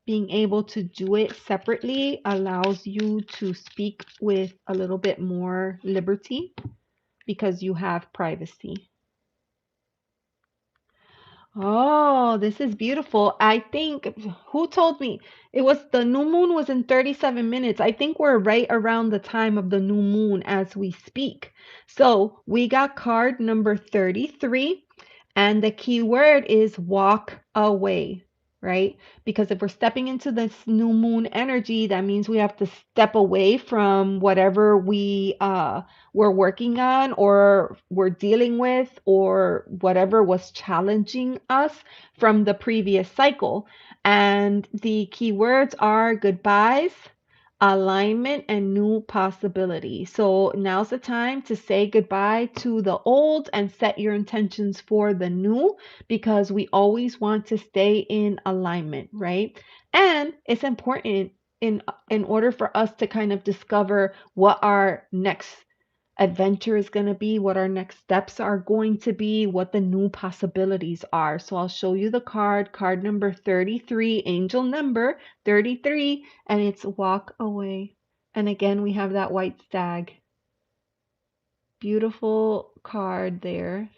[SPEAKER 1] being able to do it separately allows you to speak with a little bit more liberty because you have privacy. Oh, this is beautiful. I think, who told me? It was the new moon was in 37 minutes. I think we're right around the time of the new moon as we speak. So we got card number 33, and the key word is walk away, right? Because if we're stepping into this new moon energy, that means we have to step away from whatever we're working on or we're dealing with or whatever was challenging us from the previous cycle. And the keywords are goodbyes, alignment, and new possibility. So now's the time to say goodbye to the old and set your intentions for the new, because we always want to stay in alignment, right? And it's important in order for us to kind of discover what our next adventure is going to be, what our next steps are going to be, what the new possibilities are. So I'll show you the card number 33, angel number 33, and it's walk away. And again, we have that white stag. Beautiful card there.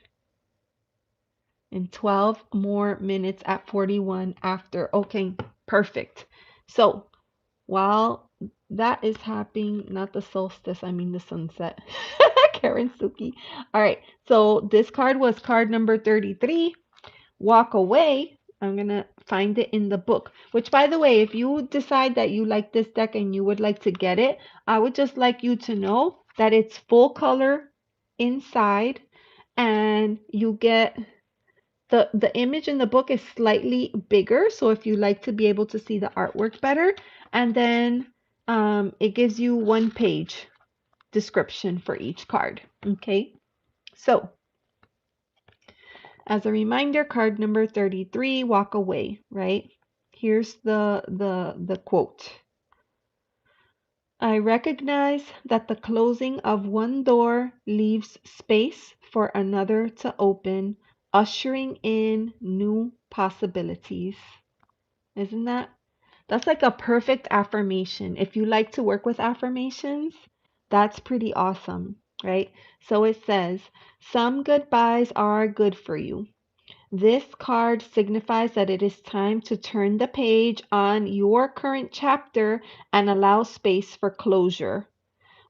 [SPEAKER 1] In 12 more minutes at 41 after. Okay, perfect. So while that is happening, not the solstice, I mean the sunset. Karen Suki. All right, so this card was card number 33, walk away. I'm going to find it in the book, which, by the way, if you decide that you like this deck and you would like to get it, I would just like you to know that it's full color inside, and you get the image in the book is slightly bigger, so if you like to be able to see the artwork better, and then it gives you one page. description for each card. Okay, so as a reminder, card number 33, walk away, right? Here's the quote. I recognize that the closing of one door leaves space for another to open, ushering in new possibilities. Isn't that's like a perfect affirmation. If you like to work with affirmations, that's pretty awesome, right? So it says, some goodbyes are good for you. This card signifies that it is time to turn the page on your current chapter and allow space for closure.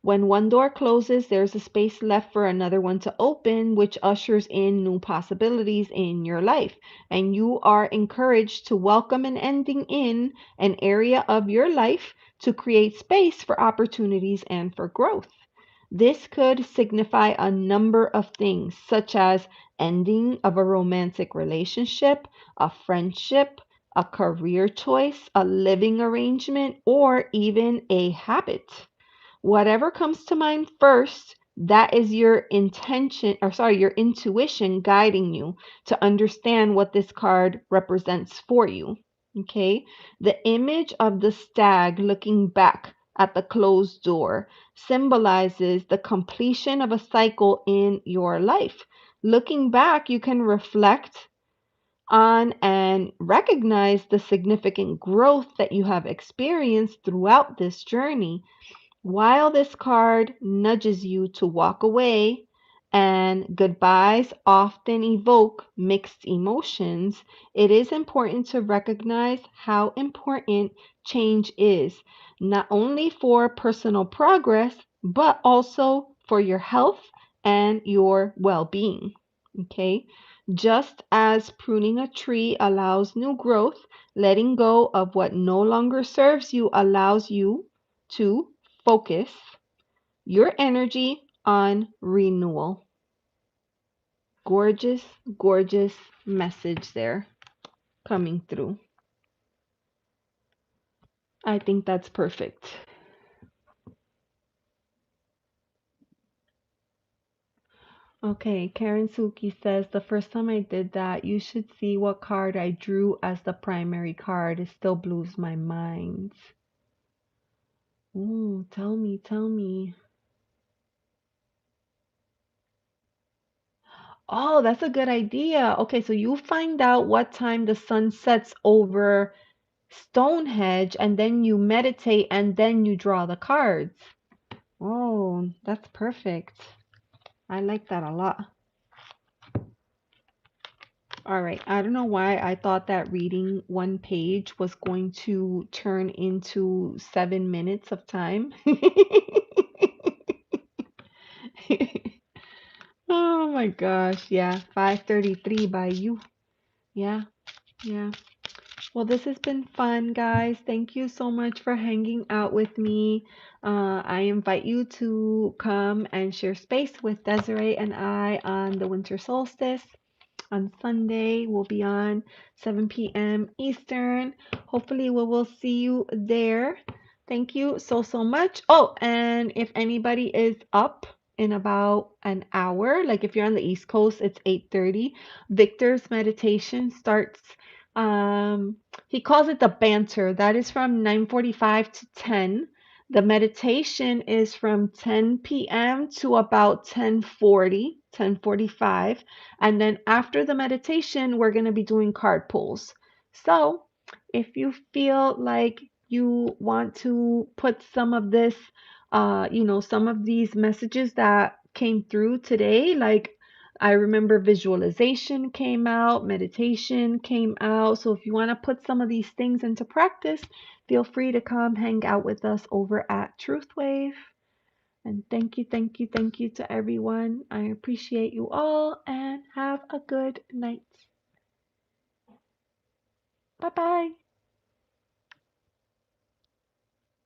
[SPEAKER 1] When one door closes, there's a space left for another one to open, which ushers in new possibilities in your life. And you are encouraged to welcome an ending in an area of your life to create space for opportunities and for growth. This could signify a number of things, such as ending of a romantic relationship, a friendship, a career choice, a living arrangement, or even a habit. Whatever comes to mind first, that is your intention, or sorry, your intuition guiding you to understand what this card represents for you. Okay? The image of the stag looking back at the closed door symbolizes the completion of a cycle in your life. Looking back, you can reflect on and recognize the significant growth that you have experienced throughout this journey. While this card nudges you to walk away, and goodbyes often evoke mixed emotions, it is important to recognize how important change is, not only for personal progress, but also for your health and your well being. Okay? Just as pruning a tree allows new growth, letting go of what no longer serves you allows you to focus your energy on renewal. Gorgeous, gorgeous message there coming through. I think that's perfect. Okay, Karen Suki says the first time I did that, you should see what card I drew as the primary card. It still blows my mind. Ooh, tell me, tell me. Oh, that's a good idea. Okay, so you find out what time the sun sets over Stonehenge and then you meditate and then you draw the cards. Oh, that's perfect. I like that a lot. All right. I don't know why I thought that reading one page was going to turn into 7 minutes of time. Oh my gosh. Yeah. 5:33 by you. Yeah. Yeah. Well, this has been fun, guys. Thank you so much for hanging out with me. I invite you to come and share space with Desiree and I on the winter solstice. On Sunday, we'll be on 7 p.m. Eastern. Hopefully, we will see you there. Thank you so, so much. Oh, and if anybody is up in about an hour, like if you're on the East Coast, it's 8:30. Victor's meditation starts. Um, he calls it the banter. That is from 9:45 to 10. The meditation is from 10 p.m. to about 10:40, 10:45. And then after the meditation, we're going to be doing card pulls. So if you feel like you want to put some of this, some of these messages that came through today, like I remember visualization came out, meditation came out. So if you want to put some of these things into practice, feel free to come hang out with us over at Truthwave. And thank you, thank you, thank you to everyone. I appreciate you all and have a good night. Bye bye.